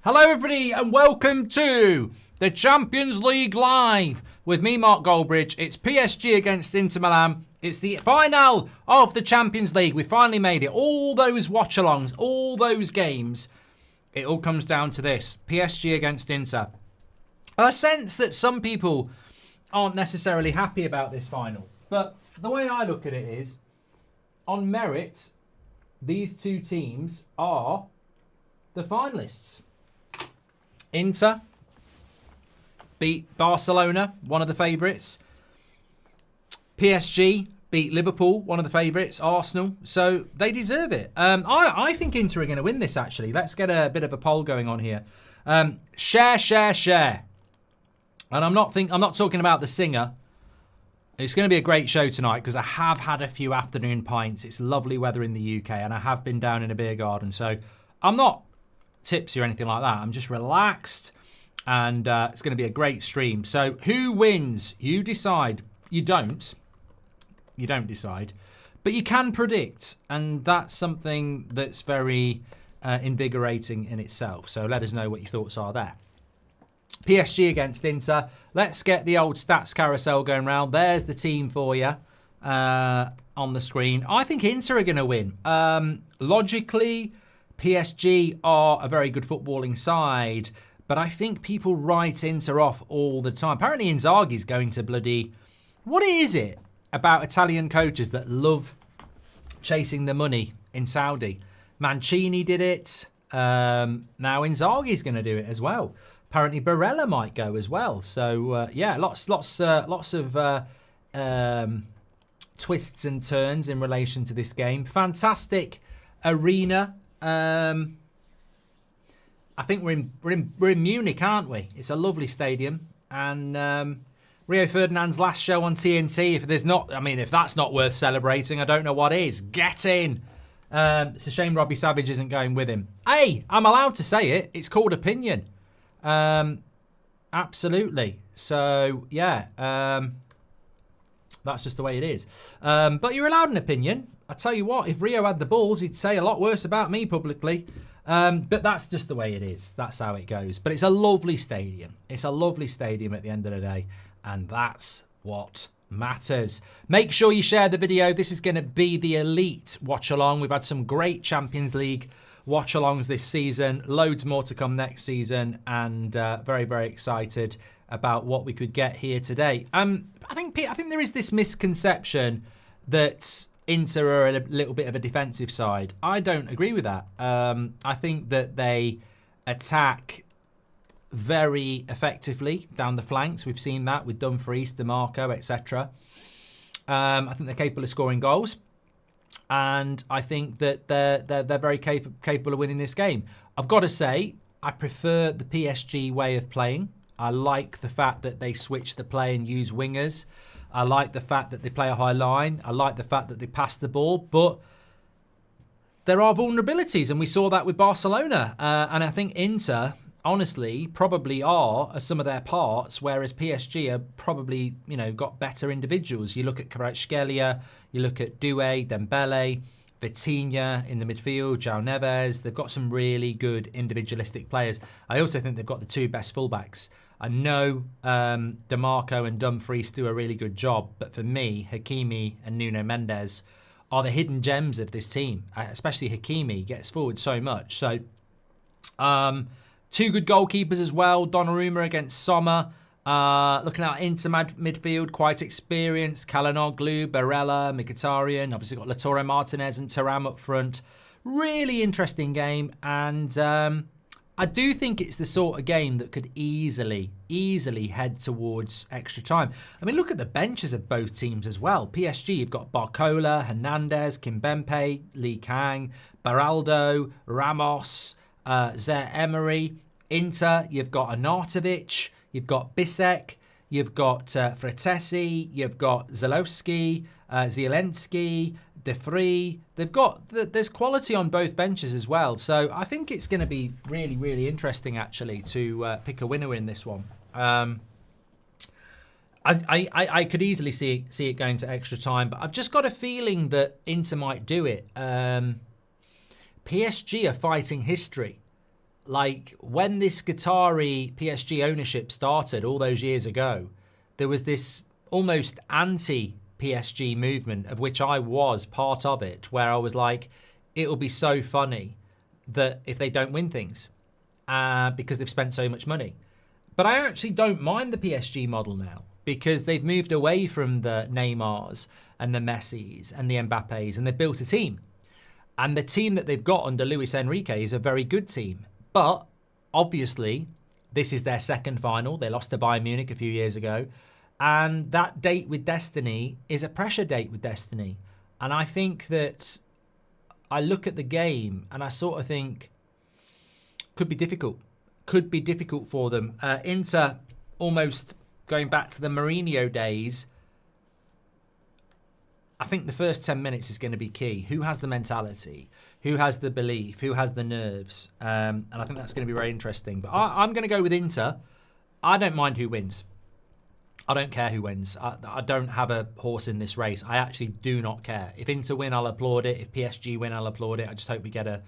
Hello everybody and welcome to the Champions League Live with me, Mark Goldbridge. It's PSG against Inter Milan. It's the final of the Champions League. We finally made it. All those watch-alongs, all those games, it all comes down to this. PSG against Inter. I sense that some people aren't necessarily happy about this final. But the way I look at it is, on merit, these two teams are the finalists. Inter beat Barcelona, one of the favourites. PSG beat Liverpool, one of the favourites. Arsenal. So they deserve it. I think Inter are going to win this, actually. Let's get a bit of a poll going on here. Share. And I'm not talking about the singer. It's going to be a great show tonight because I have had a few afternoon pints. It's lovely weather in the UK and I have been down in a beer garden. So I'm not tipsy or anything like that. I'm just relaxed and it's going to be a great stream. So who wins? You decide. You don't decide, but you can predict, and that's something that's very invigorating in itself. So let us know what your thoughts are there. PSG against Inter. Let's get the old stats carousel going round. There's the team for you on the screen. I think Inter are going to win. Logically, PSG are a very good footballing side, but I think people write Inter off all the time. Apparently Inzaghi's going to bloody... What is it about Italian coaches that love chasing the money in Saudi? Mancini did it. Now Inzaghi's going to do it as well. Apparently Barella might go as well. So yeah, lots of twists and turns in relation to this game. Fantastic arena. I think we're in Munich, aren't we? It's a lovely stadium, and Rio Ferdinand's last show on TNT. If that's not worth celebrating, I don't know what is. Get in. It's a shame Robbie Savage isn't going with him. Hey, I'm allowed to say it. It's called opinion. Absolutely. So yeah, that's just the way it is. But you're allowed an opinion. I tell you what, if Rio had the balls, he'd say a lot worse about me publicly. But that's just the way it is. That's how it goes. But it's a lovely stadium. It's a lovely stadium at the end of the day. And that's what matters. Make sure you share the video. This is going to be the elite watch along. We've had some great Champions League watch alongs this season. Loads more to come next season. And very, very excited about what we could get here today. I think there is this misconception that Inter are a little bit of a defensive side. I don't agree with that. I think that they attack very effectively down the flanks. We've seen that with Dumfries, DeMarco, etc. I think they're capable of scoring goals, and I think that they're very capable of winning this game. I've got to say, I prefer the PSG way of playing. I like the fact that they switch the play and use wingers. I like the fact that they play a high line. I like the fact that they pass the ball, but there are vulnerabilities, and we saw that with Barcelona. And I think Inter, honestly, probably are some of their parts, whereas PSG are probably, got better individuals. You look at Kvaratskhelia, you look at Doué, Dembele, Vitinha in the midfield, João Neves. They've got some really good individualistic players. I also think they've got the two best fullbacks. I know DeMarco and Dumfries do a really good job, but for me, Hakimi and Nuno Mendes are the hidden gems of this team, especially Hakimi gets forward so much. So two good goalkeepers as well, Donnarumma against Sommer. Looking at Inter midfield, quite experienced. Calhanoglu, Barella, Mkhitaryan. Obviously got Lautaro Martinez and Thuram up front. Really interesting game, and I do think it's the sort of game that could easily head towards extra time. I mean, look at the benches of both teams as well. PSG, you've got Barcola, Hernandez, Kimpembe, Lee Kang, Baraldo, Ramos, Zaire Emery. Inter, you've got Arnautovic, you've got Bisek, you've got Fratesi, you've got Zalewski, Zielinski, De Vrij. There's quality on both benches as well. So I think it's going to be really, really interesting actually to pick a winner in this one. I could easily see it going to extra time, but I've just got a feeling that Inter might do it. PSG are fighting history. like when this Qatari PSG ownership started all those years ago, there was this almost anti-PSG movement, of which I was part of it, where I was like, it'll be so funny that if they don't win things because they've spent so much money. But I actually don't mind the PSG model now, because they've moved away from the Neymars and the Messis and the Mbappes, and they've built a team. And the team that they've got under Luis Enrique is a very good team. But obviously, this is their second final. They lost to Bayern Munich a few years ago. And that date with destiny is a pressure date with destiny. And I think that I look at the game and I sort of think, could be difficult. Could be difficult for them. Inter, almost going back to the Mourinho days, I think the first 10 minutes is going to be key. Who has the mentality? Who has the belief? Who has the nerves? And I think that's going to be very interesting. But I'm going to go with Inter. I don't mind who wins. I don't care who wins. I don't have a horse in this race. I actually do not care. If Inter win, I'll applaud it. If PSG win, I'll applaud it. I just hope we get a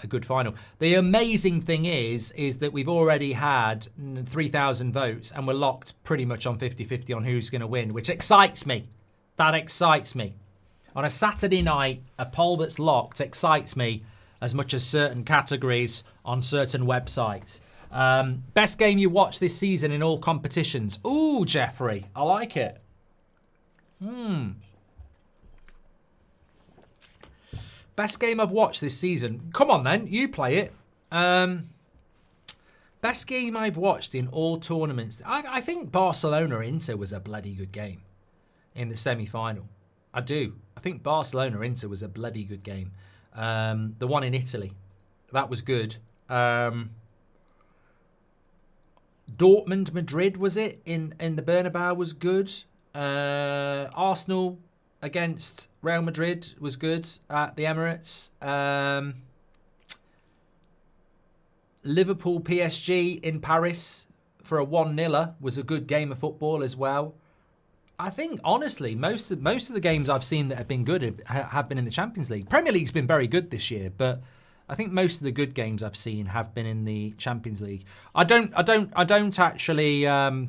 good final. The amazing thing is that we've already had 3,000 votes and we're locked pretty much on 50-50 on who's going to win, which excites me. That excites me. On a Saturday night, a poll that's locked excites me as much as certain categories on certain websites. Best game you watched this season in all competitions. Ooh, Jeffrey, I like it. Best game I've watched this season. Come on then, you play it. Best game I've watched in all tournaments. I think Barcelona-Inter was a bloody good game in the semi-final. I do. I think Barcelona-Inter was a bloody good game. The one in Italy, that was good. Dortmund-Madrid, was it? In the Bernabeu was good. Arsenal against Real Madrid was good at the Emirates. Liverpool PSG in Paris for a 1-0 was a good game of football as well. I think, honestly, most of the games I've seen that have been good have been in the Champions League. Premier League's been very good this year, but I think most of the good games I've seen have been in the Champions League. I don't actually. A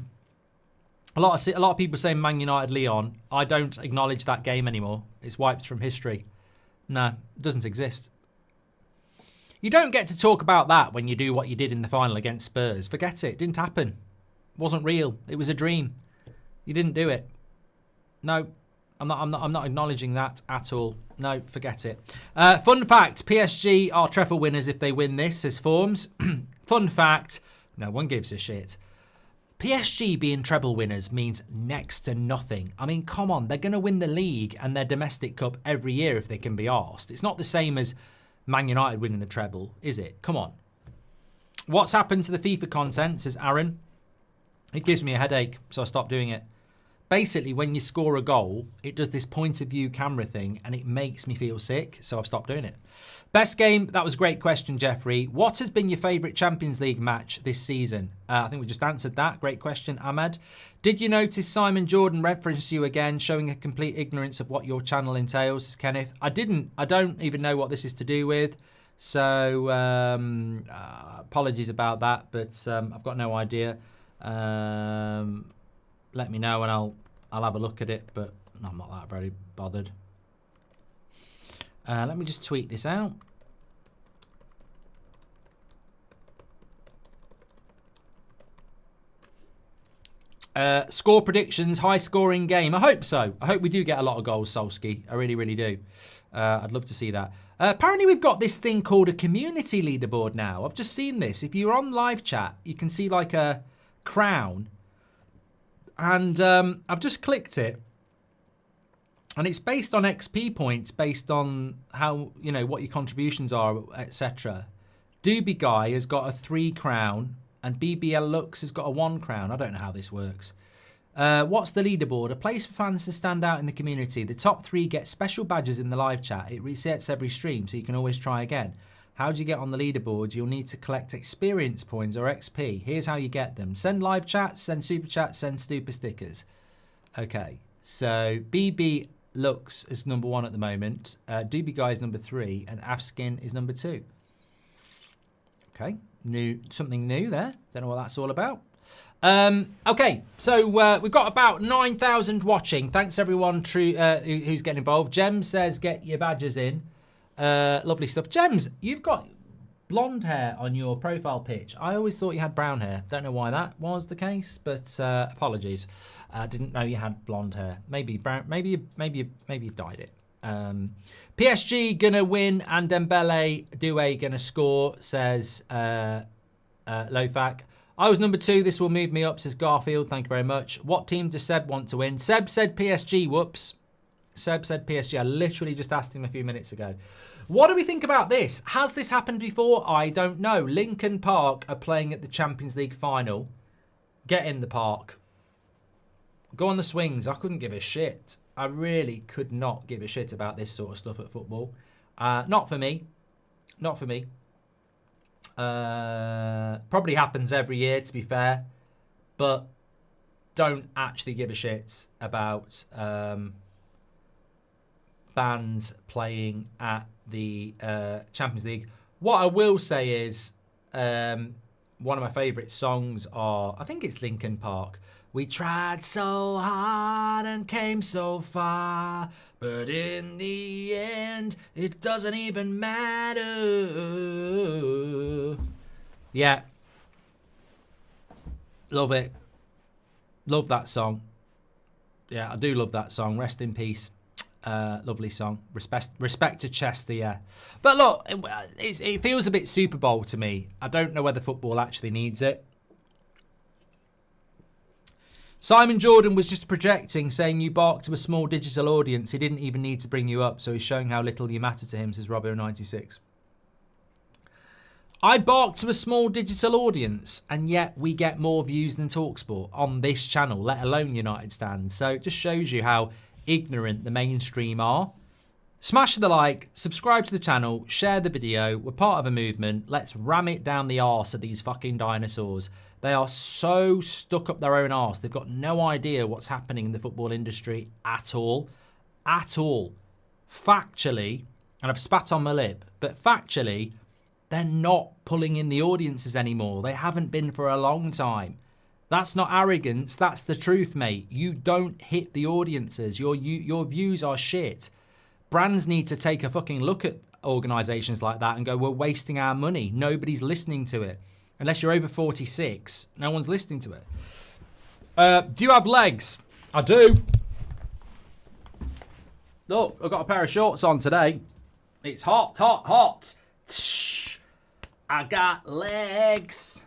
lot of people say Man United Lyon. I don't acknowledge that game anymore. It's wiped from history. No, it doesn't exist. You don't get to talk about that when you do what you did in the final against Spurs. Forget it. It didn't happen. It wasn't real. It was a dream. You didn't do it. No, I'm not acknowledging that at all. No, forget it. Fun fact: PSG are treble winners if they win this, says Forms. Fun fact: no one gives a shit. PSG being treble winners means next to nothing. I mean, come on, they're going to win the league and their domestic cup every year if they can be arsed. It's not the same as Man United winning the treble, is it? Come on. What's happened to the FIFA content, says Aaron? It gives me a headache, so I stopped doing it. Basically, when you score a goal, it does this point of view camera thing and it makes me feel sick, so I've stopped doing it. Best game, that was a great question, Jeffrey. What has been your favourite Champions League match this season? I think we just answered that. Great question, Ahmed. Did you notice Simon Jordan referenced you again, showing a complete ignorance of what your channel entails, says Kenneth? I didn't. I don't even know what this is to do with, so apologies about that, but I've got no idea. Let me know and I'll have a look at it, but I'm not that very bothered. Let me just tweet this out. Score predictions, high scoring game. I hope so. I hope we do get a lot of goals, Solskjaer. I really, really do. I'd love to see that. Apparently we've got this thing called a community leaderboard now. I've just seen this. If you're on live chat, you can see like a crown. And I've just clicked it. And it's based on XP points, based on how, you know, what your contributions are, etc. Doobie Guy has got a 3 crown and BBL Lux has got a 1 crown. I don't know how this works. What's the leaderboard? A place for fans to stand out in the community. The top 3 get special badges in the live chat. It resets every stream, so you can always try again. How do you get on the leaderboard? You'll need to collect experience points or XP. Here's how you get them. Send live chats, send super chats, send super stickers. Okay, so BB Lux is number 1 at the moment. Doobie Guy is number 3 and Afskin is number 2. Okay, something new there. Don't know what that's all about. Okay, so we've got about 9,000 watching. Thanks everyone who's getting involved. Gems says get your badges in. Lovely stuff. Gems, you've got blonde hair on your profile pitch. I always thought you had brown hair. Don't know why that was the case, but apologies. Didn't know you had blonde hair. Maybe brown. Maybe you've dyed it. PSG gonna win and Dembele Doué gonna score, says Lofac. I was number 2. This will move me up, says Garfield. Thank you very much. What team does Seb want to win? Seb said PSG. Whoops. Seb said PSG. I literally just asked him a few minutes ago. What do we think about this? Has this happened before? I don't know. Lincoln Park are playing at the Champions League final. Get in the park. Go on the swings. I couldn't give a shit. I really could not give a shit about this sort of stuff at football. Not for me. Not for me. Probably happens every year, to be fair. But don't actually give a shit about bands playing at the Champions League. What I will say is one of my favourite songs are, I think it's Linkin Park. We tried so hard and came so far, but in the end, it doesn't even matter. Yeah. Love it. Love that song. Yeah, I do love that song. Rest in peace. Lovely song. Respect to Chester, yeah. But look, it feels a bit Super Bowl to me. I don't know whether football actually needs it. Simon Jordan was just projecting, saying you barked to a small digital audience. He didn't even need to bring you up, so he's showing how little you matter to him, says Robbo96. I bark to a small digital audience, and yet we get more views than TalkSport on this channel, let alone United Stand. So it just shows you how ignorant the mainstream are. Smash the like, subscribe to the channel, share the video. We're part of a movement. Let's ram it down the arse of these fucking dinosaurs. They are so stuck up their own arse. They've got no idea what's happening in the football industry at all. At all. Factually, and I've spat on my lip, but factually, they're not pulling in the audiences anymore. They haven't been for a long time. That's not arrogance. That's the truth, mate. You don't hit the audiences. Your views are shit. Brands need to take a fucking look at organisations like that and go, we're wasting our money. Nobody's listening to it. Unless you're over 46, no one's listening to it. Do you have legs? I do. Look, I've got a pair of shorts on today. It's hot, hot, hot. I got legs.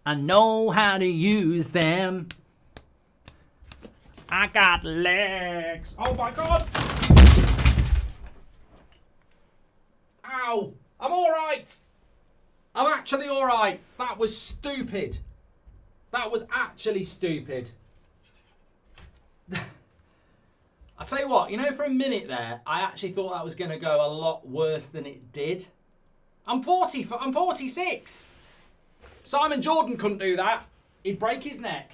I know how to use them. I got legs. Oh my God. Ow. I'm all right. I'm actually all right. That was stupid. That was actually stupid. I'll tell you what, you know, for a minute there, I actually thought that was going to go a lot worse than it did. I'm 46. Simon Jordan couldn't do that. He'd break his neck.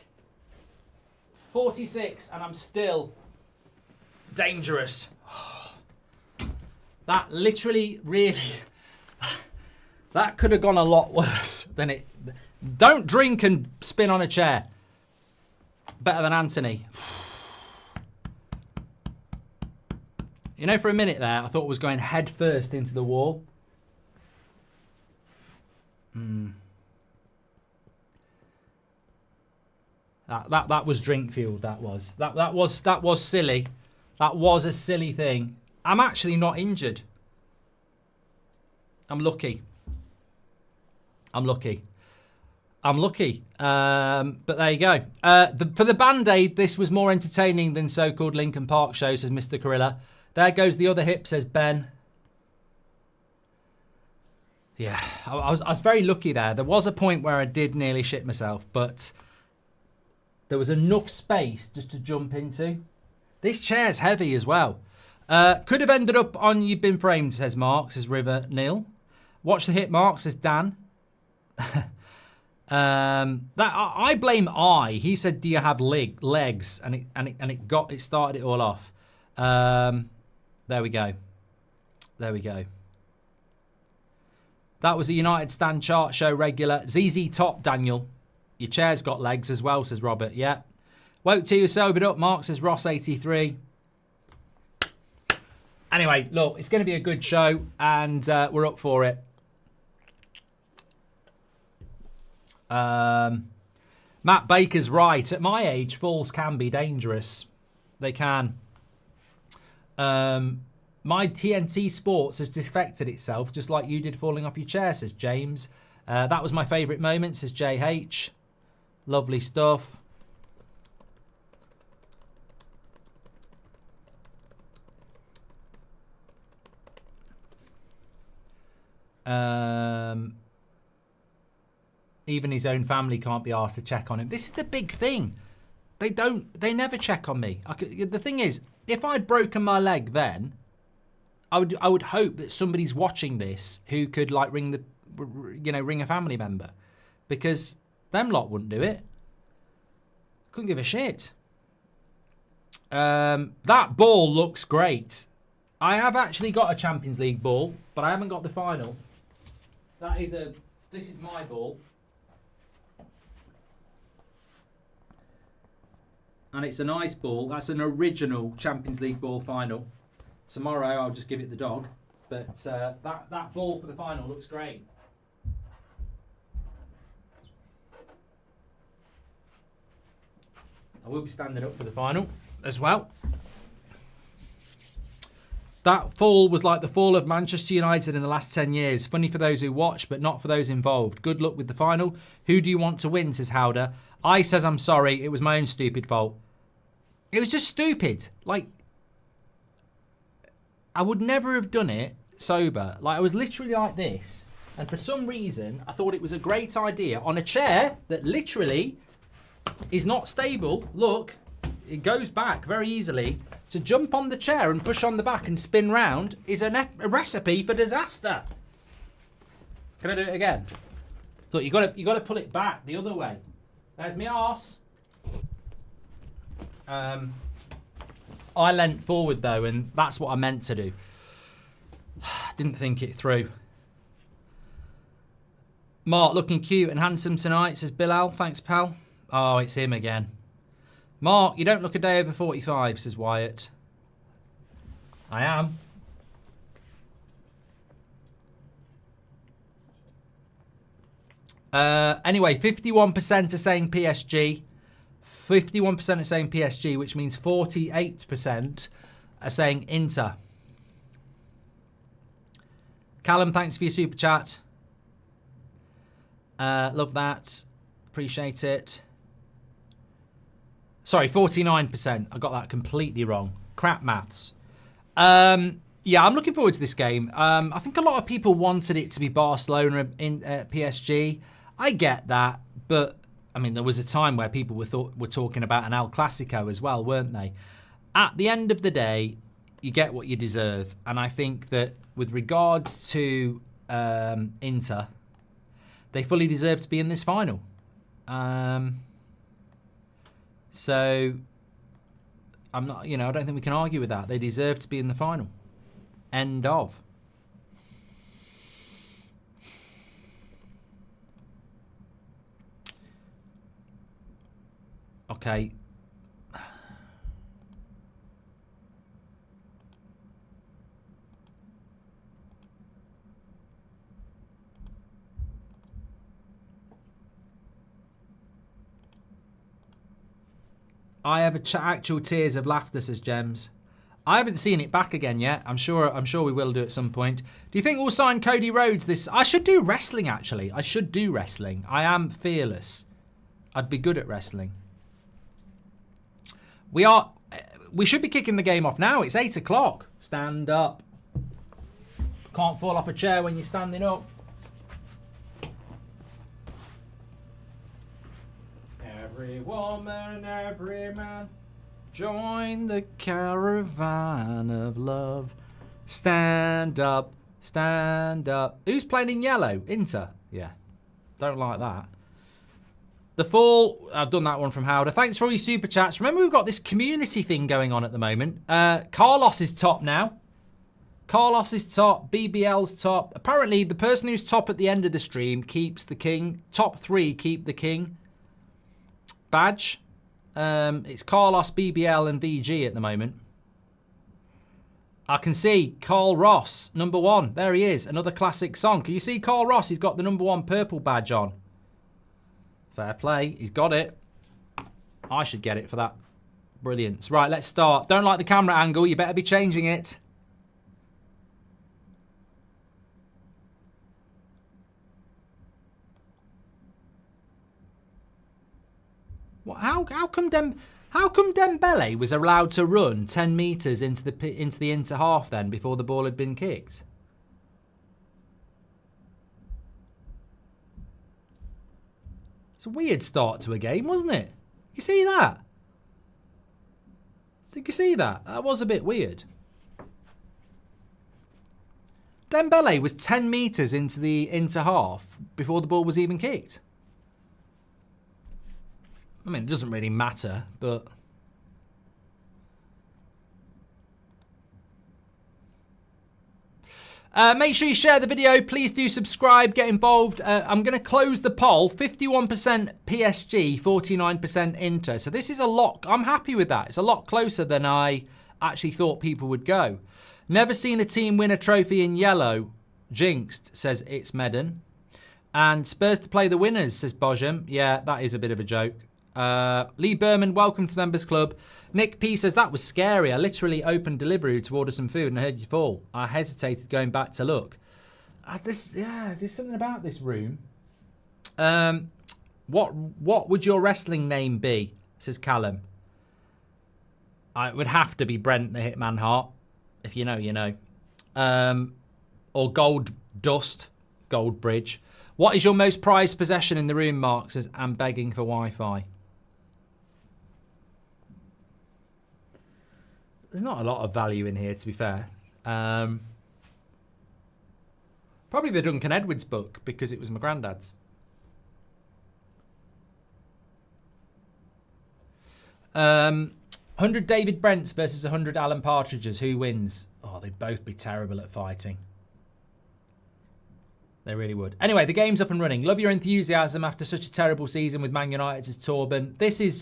46, and I'm still dangerous. That literally, really, that could have gone a lot worse than it. Don't drink and spin on a chair. Better than Anthony. You know, for a minute there, I thought it was going head first into the wall. That was drink fueled. That was silly. That was a silly thing. I'm actually not injured. I'm lucky. But there you go. For the Band-Aid, this was more entertaining than so-called Linkin Park show, says Mr. Gorilla. There goes the other hip, says Ben. Yeah, I was very lucky there. There was a point where I did nearly shit myself, but there was enough space just to jump into. This chair's heavy as well. Could have ended up on You've Been Framed, says Mark, says River Neil. Watch the hit, Mark, says Dan. I blame I. He said, "Do you have legs?" And it started it all off. There we go. That was a United Stand Chart Show regular. ZZ Top, Daniel. Your chair's got legs as well, says Robert. Yeah. Woke to you, sobered up. Mark says Ross83. Anyway, look, it's going to be a good show, and we're up for it. Matt Baker's right. At my age, falls can be dangerous. They can. My TNT Sports has defected itself, just like you did falling off your chair, says James. That was my favourite moment, says JH. Lovely stuff. Even his own family can't be asked to check on him. This is the big thing. They never check on me. The thing is, if I'd broken my leg then, I would hope that somebody's watching this who could like ring a family member, because them lot wouldn't do it. Couldn't give a shit. That ball looks great. I have actually got a Champions League ball, but I haven't got the final. This is my ball. And it's a nice ball. That's an original Champions League ball final. Tomorrow I'll just give it the dog. But that ball for the final looks great. I will be standing up for the final as well. That fall was like the fall of Manchester United in the last 10 years. Funny for those who watch, but not for those involved. Good luck with the final. Who do you want to win, says Howder. I says I'm sorry. It was my own stupid fault. It was just stupid. Like, I would never have done it sober. Like, I was literally like this. And for some reason, I thought it was a great idea on a chair that literally is not stable. Look, it goes back very easily. To jump on the chair and push on the back and spin round is a recipe for disaster. Can I do it again? Look, you got to pull it back the other way. There's my arse. I leant forward though, and that's what I meant to do. Didn't think it through. Mark looking cute and handsome tonight, says Bilal. Thanks, pal. Oh, it's him again. Mark, you don't look a day over 45, says Wyatt. I am. Anyway, 51% are saying PSG. 51% are saying PSG, which means 48% are saying Inter. Callum, thanks for your super chat. Love that. Appreciate it. Sorry, 49%. I got that completely wrong. Crap maths. Yeah, I'm looking forward to this game. I think a lot of people wanted it to be Barcelona in PSG. I get that, but I mean, there was a time where people were talking about an El Clasico as well, weren't they? At the end of the day, you get what you deserve, and I think that with regards to Inter, they fully deserve to be in this final. So I'm not, I don't think we can argue with that. They deserve to be in the final. End of. Okay. I have actual tears of laughter, says Gems. I haven't seen it back again yet. I'm sure we will do at some point. Do you think we'll sign Cody Rhodes this? I should do wrestling, actually. I should do wrestling. I am fearless. I'd be good at wrestling. We should be kicking the game off now. It's 8 o'clock. Stand up. Can't fall off a chair when you're standing up. Every woman, every man, join the caravan of love. Stand up, stand up. Who's playing in yellow? Inter. Yeah. Don't like that. The Fall, I've done that one from Howder. Thanks for all your super chats. Remember, we've got this community thing going on at the moment. Carlos is top now. Carlos is top. BBL's top. Apparently, the person who's top at the end of the stream keeps the king. Top 3 keep the king badge. It's Carlos, BBL, and VG at the moment. I can see Carl Ross, number 1. There he is. Another classic song. Can you see Carl Ross? He's got the number 1 purple badge on. Fair play. He's got it. I should get it for that. Brilliant. Right, let's start. Don't like the camera angle. You better be changing it. What? How come Dembele was allowed to run 10 metres into the inter half then before the ball had been kicked? It's a weird start to a game, wasn't it? You see that? Did you see that? That was a bit weird. Dembele was 10 metres into the inter half before the ball was even kicked. I mean, it doesn't really matter, but... make sure you share the video. Please do subscribe, get involved. I'm going to close the poll. 51% PSG, 49% Inter. So this is a lot. I'm happy with that. It's a lot closer than I actually thought people would go. Never seen a team win a trophy in yellow. Jinxed, says It's Medden. And Spurs to play the winners, says Bojem. Yeah, that is a bit of a joke. Lee Berman, welcome to the Members Club. Nick P says, that was scary. I literally opened delivery to order some food and I heard you fall. I hesitated going back to look. There's something about this room. What would your wrestling name be? Says Callum. It would have to be Brent the Hitman Hart. If you know, you know. Or Gold Dust, Goldbridge. What is your most prized possession in the room, Mark? Says, I'm begging for Wi-Fi. There's not a lot of value in here, to be fair. Probably the Duncan Edwards book, because it was my granddad's. Um, 100 David Brents versus 100 Alan Partridges. Who wins? Oh, they'd both be terrible at fighting. They really would. Anyway, the game's up and running. Love your enthusiasm after such a terrible season with Man United as Torben. This is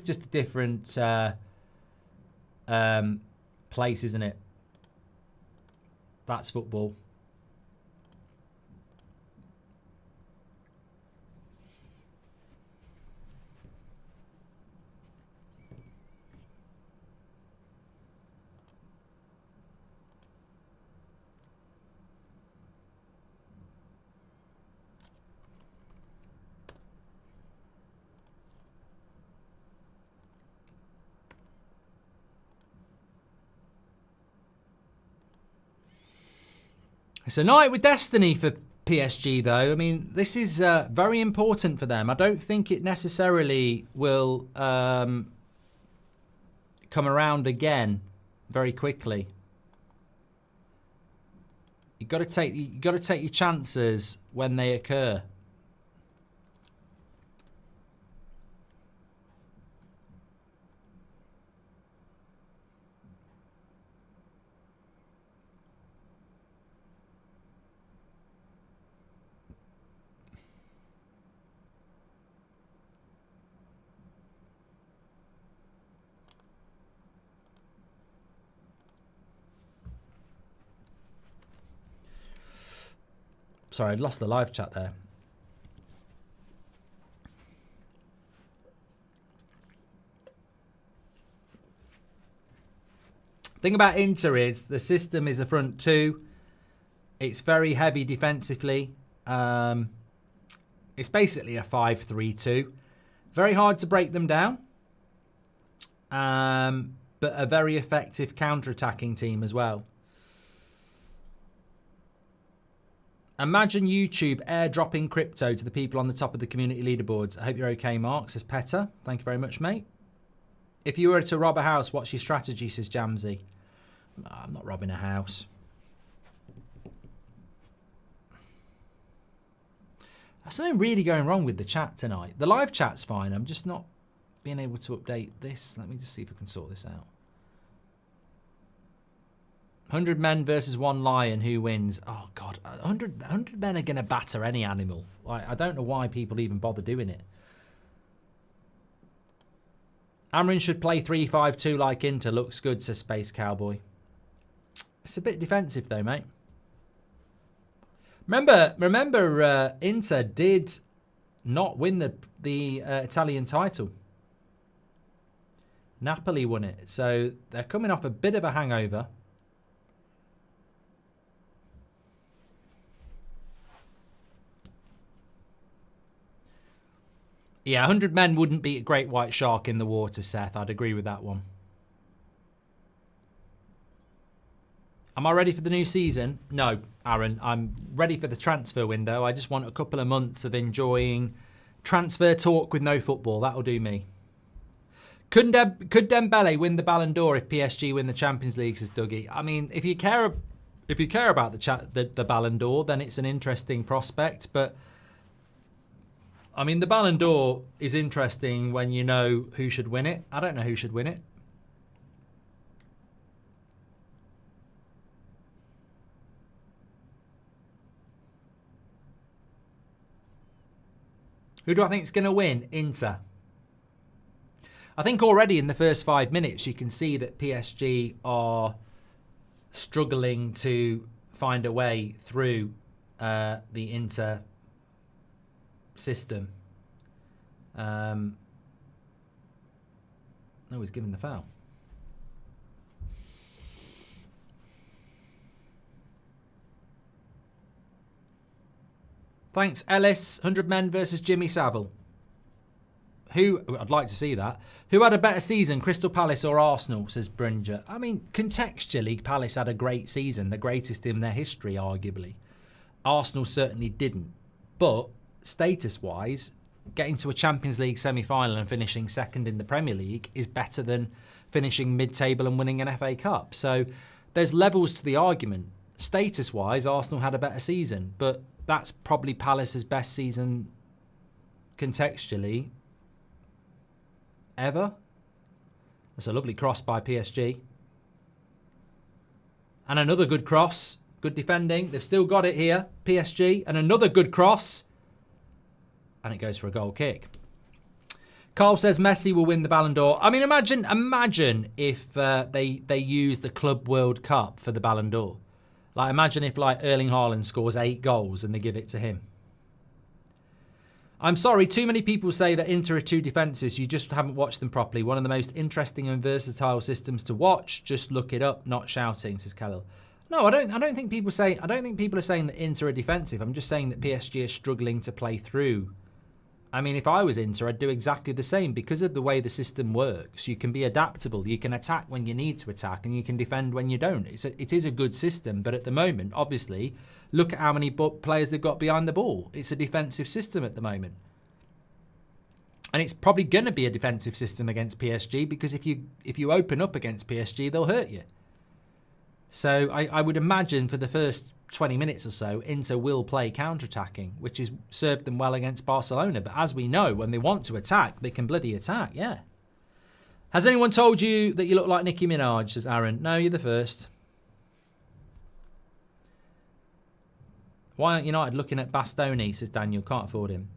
just a different place, isn't it? That's football. It's a night with destiny for PSG, though. I mean, this is very important for them. I don't think it necessarily will come around again very quickly. You've got to take your chances when they occur. Sorry, I'd lost the live chat there. Thing about Inter is the system is a front two. It's very heavy defensively. It's basically a 5-3-2. Very hard to break them down. But a very effective counter-attacking team as well. Imagine YouTube airdropping crypto to the people on the top of the community leaderboards. I hope you're okay, Mark, says Petter. Thank you very much, mate. If you were to rob a house, what's your strategy, says Jamsey. No, I'm not robbing a house. There's something really going wrong with the chat tonight. The live chat's fine. I'm just not being able to update this. Let me just see if I can sort this out. 100 men versus 1 lion. Who wins? Oh, God. 100 men are going to batter any animal. I don't know why people even bother doing it. Amrin should play 3-5-2 like Inter. Looks good, says Space Cowboy. It's a bit defensive, though, mate. Remember, Inter did not win the Italian title. Napoli won it. So they're coming off a bit of a hangover. Yeah, 100 men wouldn't beat a great white shark in the water, Seth. I'd agree with that one. Am I ready for the new season? No, Aaron. I'm ready for the transfer window. I just want a couple of months of enjoying transfer talk with no football. That'll do me. Could Dembele win the Ballon d'Or if PSG win the Champions League, says Dougie? I mean, if you care about the Ballon d'Or, then it's an interesting prospect. But I mean, the Ballon d'Or is interesting when you know who should win it. I don't know who should win it. Who do I think is going to win? Inter. I think already in the first 5 minutes, you can see that PSG are struggling to find a way through the Inter system. Oh, he's given the foul. Thanks, Ellis. 100 men versus Jimmy Savile. Who, I'd like to see that. Who had a better season, Crystal Palace or Arsenal, says Bringer. I mean, contextually, Palace had a great season, the greatest in their history, arguably. Arsenal certainly didn't. But status-wise, getting to a Champions League semi-final and finishing second in the Premier League is better than finishing mid-table and winning an FA Cup. So there's levels to the argument. Status-wise, Arsenal had a better season, but that's probably Palace's best season contextually ever. That's a lovely cross by PSG. And another good cross. Good defending. They've still got it here. PSG. And another good cross. And it goes for a goal kick. Carl says Messi will win the Ballon d'Or. I mean, imagine if they use the Club World Cup for the Ballon d'Or. Like, imagine if like Erling Haaland scores 8 goals and they give it to him. I'm sorry, too many people say that Inter are too defensive. You just haven't watched them properly. One of the most interesting and versatile systems to watch. Just look it up, not shouting, says Khalil. No, I don't think people are saying that Inter are defensive. I'm just saying that PSG is struggling to play through. I mean, if I was Inter, I'd do exactly the same. Because of the way the system works, you can be adaptable. You can attack when you need to attack, and you can defend when you don't. It is a good system, but at the moment, obviously, look at how many players they've got behind the ball. It's a defensive system at the moment. And it's probably going to be a defensive system against PSG, because if you open up against PSG, they'll hurt you. So I would imagine for the first 20 minutes or so, Inter will play counter-attacking, which has served them well against Barcelona. But as we know, when they want to attack, they can bloody attack, yeah. Has anyone told you that you look like Nicki Minaj, says Aaron? No, you're the first. Why aren't United looking at Bastoni, says Daniel? Can't afford him.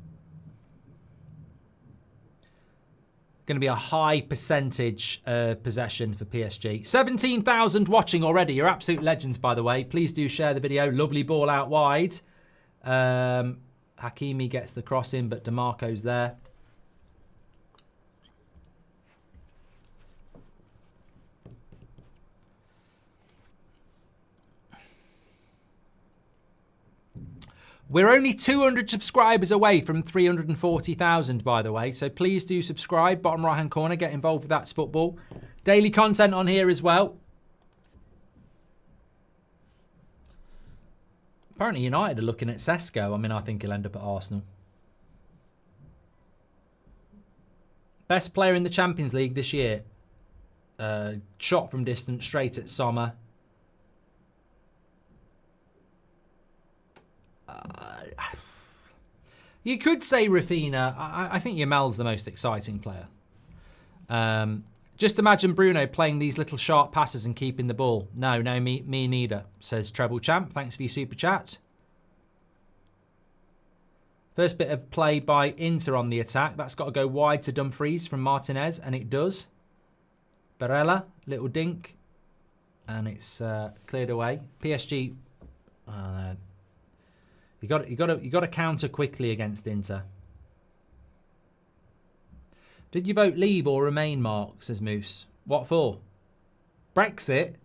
Going to be a high percentage of possession for PSG. 17,000 watching already. You're absolute legends, by the way. Please do share the video. Lovely ball out wide. Hakimi gets the cross in, but DeMarco's there. We're only 200 subscribers away from 340,000, by the way. So please do subscribe. Bottom right-hand corner. Get involved with That's Football. Daily content on here as well. Apparently United are looking at Sesko. I mean, I think he'll end up at Arsenal. Best player in the Champions League this year. Shot from distance, straight at Sommer. You could say Rafinha. I think Yamal's the most exciting player. Just imagine Bruno playing these little sharp passes and keeping the ball. No, me neither, says Treble Champ. Thanks for your super chat. First bit of play by Inter on the attack. That's got to go wide to Dumfries from Martinez, and it does. Barella, little dink, and it's cleared away. PSG, you got to counter quickly against Inter. Did you vote leave or remain, Mark? Says Moose. What for? Brexit?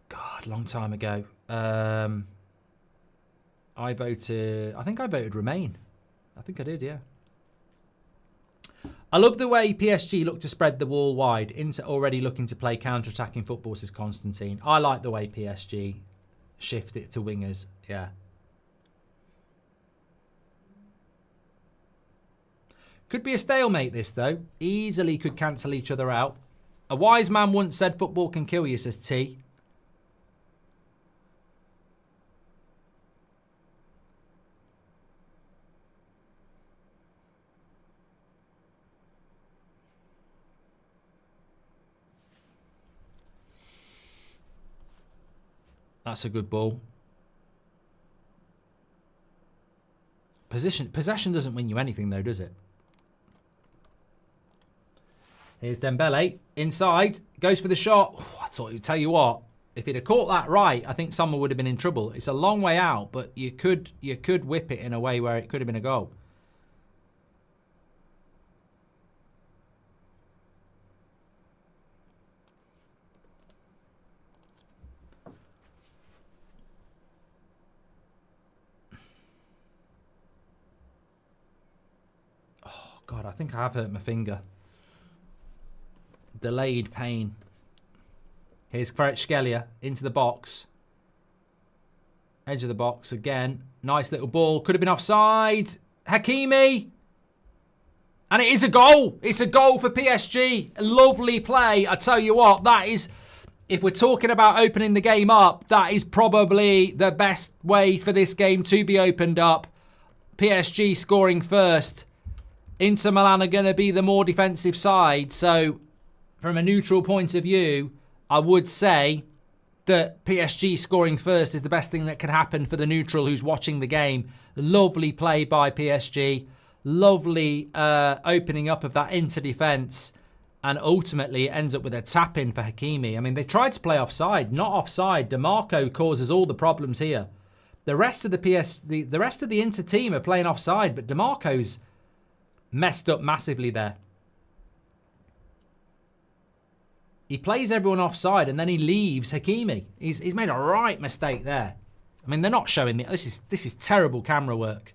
God, long time ago. I think I voted remain. I think I did, yeah. I love the way PSG look to spread the wall wide. Inter already looking to play counter-attacking football, says Constantine. I like the way PSG shift it to wingers, yeah. Could be a stalemate, this, though. Easily could cancel each other out. A wise man once said football can kill you, says T. That's a good ball. Possession doesn't win you anything, though, does it? Here's Dembele. Inside. Goes for the shot. Oh, I thought he'd tell you what. If he'd have caught that right, I think someone would have been in trouble. It's a long way out, but you could whip it in a way where it could have been a goal. God, I think I have hurt my finger. Delayed pain. Here's Kvaratskhelia into the box. Edge of the box again. Nice little ball. Could have been offside. Hakimi. And it is a goal. It's a goal for PSG. A lovely play. I tell you what, that is... If we're talking about opening the game up, that is probably the best way for this game to be opened up. PSG scoring first. Inter Milan are going to be the more defensive side. So, from a neutral point of view, I would say that PSG scoring first is the best thing that can happen for the neutral who's watching the game. Lovely play by PSG. Lovely opening up of that Inter defence. And ultimately, it ends up with a tap-in for Hakimi. I mean, they tried to play offside. Not offside. DeMarco causes all the problems here. The rest of the rest of the Inter team are playing offside, but DeMarco's messed up massively there. He plays everyone offside and then he leaves Hakimi. He's made a right mistake there. I mean, they're not showing me. This is terrible camera work.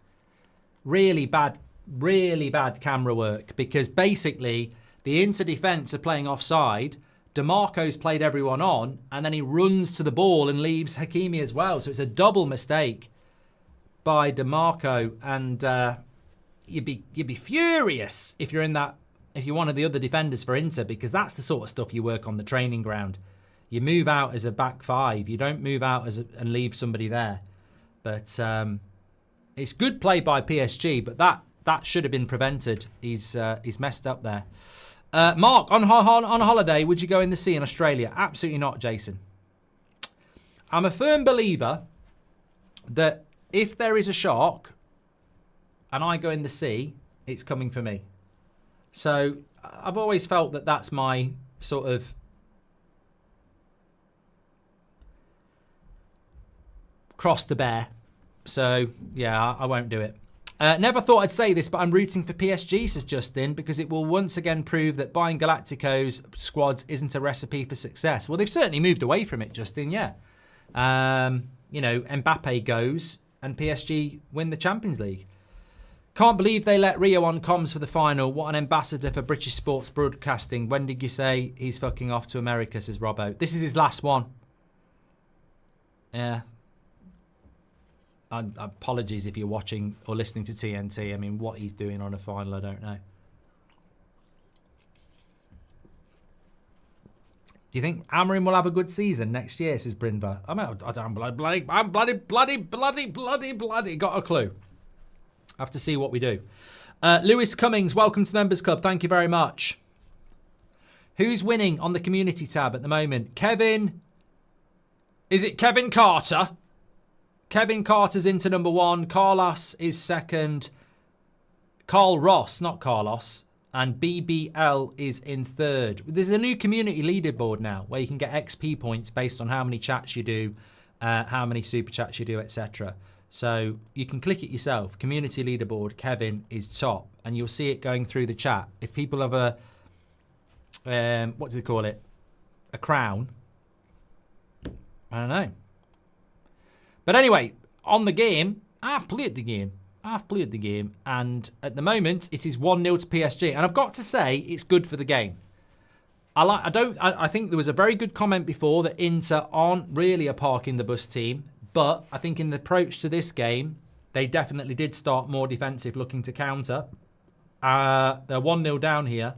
Really bad camera work, because basically the Inter defence are playing offside. DeMarco's played everyone on, and then he runs to the ball and leaves Hakimi as well. So it's a double mistake by DeMarco, and you'd be furious if you're one of the other defenders for Inter, because that's the sort of stuff you work on the training ground. You move out as a back five. You don't move out and leave somebody there. But it's good play by PSG, but that should have been prevented. He's messed up there. Mark, on holiday, would you go in the sea in Australia? Absolutely not, Jason. I'm a firm believer that if there is a shark and I go in the sea, it's coming for me. So I've always felt that that's my sort of cross to bear. So, yeah, I won't do it. Never thought I'd say this, but I'm rooting for PSG, says Justin, because it will once again prove that buying Galactico's squads isn't a recipe for success. Well, they've certainly moved away from it, Justin, yeah. Mbappe goes and PSG win the Champions League. Can't believe they let Rio on comms for the final. What an ambassador for British sports broadcasting. When did you say he's fucking off to America, says Robbo. This is his last one. Yeah. Apologies if you're watching or listening to TNT. I mean, what he's doing on a final, I don't know. Do you think Amorim will have a good season next year, says Brindva? I mean, I'm bloody got a clue. I have to see what we do. Lewis Cummings, welcome to the Members Club. Thank you very much. Who's winning on the community tab at the moment? Kevin. Is it Kevin Carter? Kevin Carter's into number 1. Carlos is second. Carl Ross, not Carlos. And BBL is in third. There's a new community leaderboard now where you can get XP points based on how many chats you do, how many super chats you do, etc. So you can click it yourself. Community leaderboard, Kevin is top. And you'll see it going through the chat. If people have a, what do they call it? A crown. I don't know. But anyway, on the game, I've played the game. And at the moment, it is 1-0 to PSG. And I've got to say, it's good for the game. I think there was a very good comment before that Inter aren't really a parking the bus team. But I think in the approach to this game, they definitely did start more defensive, looking to counter. They're 1-0 down here.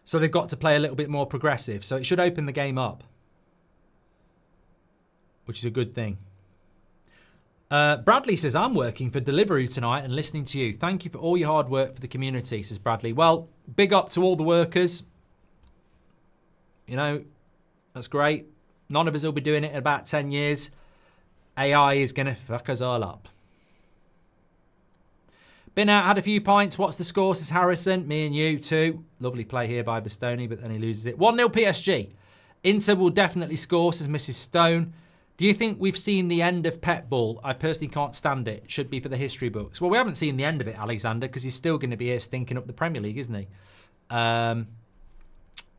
So they've got to play a little bit more progressive. So it should open the game up, which is a good thing. Bradley says, I'm working for Deliveroo tonight and listening to you. Thank you for all your hard work for the community, says Bradley. Well, big up to all the workers. You know, that's great. None of us will be doing it in about 10 years. AI is going to fuck us all up. Been out, had a few pints. What's the score, says Harrison? Me and you too. Lovely play here by Bastoni, but then he loses it. 1-0 PSG. Inter will definitely score, says Mrs. Stone. Do you think we've seen the end of Pep Bull? I personally can't stand it. Should be for the history books. Well, we haven't seen the end of it, Alexander, because he's still going to be here stinking up the Premier League, isn't he? I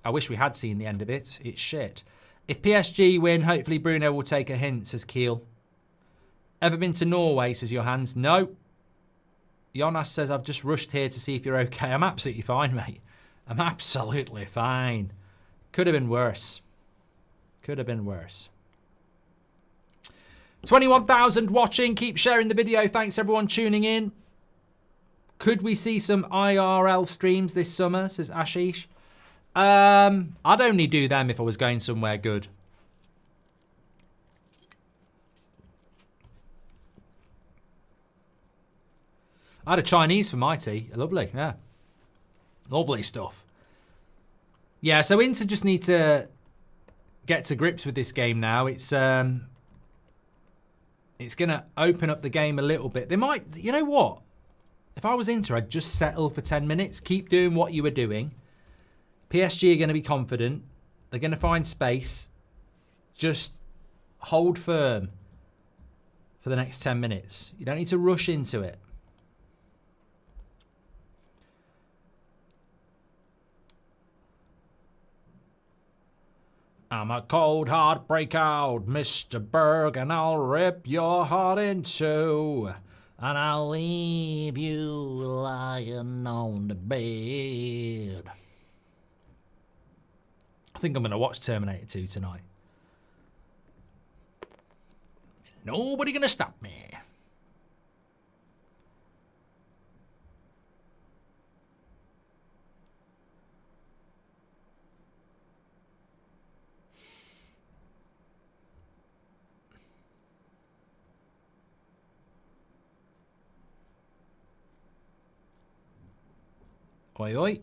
wish we had seen the end of it. It's shit. If PSG win, hopefully Bruno will take a hint, says Kiel. Ever been to Norway, says Johans? No. Jonas says, I've just rushed here to see if you're okay. I'm absolutely fine, mate. I'm absolutely fine. Could have been worse. Could have been worse. 21,000 watching. Keep sharing the video. Thanks everyone tuning in. Could we see some IRL streams this summer, says Ashish. I'd only do them if I was going somewhere good. I had a Chinese for my tea. Lovely, yeah. Lovely stuff. Yeah, so Inter just need to get to grips with this game now. It's going to open up the game a little bit. They might, you know what? If I was Inter, I'd just settle for 10 minutes. Keep doing what you were doing. PSG are going to be confident. They're going to find space. Just hold firm for the next 10 minutes. You don't need to rush into it. I'm a cold heart breakout, Mr. Berg, and I'll rip your heart in two. And I'll leave you lying on the bed. I think I'm going to watch Terminator 2 tonight. Nobody going to stop me. Oi, oi.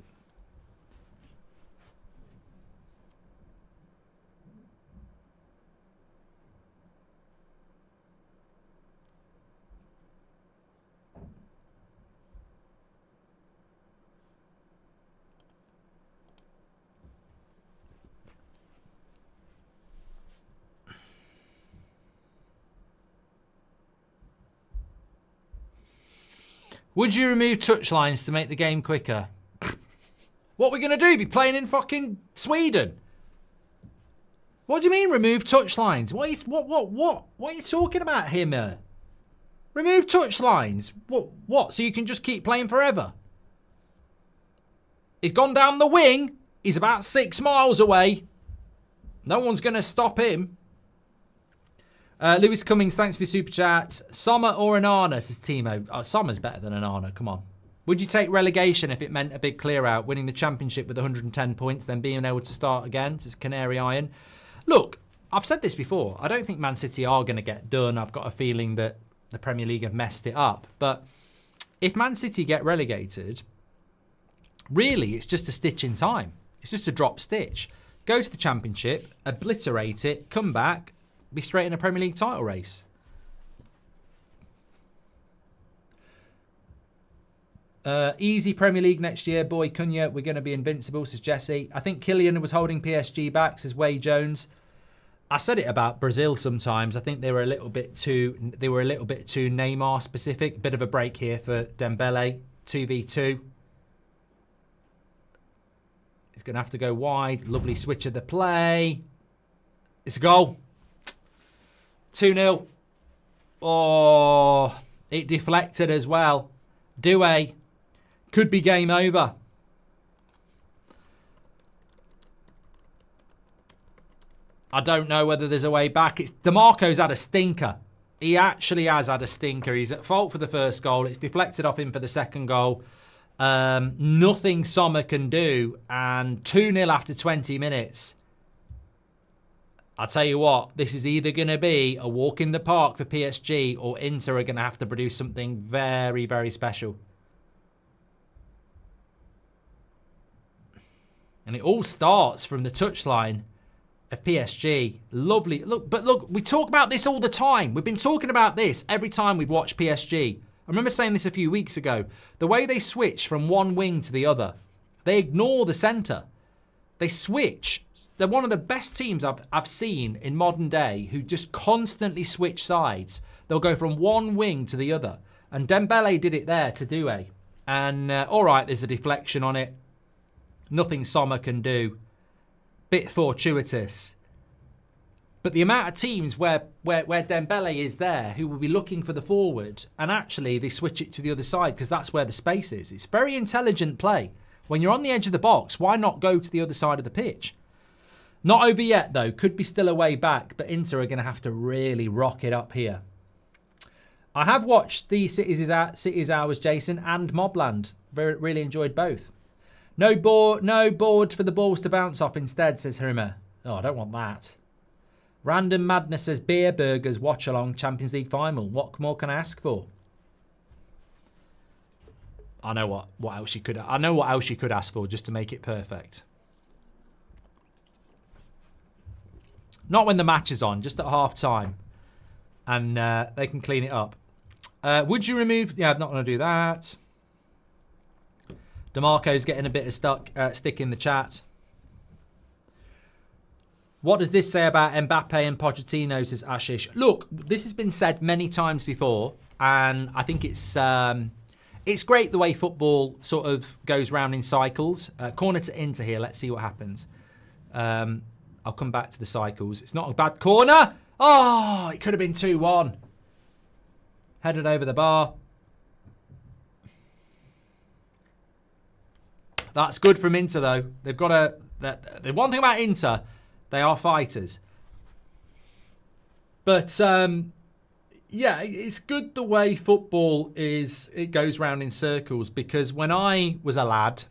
Would you remove touchlines to make the game quicker? What are we going to do? Be playing in fucking Sweden? What do you mean remove touchlines? What are you talking about here, man? Remove touchlines? What? So you can just keep playing forever? He's gone down the wing. He's about 6 miles away. No one's going to stop him. Lewis Cummings, thanks for your super chat. Sommer or Anana, says Timo. Oh, Sommer's better than Anana, come on. Would you take relegation if it meant a big clear out, winning the championship with 110 points, then being able to start again, says Canary Iron? Look, I've said this before. I don't think Man City are going to get done. I've got a feeling that the Premier League have messed it up. But if Man City get relegated, Really, it's just a stitch in time. It's just a drop stitch. Go to the Championship, obliterate it, come back, be straight in a Premier League title race. Easy Premier League next year, boy Cunha. We're going to be invincible, says Jesse. I think Kylian was holding PSG back, says Way Jones. I said it about Brazil sometimes. I think they were a little bit too Neymar specific. Bit of a break here for Dembele. 2v2. He's going to have to go wide. Lovely switch of the play. It's a goal. 2-0. Oh, it deflected as well. Doué. Could be game over. I don't know whether there's a way back. DeMarco's had a stinker. He actually has had a stinker. He's at fault for the first goal. It's deflected off him for the second goal. Nothing Sommer can do. And 2-0 after 20 minutes. I'll tell you what, this is either going to be a walk in the park for PSG or Inter are going to have to produce something very, very special. And it all starts from the touchline of PSG. Lovely. Look, we talk about this all the time. We've been talking about this every time we've watched PSG. I remember saying this a few weeks ago. The way they switch from one wing to the other. They ignore the centre. They switch. They're one of the best teams I've seen in modern day who just constantly switch sides. They'll go from one wing to the other. And Dembele did it there to Doué. And all right, there's a deflection on it. Nothing Sommer can do. Bit fortuitous. But the amount of teams where Dembele is there who will be looking for the forward and actually they switch it to the other side because that's where the space is. It's very intelligent play. When you're on the edge of the box, why not go to the other side of the pitch? Not over yet, though. Could be still a way back, but Inter are going to have to really rock it up here. I have watched the Cities Hours, Jason, and Mobland. Really enjoyed both. No board for the balls to bounce off instead, says Hirima. Oh, I don't want that. Random Madness says beer, burgers, Watchalong, Champions League final. What more can I ask for? I know what else you could. I know what else you could ask for just to make it perfect. Not when the match is on, just at half time, and they can clean it up. Would you remove? Yeah, I'm not going to do that. DeMarco's getting a bit of stick in the chat. What does this say about Mbappe and Pochettino, says Ashish. Look, this has been said many times before, and I think it's great the way football sort of goes round in cycles. Corner to Inter here. Let's see what happens. I'll come back to the cycles. It's not a bad corner. Oh, it could have been 2-1. Headed over the bar. That's good from Inter, though. They've got the one thing about Inter, they are fighters. But, yeah, it's good the way football it goes round in circles. Because when I was a lad,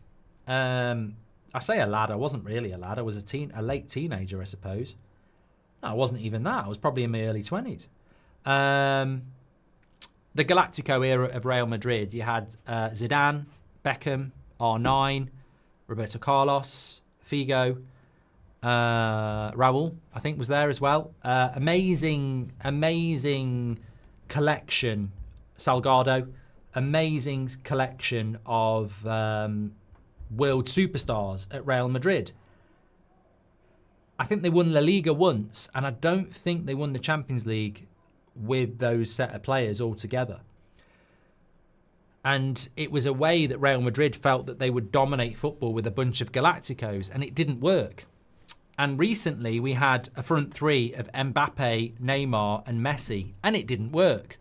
I say a lad, I wasn't really a lad. I was a late teenager, I suppose. No, I wasn't even that. I was probably in my early 20s. The Galactico era of Real Madrid, you had Zidane, Beckham, R9, Roberto Carlos, Figo, Raul, I think was there as well. Amazing collection. Salgado. Amazing collection of world superstars at Real Madrid. I think they won La Liga once, and I don't think they won the Champions League with those set of players altogether. And it was a way that Real Madrid felt that they would dominate football with a bunch of Galacticos, and it didn't work. And recently we had a front three of Mbappe, Neymar and Messi, and it didn't work.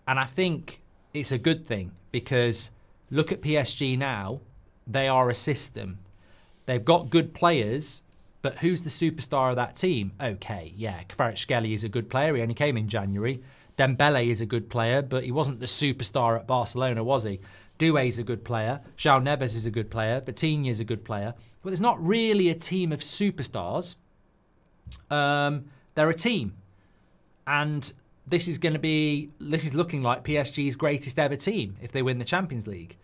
And I think it's a good thing because look at PSG now. They are a system. They've got good players, but who's the superstar of that team? Okay, yeah, Kvaratskhelia is a good player. He only came in January. Dembele is a good player, but he wasn't the superstar at Barcelona, was he? Doué is a good player. João Neves is a good player. Vitinha is a good player. But there's not really a team of superstars. They're a team. And this is looking like PSG's greatest ever team if they win the Champions League.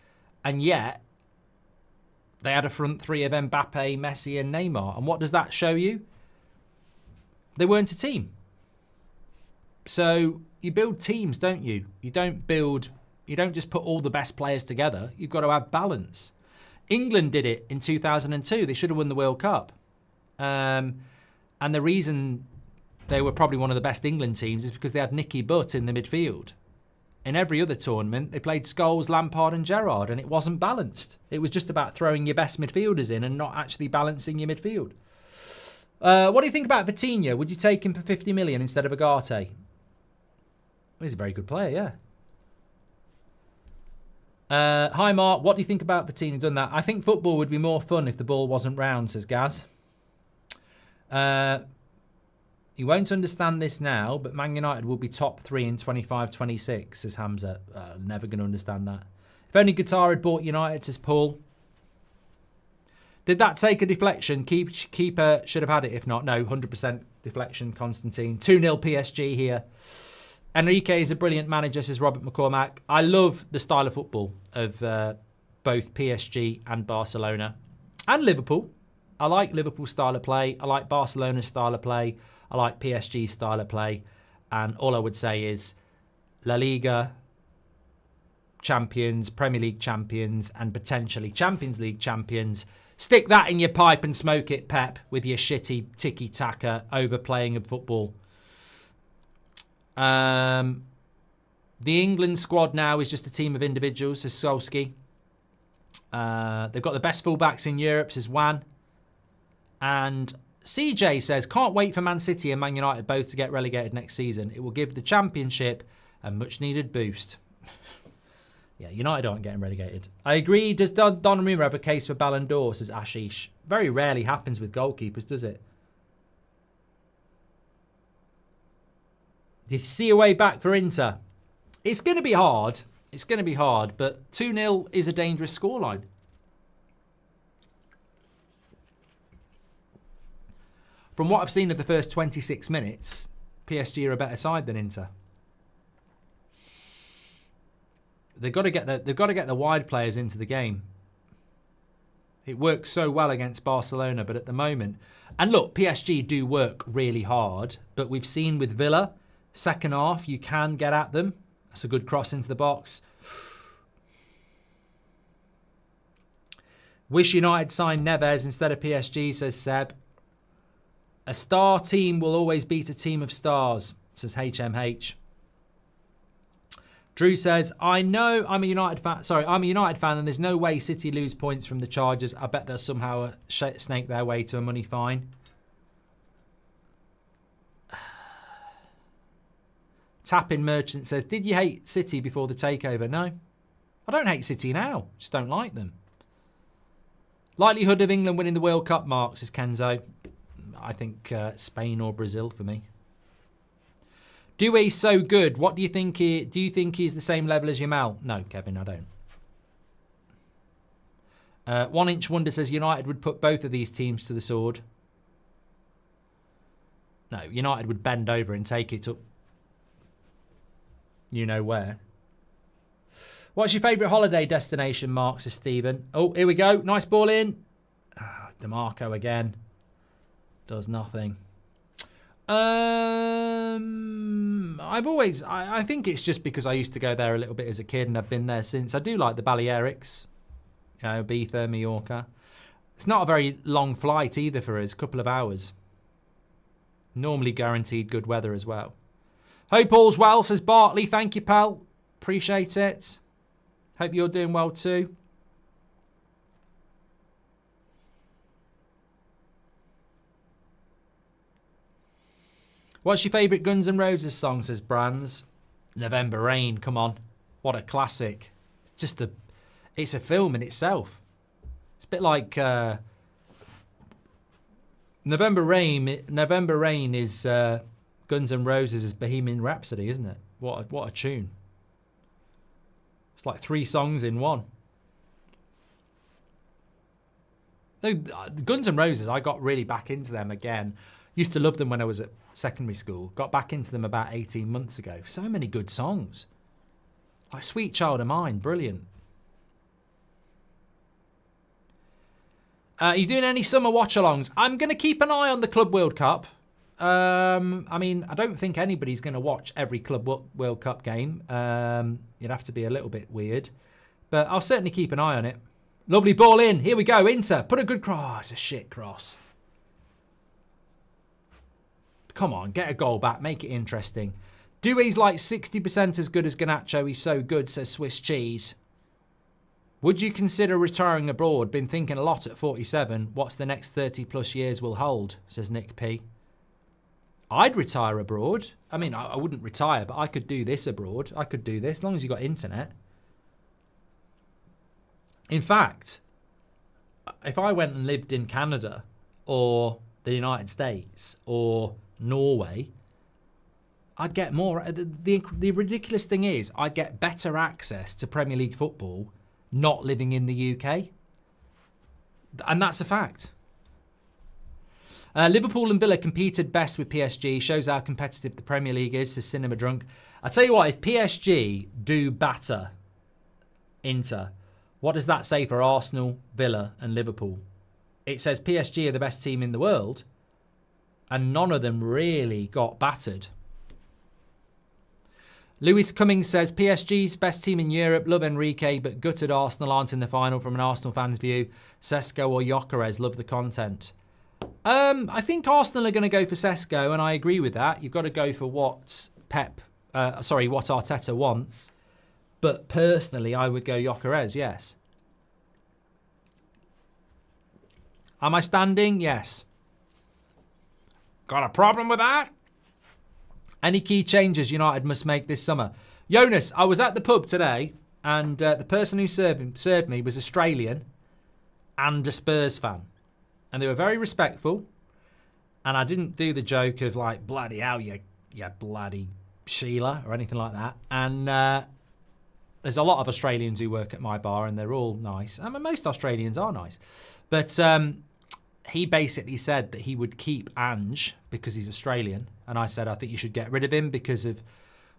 And yet, They had a front three of Mbappe, Messi and Neymar. And what does that show you? They weren't a team. So you build teams, don't you? You don't just put all the best players together. You've got to have balance. England did it in 2002. They should have won the World Cup. And the reason they were probably one of the best England teams is because they had Nicky Butt in the midfield. In every other tournament, they played Scholes, Lampard and Gerrard, and it wasn't balanced. It was just about throwing your best midfielders in and not actually balancing your midfield. What do you think about Vitinha? Would you take him for 50 million instead of Agate? Well, he's a very good player, yeah. Hi, Mark. What do you think about Vitinha done that? I think football would be more fun if the ball wasn't round, says Gaz. You won't understand this now, but Man United will be top 3 in 25-26, says Hamza. Never going to understand that. If only Qatar had bought United, says Paul. Did that take a deflection? Keeper should have had it. If not, no, 100% deflection, Constantine. 2-0 PSG here. Enrique is a brilliant manager, says Robert McCormack. I love the style of football of both PSG and Barcelona. And Liverpool. I like Liverpool's style of play. I like Barcelona's style of play. I like PSG's style of play. And all I would say is La Liga champions, Premier League champions, and potentially Champions League champions. Stick that in your pipe and smoke it, Pep, with your shitty tiki-taka overplaying of football. The England squad now is just a team of individuals, says Solskjaer. They've got the best fullbacks in Europe, says Wan. And CJ says, can't wait for Man City and Man United both to get relegated next season. It will give the Championship a much-needed boost. Yeah, United aren't getting relegated. I agree. Does Donnarumma have a case for Ballon d'Or, says Ashish. Very rarely happens with goalkeepers, does it? Do you see a way back for Inter? It's going to be hard. It's going to be hard, but 2-0 is a dangerous scoreline. From what I've seen of the first 26 minutes, PSG are a better side than Inter. They've got to get the wide players into the game. It works so well against Barcelona, but at the moment, and look, PSG do work really hard, but we've seen with Villa, second half, you can get at them. That's a good cross into the box. Wish United signed Neves instead of PSG, says Seb. A star team will always beat a team of stars, says HMH. Drew says, I'm a United fan and there's no way City lose points from the Chargers. I bet they'll somehow snake their way to a money fine. Tapping Merchant says, did you hate City before the takeover? No. I don't hate City now. Just don't like them. Likelihood of England winning the World Cup, Mark, says Kenzo. I think Spain or Brazil for me. Dewey's so good. What do you think? Do you think he's the same level as Yamal? No, Kevin, I don't. 1 Inch Wonder says United would put both of these teams to the sword. No, United would bend over and take it up. You know where. What's your favourite holiday destination, Mark, says Stephen. Oh, here we go. Nice ball in. DeMarco again. Does nothing. I think it's just because I used to go there a little bit as a kid and I've been there since. I do like the Balearics. You know, Ibiza, Mallorca. It's not a very long flight either for us. A couple of hours. Normally guaranteed good weather as well. Hope all's well, says Bartley. Thank you, pal. Appreciate it. Hope you're doing well too. What's your favourite Guns N' Roses song, says Brands? November Rain, come on. What a classic. It's a film in itself. It's a bit like November Rain is Guns N' Roses' Bohemian Rhapsody, isn't it? What a tune. It's like 3 songs in one. Guns N' Roses, I got really back into them again. Used to love them when I was at secondary school. Got back into them about 18 months ago. So many good songs. Like Sweet Child of Mine, brilliant. Are you doing any summer watch-alongs? I'm going to keep an eye on the Club World Cup. I mean, I don't think anybody's going to watch every Club World Cup game. You'd have to be a little bit weird. But I'll certainly keep an eye on it. Lovely ball in. Here we go. Inter. Put a good cross. Oh, it's a shit cross. Come on, get a goal back. Make it interesting. Dewey's like 60% as good as Garnacho. He's so good, says Swiss Cheese. Would you consider retiring abroad? Been thinking a lot at 47. What's the next 30 plus years will hold, says Nick P. I'd retire abroad. I mean, I wouldn't retire, but I could do this abroad. I could do this as long as you got internet. In fact, if I went and lived in Canada or the United States or Norway, I'd get more. The ridiculous thing is I'd get better access to Premier League football not living in the UK. And that's a fact. Liverpool and Villa competed best with PSG. Shows how competitive the Premier League is, says Cinema Drunk. I tell you what, if PSG do batter Inter, what does that say for Arsenal, Villa and Liverpool? It says PSG are the best team in the world and none of them really got battered. Lewis Cummings says, PSG's best team in Europe. Love Enrique, but gutted Arsenal aren't in the final from an Arsenal fan's view. Sesko or Gyökeres, love the content. I think Arsenal are going to go for Sesko, and I agree with that. You've got to go for what what Arteta wants. But personally, I would go Gyökeres, yes. Am I standing? Yes. Got a problem with that? Any key changes United must make this summer? Jonas, I was at the pub today, and the person who served me was Australian and a Spurs fan. And they were very respectful. And I didn't do the joke of like, bloody hell, you bloody Sheila, or anything like that. And there's a lot of Australians who work at my bar, and they're all nice. I mean, most Australians are nice. But he basically said that he would keep Ange because he's Australian. And I said, I think you should get rid of him because of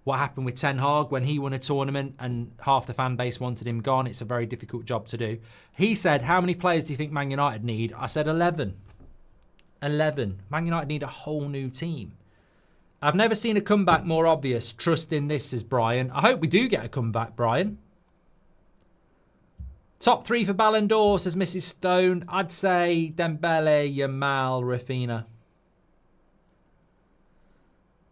what happened with Ten Hag when he won a tournament and half the fan base wanted him gone. It's a very difficult job to do. He said, how many players do you think Man United need? I said 11. 11. Man United need a whole new team. I've never seen a comeback more obvious. Trust in this, says Brian. I hope we do get a comeback, Brian. Top 3 for Ballon d'Or, says Mrs. Stone. I'd say Dembele, Yamal, Rafinha.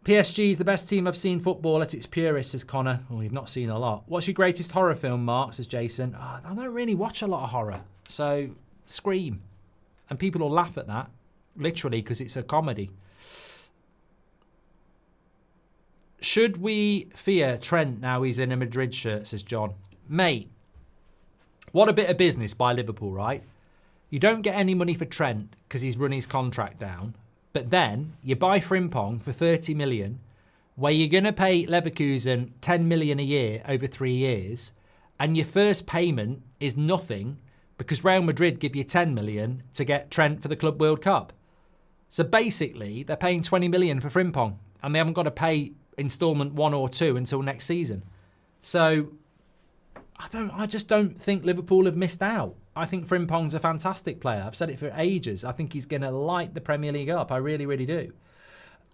PSG is the best team I've seen football at its purest, says Connor. Oh, you've not seen a lot. What's your greatest horror film, Mark, says Jason. Oh, I don't really watch a lot of horror. So, Scream. And people will laugh at that, literally, because it's a comedy. Should we fear Trent now he's in a Madrid shirt, says John. Mate, what a bit of business by Liverpool, right? You don't get any money for Trent because he's run his contract down. But then you buy Frimpong for 30 million, where you're going to pay Leverkusen 10 million a year over 3 years, and your first payment is nothing because Real Madrid give you 10 million to get Trent for the Club World Cup. So basically, they're paying 20 million for Frimpong, and they haven't got to pay instalment 1 or 2 until next season. So I just don't think Liverpool have missed out. I think Frimpong's a fantastic player. I've said it for ages. I think he's going to light the Premier League up. I really, really do.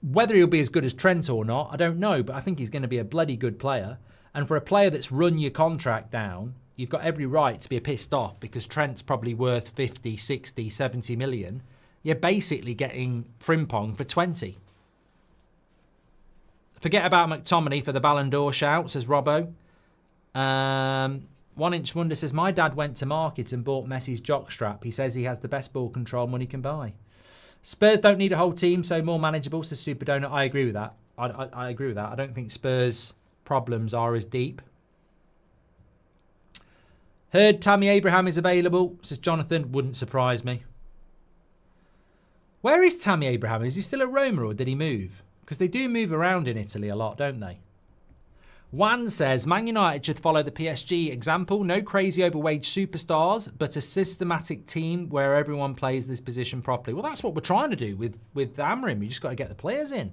Whether he'll be as good as Trent or not, I don't know, but I think he's going to be a bloody good player. And for a player that's run your contract down, you've got every right to be pissed off because Trent's probably worth 50, 60, 70 million. You're basically getting Frimpong for 20. Forget about McTominay for the Ballon d'Or shout, says Robbo. 1 Inch Wonder says, my dad went to market and bought Messi's jockstrap. He says he has the best ball control money can buy. Spurs don't need a whole team, so more manageable, says Super Donut. I agree with that. I agree with that. I don't think Spurs' problems are as deep. Heard Tammy Abraham is available, says Jonathan. Wouldn't surprise me. Where is Tammy Abraham? Is he still at Roma or did he move? Because they do move around in Italy a lot, don't they? Juan says, Man United should follow the PSG example. No crazy overweight superstars, but a systematic team where everyone plays this position properly. Well, that's what we're trying to do with Amrim. You just got to get the players in.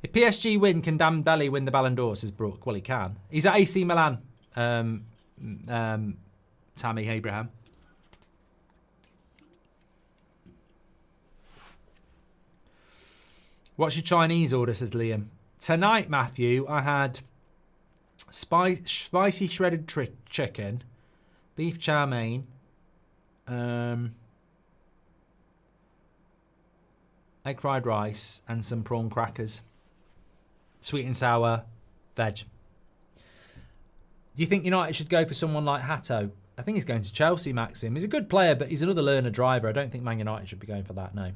If PSG win, can Dembele win the Ballon d'Or, says Brooke? Well, he can. He's at AC Milan, Tammy Abraham. What's your Chinese order, says Liam. Tonight, Matthew, I had spicy shredded chicken, beef chow mein, egg fried rice, and some prawn crackers. Sweet and sour veg. Do you think United should go for someone like Hatto? I think he's going to Chelsea, Maxim. He's a good player, but he's another learner driver. I don't think Man United should be going for that, no.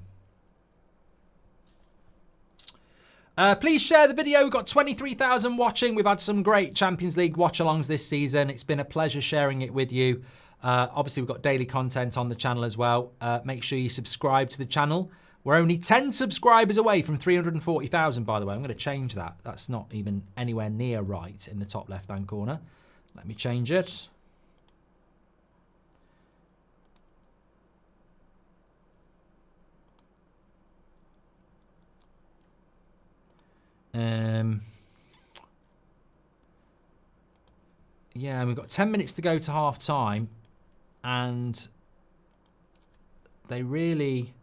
Please share the video. We've got 23,000 watching. We've had some great Champions League watch-alongs this season. It's been a pleasure sharing it with you. Obviously, we've got daily content on the channel as well. Make sure you subscribe to the channel. We're only 10 subscribers away from 340,000, by the way. I'm going to change that. That's not even anywhere near right in the top left-hand corner. Let me change it. Yeah, we've got 10 minutes to go to half time, and they really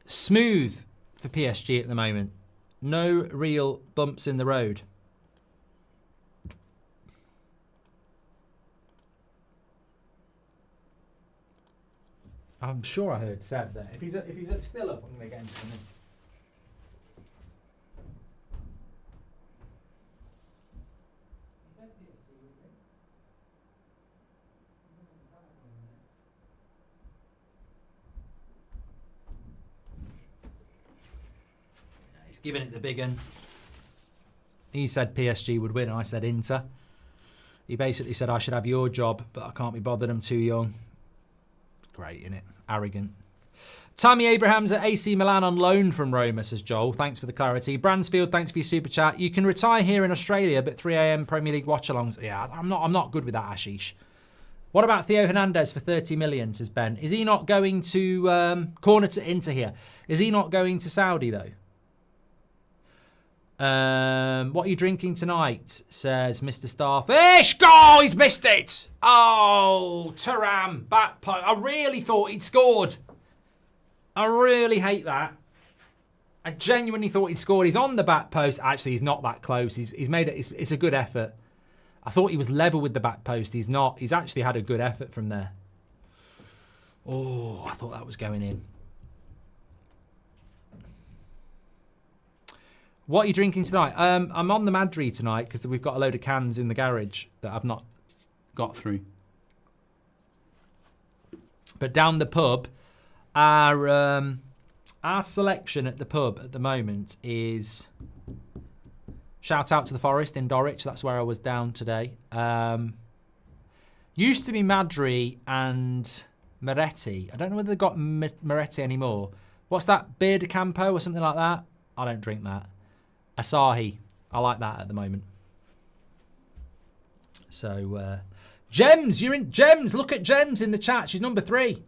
smooth for PSG at the moment. No real bumps in the road. I'm sure I heard Seb there. If he's still up, I'm going to get him to come in. Giving it the big one. He said PSG would win. I said Inter. He basically said I should have your job, but I can't be bothered. I'm too young. Great, innit? Arrogant. Tammy Abraham's at AC Milan on loan from Roma, says Joel. Thanks for the clarity. Bransfield, thanks for your super chat. You can retire here in Australia, but 3 a.m. Premier League watch-alongs. Yeah, I'm not good with that, Ashish. What about Theo Hernandez for 30 million, says Ben? Is he not going to corner to Inter here? Is he not going to Saudi though? What are you drinking tonight? Says Mr. Starfish. Oh, he's missed it. Oh, Thuram. Back post. I really thought he'd scored. I really hate that. I genuinely thought he'd scored. He's on the back post. Actually, he's not that close. He's made it. It's a good effort. I thought he was level with the back post. He's not. He's actually had a good effort from there. Oh, I thought that was going in. What are you drinking tonight? I'm on the Madri tonight because we've got a load of cans in the garage that I've not got through. But down the pub, our selection at the pub at the moment is... Shout out to the Forest in Dorwich. That's where I was down today. Used to be Madri and Moretti. I don't know whether they've got Moretti anymore. What's that? Beer de Campo or something like that? I don't drink that. Asahi. I like that at the moment. So, Gems, you're in. Gems, look at Gems in the chat. She's number 3.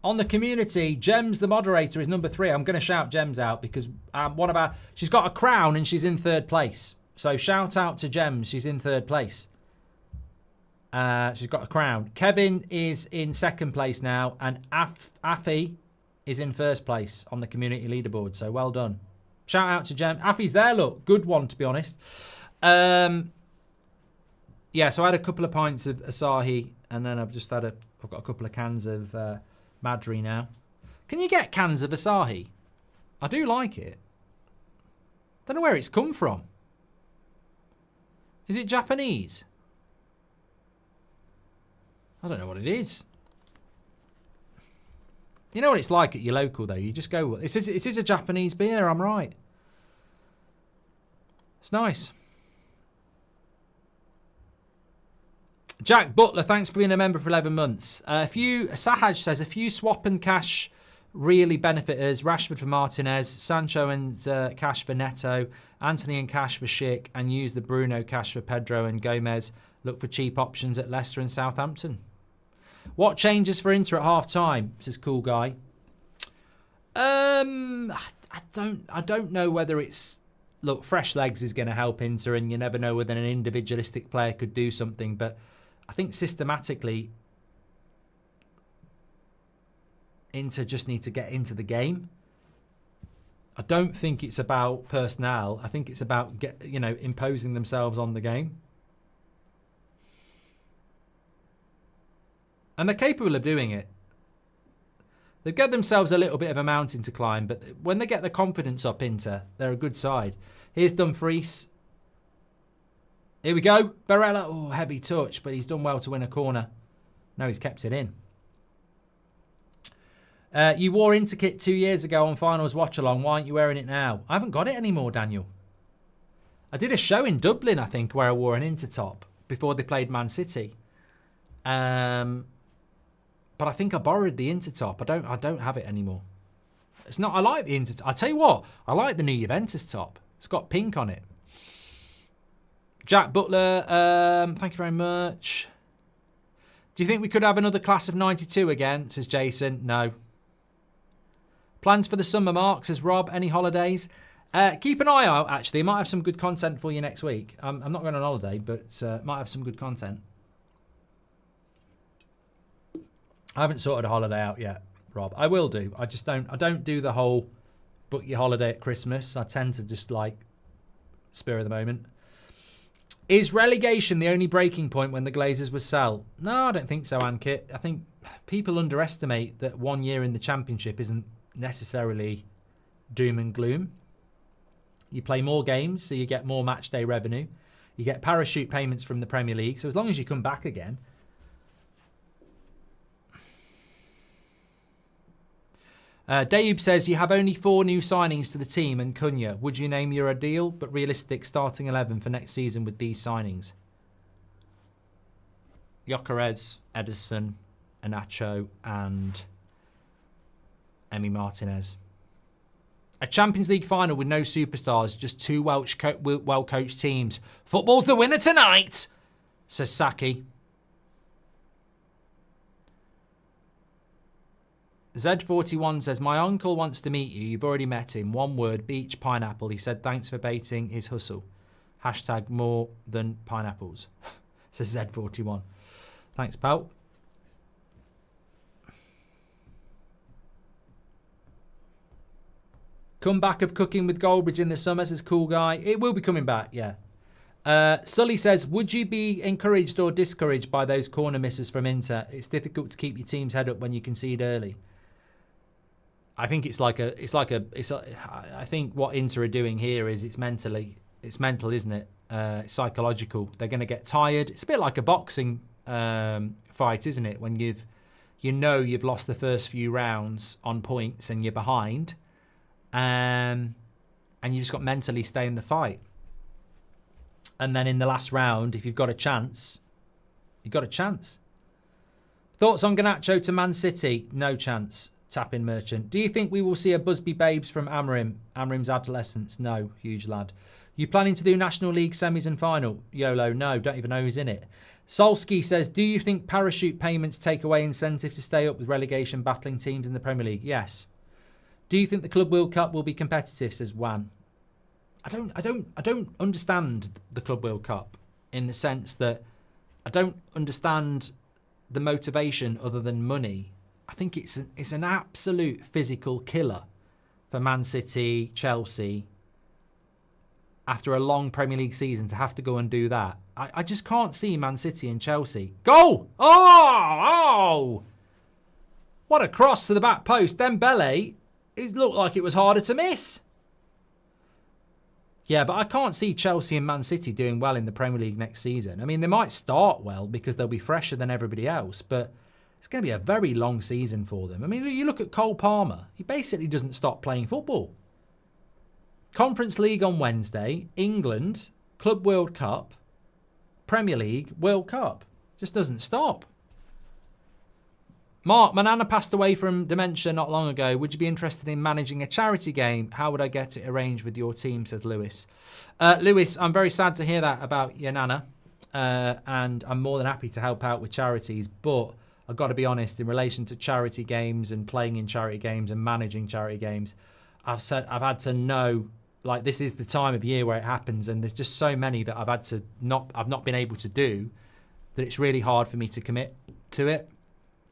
On the community, Gems, the moderator, is number 3. I'm going to shout Gems out because she's got a crown and she's in 3rd place. So shout out to Gems. She's in 3rd place. She's got a crown. Kevin is in 2nd place now, and Afi is in 1st place on the community leaderboard. So well done. Shout out to Jem. Afi's there, look. Good one, to be honest. Yeah, so I had a couple of pints of Asahi, and then I've got a couple of cans of Madri now. Can you get cans of Asahi? I do like it. Don't know where it's come from. Is it Japanese? I don't know what it is. You know what it's like at your local, though. You just go, it is a Japanese beer, I'm right. It's nice. Jack Butler, thanks for being a member for 11 months. Sahaj says, a few swap and cash really benefit us. Rashford for Martinez, Sancho and cash for Neto, Anthony and cash for Schick, and use the Bruno cash for Pedro and Gomez. Look for cheap options at Leicester and Southampton. What changes for Inter at half time? Says Cool Guy. I don't know whether it's... Look, fresh legs is going to help Inter, and you never know whether an individualistic player could do something. But I think systematically, Inter just need to get into the game. I don't think it's about personnel. I think it's about imposing themselves on the game. And they're capable of doing it. They've got themselves a little bit of a mountain to climb, but when they get the confidence up into, they're a good side. Here's Dumfries. Here we go. Barella. Oh, heavy touch, but he's done well to win a corner. No, he's kept it in. You wore Interkit 2 years ago on Finals Watchalong. Why aren't you wearing it now? I haven't got it anymore, Daniel. I did a show in Dublin, I think, where I wore an Intertop before they played Man City. But I think I borrowed the Intertop. I don't have it anymore. It's not. I like the Intertop. I tell you what, I like the new Juventus top. It's got pink on it. Jack Butler, thank you very much. Do you think we could have another class of 92 again? Says Jason. No. Plans for the summer, Mark, says Rob. Any holidays? Keep an eye out, actually. I might have some good content for you next week. I'm not going on holiday, but might have some good content. I haven't sorted a holiday out yet, Rob. I will do. I don't do the whole book your holiday at Christmas. I tend to just like spur of the moment. Is relegation the only breaking point when the Glazers will sell? No, I don't think so, Ankit. I think people underestimate that 1 year in the Championship isn't necessarily doom and gloom. You play more games, so you get more match day revenue. You get parachute payments from the Premier League. So as long as you come back again. Dayub says, you have only 4 new signings to the team and Cunha. Would you name your ideal but realistic starting 11 for next season with these signings? Gyökeres, Ederson, Iheanacho and Emi Martinez. A Champions League final with no superstars, just 2 well-coached teams. Football's the winner tonight, says Saki. Z41 says, my uncle wants to meet you. You've already met him. 1 word, beach, pineapple. He said, thanks for baiting his hustle. Hashtag more than pineapples, says Z41. Thanks, pal. Comeback of Cooking with Goldbridge in the summer, says Cool Guy. It will be coming back, yeah. Sully says, would you be encouraged or discouraged by those corner misses from Inter? It's difficult to keep your team's head up when you concede early. I think I think what Inter are doing here is it's mental, isn't it? It's psychological. They're going to get tired. It's a bit like a boxing fight, isn't it? When you've lost the first few rounds on points and you're behind, and you just got mentally stay in the fight. And then in the last round, if you've got a chance, you've got a chance. Thoughts on Garnacho to Man City? No chance. Tapping Merchant. Do you think we will see a Busby Babes from Amrim's adolescence? No. Huge lad. You planning to do National League semis and final? YOLO. No. Don't even know who's in it. Solski says, do you think parachute payments take away incentive to stay up with relegation battling teams in the Premier League? Yes. Do you think the Club World Cup will be competitive? Says Wan. I don't understand the Club World Cup in the sense that I don't understand the motivation other than money. I think it's an absolute physical killer for Man City, Chelsea, after a long Premier League season to have to go and do that. I just can't see Man City and Chelsea. Goal! Oh! What a cross to the back post. Dembele, it looked like it was harder to miss. Yeah, but I can't see Chelsea and Man City doing well in the Premier League next season. I mean, they might start well because they'll be fresher than everybody else, but it's going to be a very long season for them. I mean, you look at Cole Palmer. He basically doesn't stop playing football. Conference League on Wednesday, England, Club World Cup, Premier League, World Cup. Just doesn't stop. Mark, my nana passed away from dementia not long ago. Would you be interested in managing a charity game? How would I get it arranged with your team, says Lewis. Lewis, I'm very sad to hear that about your nana. And I'm more than happy to help out with charities. But I've got to be honest, in relation to charity games and playing in charity games and managing charity games, I've had to know, like, this is the time of year where it happens. And there's just so many that I've not been able to do, that it's really hard for me to commit to it.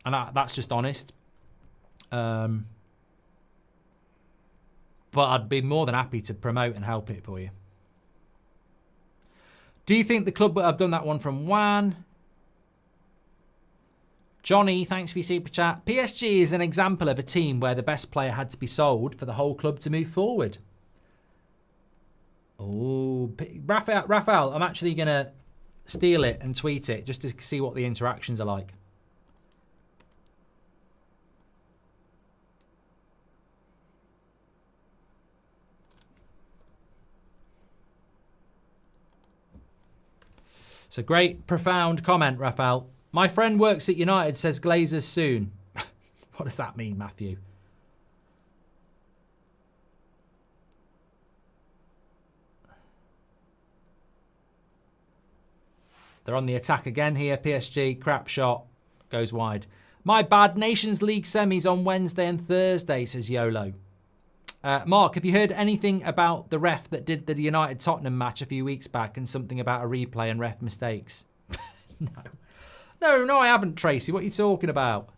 And that's just honest. but I'd be more than happy to promote and help it for you. Do you think the club... I've done that one from Juan. Johnny, thanks for your super chat. PSG is an example of a team where the best player had to be sold for the whole club to move forward. Oh, Raphael, I'm actually going to steal it and tweet it just to see what the interactions are like. It's a great, profound comment, Raphael. My friend works at United, says Glazers soon. What does that mean, Matthew? They're on the attack again here. PSG, crap shot, goes wide. My bad, Nations League semis on Wednesday and Thursday, says YOLO. Mark, have you heard anything about the ref that did the United-Tottenham match a few weeks back and something about a replay and ref mistakes? No, I haven't, Tracy. What are you talking about?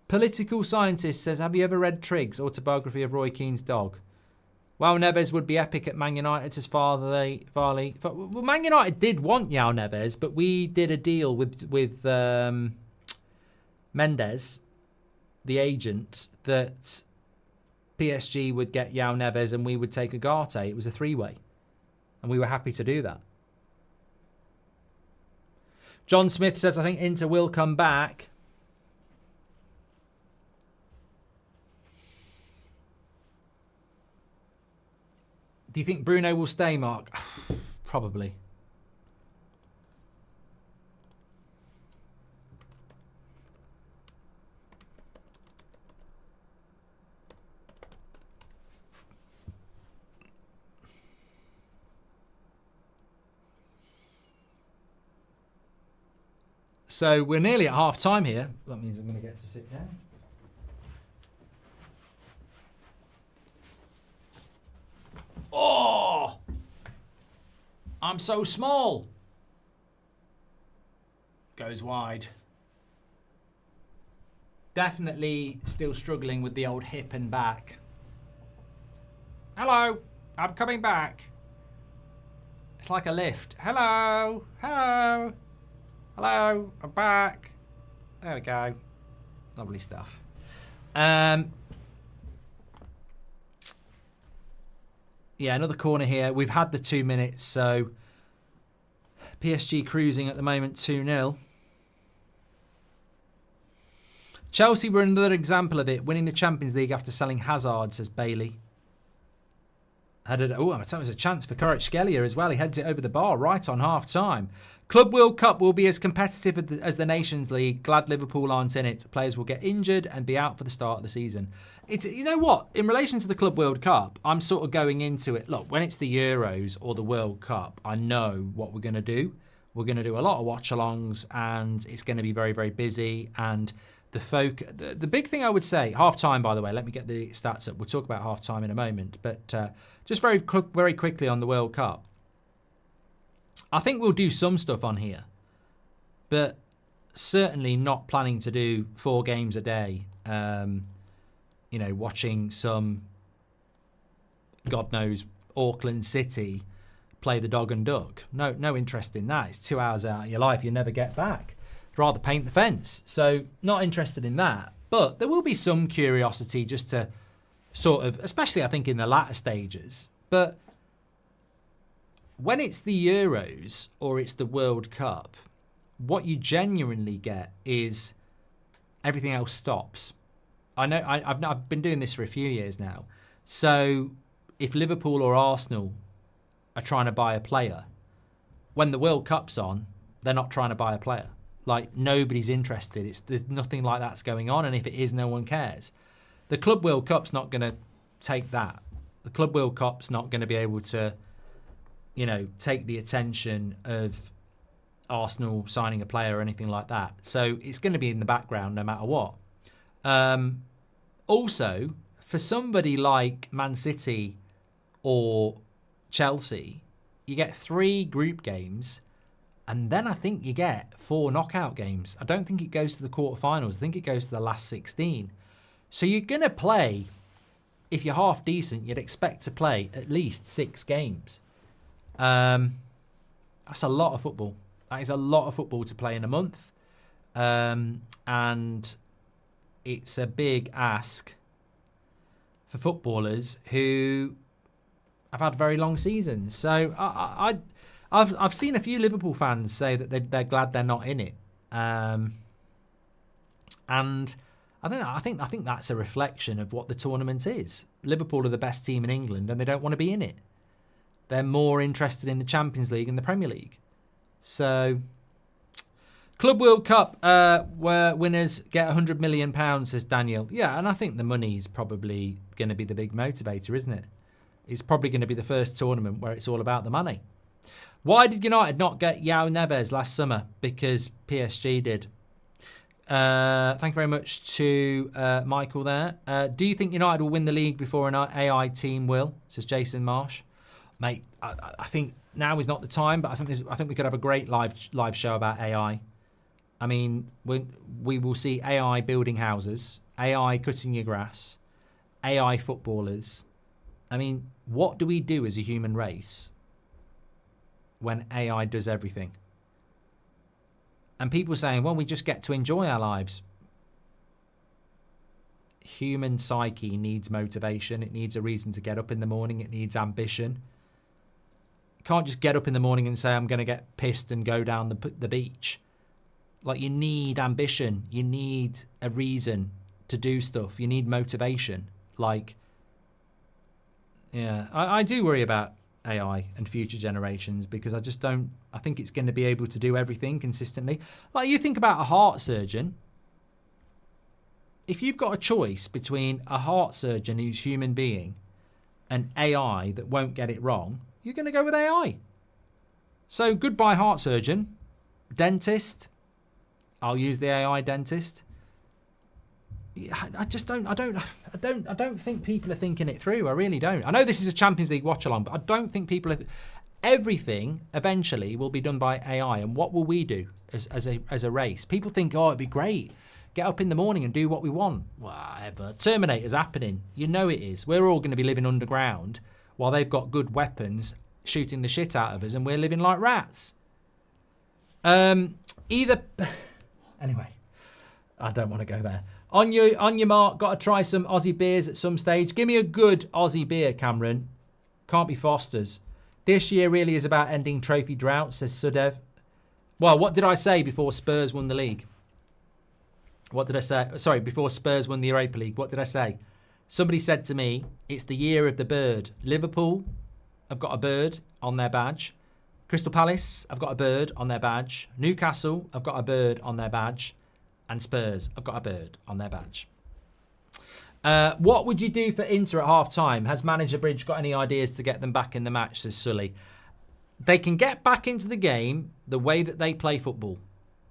Political Scientist says, have you ever read Triggs' autobiography of Roy Keane's dog? Well, Neves would be epic at Man United, says Farley. Well, Man United did want João Neves, but we did a deal with Mendes, the agent, that PSG would get João Neves and we would take Ugarte. It was a three-way. And we were happy to do that. John Smith says, I think Inter will come back. Do you think Bruno will stay, Mark? Probably. So we're nearly at half time here. That means I'm going to get to sit down. Oh! I'm so small. Goes wide. Definitely still struggling with the old hip and back. Hello, I'm coming back. It's like a lift. Hello, hello. Hello, I'm back. There we go. Lovely stuff. Yeah, another corner here. We've had the 2 minutes, so PSG cruising at the moment 2-0. Chelsea were another example of it, winning the Champions League after selling Hazard, says Bailey. It was a chance for Kvaratskhelia as well. He heads it over the bar right on half-time. Club World Cup will be as competitive as the Nations League. Glad Liverpool aren't in it. Players will get injured and be out for the start of the season. You know what? In relation to the Club World Cup, I'm sort of going into it. Look, when it's the Euros or the World Cup, I know what we're going to do. We're going to do a lot of watch-alongs and it's going to be very, very busy. And the big thing I would say, half-time, by the way, let me get the stats up. We'll talk about half-time in a moment. But just very quickly on the World Cup. I think we'll do some stuff on here. But certainly not planning to do 4 games a day. Watching some, God knows, Auckland City play the dog and duck. No interest in that. It's 2 hours out of your life you never get back. Rather paint the fence. So not interested in that. But there will be some curiosity just to sort of, especially I think in the latter stages. But when it's the Euros or it's the World Cup, what you genuinely get is everything else stops. I know I've been doing this for a few years now. So if Liverpool or Arsenal are trying to buy a player, when the World Cup's on, they're not trying to buy a player. Like, nobody's interested. There's nothing like that's going on, and if it is, no one cares. The Club World Cup's not going to take that. The Club World Cup's not going to be able to, take the attention of Arsenal signing a player or anything like that. So it's going to be in the background no matter what. Also, for somebody like Man City or Chelsea, you get 3 group games, and then I think you get 4 knockout games. I don't think it goes to the quarterfinals. I think it goes to the last 16. So you're going to play if you're half decent, you'd expect to play at least 6 games. That's a lot of football. That is a lot of football to play in a month. And it's a big ask for footballers who have had very long seasons. So I've seen a few Liverpool fans say that they're glad they're not in it. And I think that's a reflection of what the tournament is. Liverpool are the best team in England and they don't want to be in it. They're more interested in the Champions League and the Premier League. So, Club World Cup, where winners get £100 million, says Daniel. Yeah, and I think the money's probably going to be the big motivator, isn't it? It's probably going to be the first tournament where it's all about the money. Why did United not get João Neves last summer? Because PSG did. Thank you very much to Michael there. Do you think United will win the league before an AI team will? Says Jason Marsh. Mate, I think now is not the time, but I think we could have a great live show about AI. I mean, we will see AI building houses, AI cutting your grass, AI footballers. I mean, what do we do as a human race when AI does everything? And people saying, well, we just get to enjoy our lives. Human psyche needs motivation. It needs a reason to get up in the morning. It needs ambition. You can't just get up in the morning and say, I'm going to get pissed and go down the beach. Like, you need ambition. You need a reason to do stuff. You need motivation. Like, yeah, I do worry about AI and future generations because I think it's going to be able to do everything consistently. Like, you think about a heart surgeon. If you've got a choice between a heart surgeon who's a human being and AI that won't get it wrong, you're going to go with AI. So goodbye heart surgeon. Dentist, I'll use the AI dentist. I don't think people are thinking it through. I really don't. I know this is a Champions League watch along, but I don't think people are. Everything eventually will be done by AI. And what will we do as a race? People think, oh, it'd be great. Get up in the morning and do what we want. Whatever. Terminator's happening. You know it is. We're all going to be living underground while they've got good weapons shooting the shit out of us and we're living like rats. Anyway, I don't want to go there. On your mark, got to try some Aussie beers at some stage. Give me a good Aussie beer, Cameron. Can't be Foster's. This year really is about ending trophy drought, says Sudev. Well, what did I say before Spurs won the league? What did I say? Sorry, before Spurs won the Europa League, what did I say? Somebody said to me, it's the year of the bird. Liverpool have got a bird on their badge. Crystal Palace have got a bird on their badge. Newcastle have got a bird on their badge. And Spurs have got a bird on their badge. What would you do for Inter at half-time? Has manager Bridge got any ideas to get them back in the match, says Sully. They can get back into the game the way that they play football.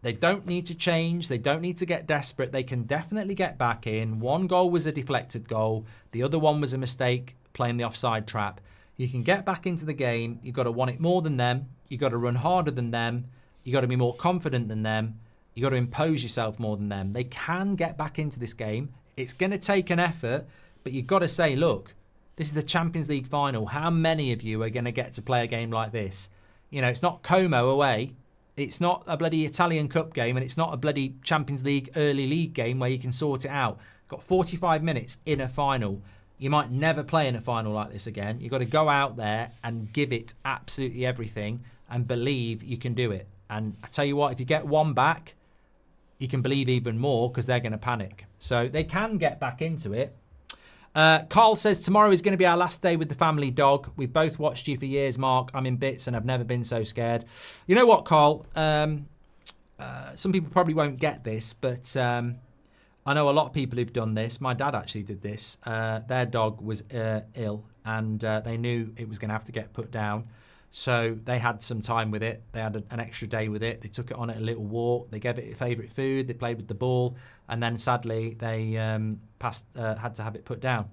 They don't need to change. They don't need to get desperate. They can definitely get back in. One goal was a deflected goal. The other one was a mistake, playing the offside trap. You can get back into the game. You've got to want it more than them. You've got to run harder than them. You've got to be more confident than them. You've got to impose yourself more than them. They can get back into this game. It's going to take an effort, but you've got to say, look, this is the Champions League final. How many of you are going to get to play a game like this? You know, it's not Como away. It's not a bloody Italian Cup game, and it's not a bloody Champions League early league game where you can sort it out. Got 45 minutes in a final. You might never play in a final like this again. You've got to go out there and give it absolutely everything and believe you can do it. And I tell you what, if you get one back, you can believe even more because they're going to panic. So they can get back into it. Carl says, tomorrow is going to be our last day with the family dog. We've both watched you for years, Mark. I'm in bits and I've never been so scared. You know what, Carl? Some people probably won't get this, but I know a lot of people who've done this. My dad actually did this. Their dog was ill and they knew it was going to have to get put down. So they had some time with it. They had an extra day with it. They took it on a little walk. They gave it favourite food. They played with the ball. And then sadly, they had to have it put down.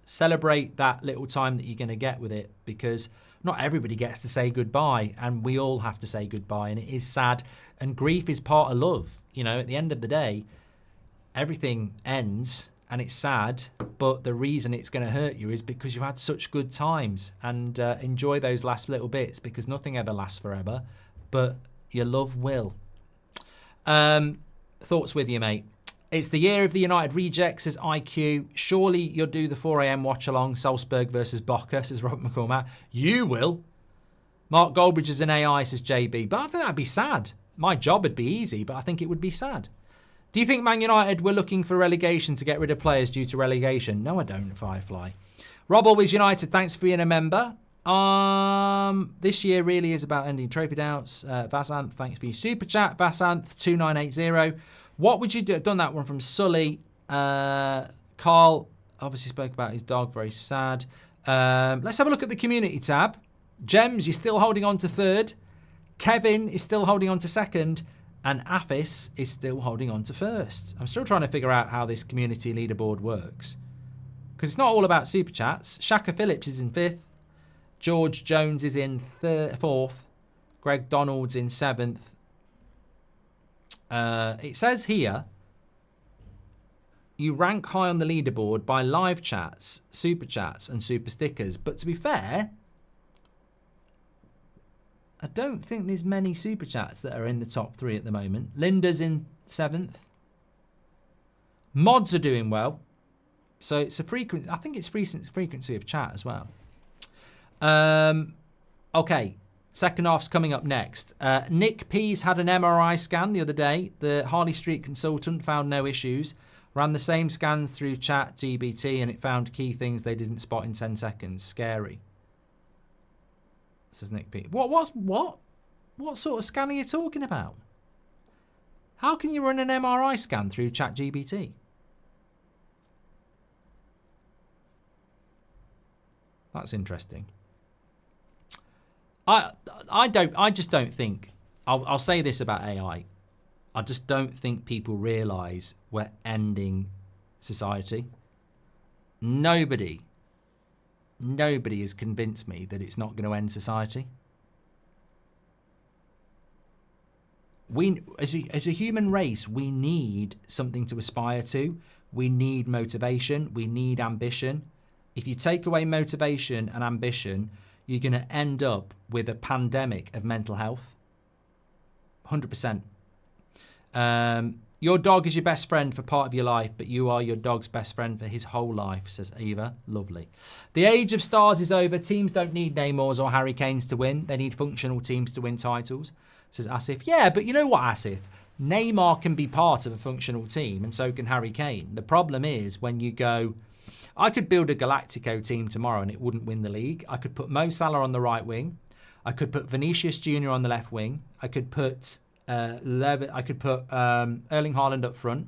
Celebrate that little time that you're going to get with it because not everybody gets to say goodbye. And we all have to say goodbye. And it is sad. And grief is part of love. You know, at the end of the day, everything ends and it's sad, but the reason it's going to hurt you is because you've had such good times, and enjoy those last little bits, because nothing ever lasts forever, but your love will. Thoughts with you, mate. It's the year of the United rejects, says IQ. Surely you'll do the 4 a.m. watch along, Salzburg versus Boca, says Robert McCormack. You will. Mark Goldbridge is an AI, says JB. But I think that'd be sad. My job would be easy, but I think it would be sad. Do you think Man United were looking for relegation to get rid of players due to relegation? No, I don't, Firefly. Rob Always United, thanks for being a member. This year really is about ending trophy doubts. Vasanth, thanks for your super chat. Vasanth 2980. What would you do? I've done that one from Sully. Carl obviously spoke about his dog, very sad. Let's have a look at the community tab. Gems, you're still holding on to third. Kevin is still holding on to second. And Afis is still holding on to first. I'm still trying to figure out how this community leaderboard works, because it's not all about super chats. Shaka Phillips is in 5th. George Jones is in 4th. Greg Donald's in 7th. It says here, you rank high on the leaderboard by live chats, super chats, and super stickers. But to be fair, I don't think there's many super chats that are in the top 3 at the moment. Linda's in 7th. Mods are doing well. So it's a frequency. I think it's frequency of chat as well. Okay. Second half's coming up next. Nick P's had an MRI scan the other day. The Harley Street consultant found no issues. Ran the same scans through chat GBT and it found key things they didn't spot in 10 seconds. Scary. Says Nick P. What sort of scan are you talking about? How can you run an MRI scan through chat GBT? That's interesting. I just don't think, I'll say this about AI. I just don't think people realise we're ending society. Nobody has convinced me that it's not going to end society. We, as a human race, we need something to aspire to. We need motivation. We need ambition. If you take away motivation and ambition, you're going to end up with a pandemic of mental health. 100%. Your dog is your best friend for part of your life, but you are your dog's best friend for his whole life, says Eva. Lovely. The age of stars is over. Teams don't need Neymars or Harry Kanes to win. They need functional teams to win titles, says Asif. Yeah, but you know what, Asif? Neymar can be part of a functional team, and so can Harry Kane. The problem is when you go, I could build a Galactico team tomorrow and it wouldn't win the league. I could put Mo Salah on the right wing. I could put Vinicius Jr. on the left wing. I could put Erling Haaland up front.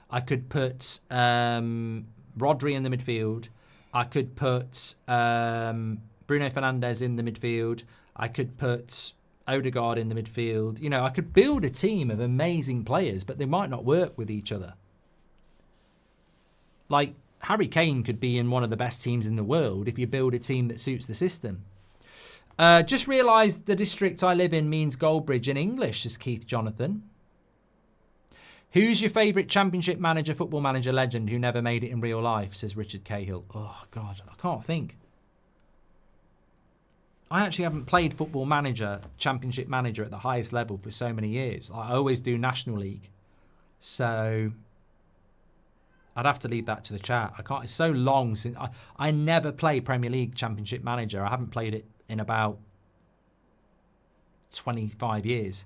I could put Rodri in the midfield. I could put Bruno Fernandes in the midfield. I could put Odegaard in the midfield. You know, I could build a team of amazing players, but they might not work with each other. Like, Harry Kane could be in one of the best teams in the world if you build a team that suits the system. Just realised the district I live in means Goldbridge in English, says Keith Jonathan. Who's your favourite Championship manager, football manager legend who never made it in real life, says Richard Cahill. Oh, God, I can't think. I actually haven't played football manager, Championship manager at the highest level for so many years. I always do National League. So I'd have to leave that to the chat. I can't. It's so long since I never play Premier League Championship manager. I haven't played it in about 25 years.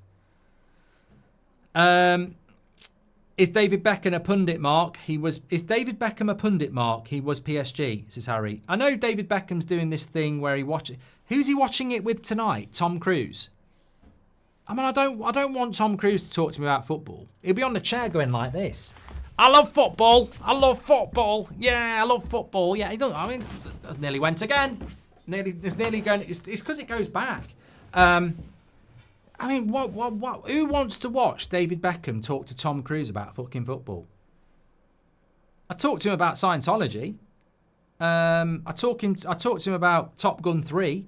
Is David Beckham a pundit, Mark? Is David Beckham a pundit, Mark? He was PSG, says Harry. I know David Beckham's doing this thing where he watches. Who's he watching it with tonight? Tom Cruise. I mean, I don't want Tom Cruise to talk to me about football. He'll be on the chair going like this. I love football. I love football. Yeah, I love football. Yeah, he doesn't. I mean, nearly went again. It's nearly going. It's because it goes back. I mean, what? Who wants to watch David Beckham talk to Tom Cruise about fucking football? I talked to him about Scientology. I talked to him about Top Gun 3.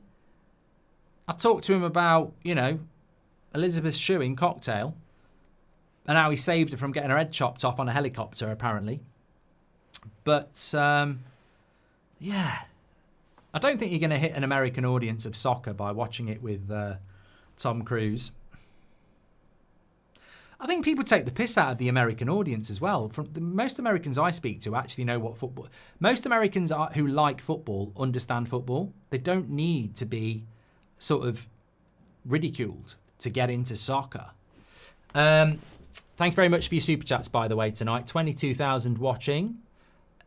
I talked to him about, you know, Elizabeth Shue in Cocktail and how he saved her from getting her head chopped off on a helicopter, apparently. But, yeah. I don't think you're going to hit an American audience of soccer by watching it with Tom Cruise. I think people take the piss out of the American audience as well. Most Americans I speak to actually know what football... Most Americans who like football understand football. They don't need to be sort of ridiculed to get into soccer. Thank you very much for your super chats, by the way, tonight. 22,000 watching.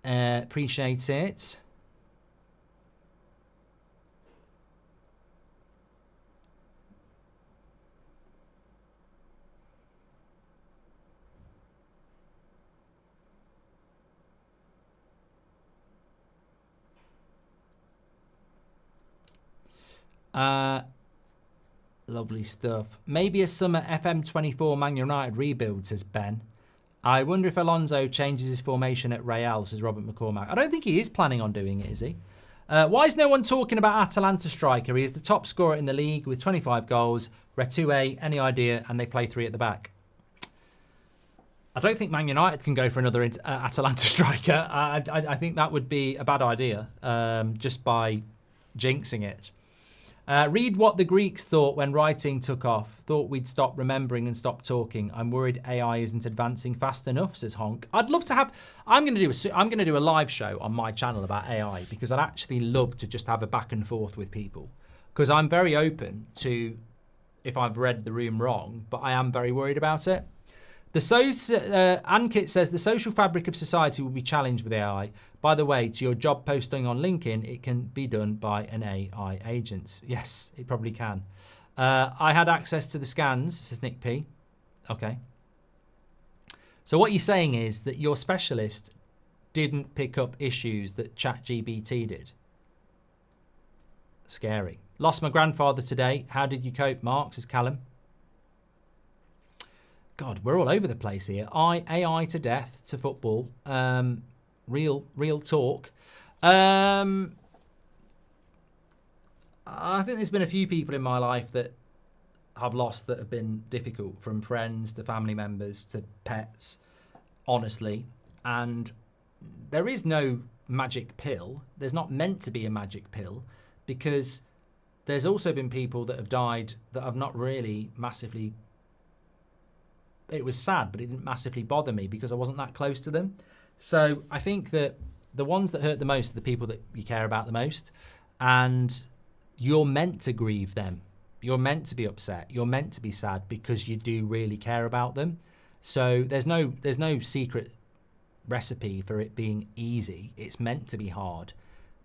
Appreciate it. Lovely stuff. Maybe a summer FM24 Man United rebuild, says Ben. I wonder if Alonso changes his formation at Real, says Robert McCormack. I don't think he is planning on doing it, is he? Why is no one talking about Atalanta striker? He is the top scorer in the league with 25 goals. Retue, any idea? And they play 3 at the back. I don't think Man United can go for another Atalanta striker. I think that would be a bad idea, just by jinxing it. Read what the Greeks thought when writing took off. Thought we'd stop remembering and stop talking. I'm worried AI isn't advancing fast enough, says Honk. I'd love to have... I'm going to do a live show on my channel about AI because I'd actually love to just have a back and forth with people. Because I'm very open to if I've read the room wrong, but I am very worried about it. Ankit says the social fabric of society will be challenged with AI. By the way, to your job posting on LinkedIn, it can be done by an AI agent. Yes, it probably can. I had access to the scans, says Nick P. Okay. So what you're saying is that your specialist didn't pick up issues that ChatGPT did. Scary. Lost my grandfather today. How did you cope, Mark, says Callum. God, we're all over the place here. AI to death to football. Real talk. I think there's been a few people in my life that I've lost that have been difficult, from friends to family members to pets, honestly. And there is no magic pill. There's not meant to be a magic pill, because there's also been people that have died that I've not really massively... It was sad, but it didn't massively bother me because I wasn't that close to them. So I think that the ones that hurt the most are the people that you care about the most. And you're meant to grieve them. You're meant to be upset. You're meant to be sad because you do really care about them. So there's no secret recipe for it being easy. It's meant to be hard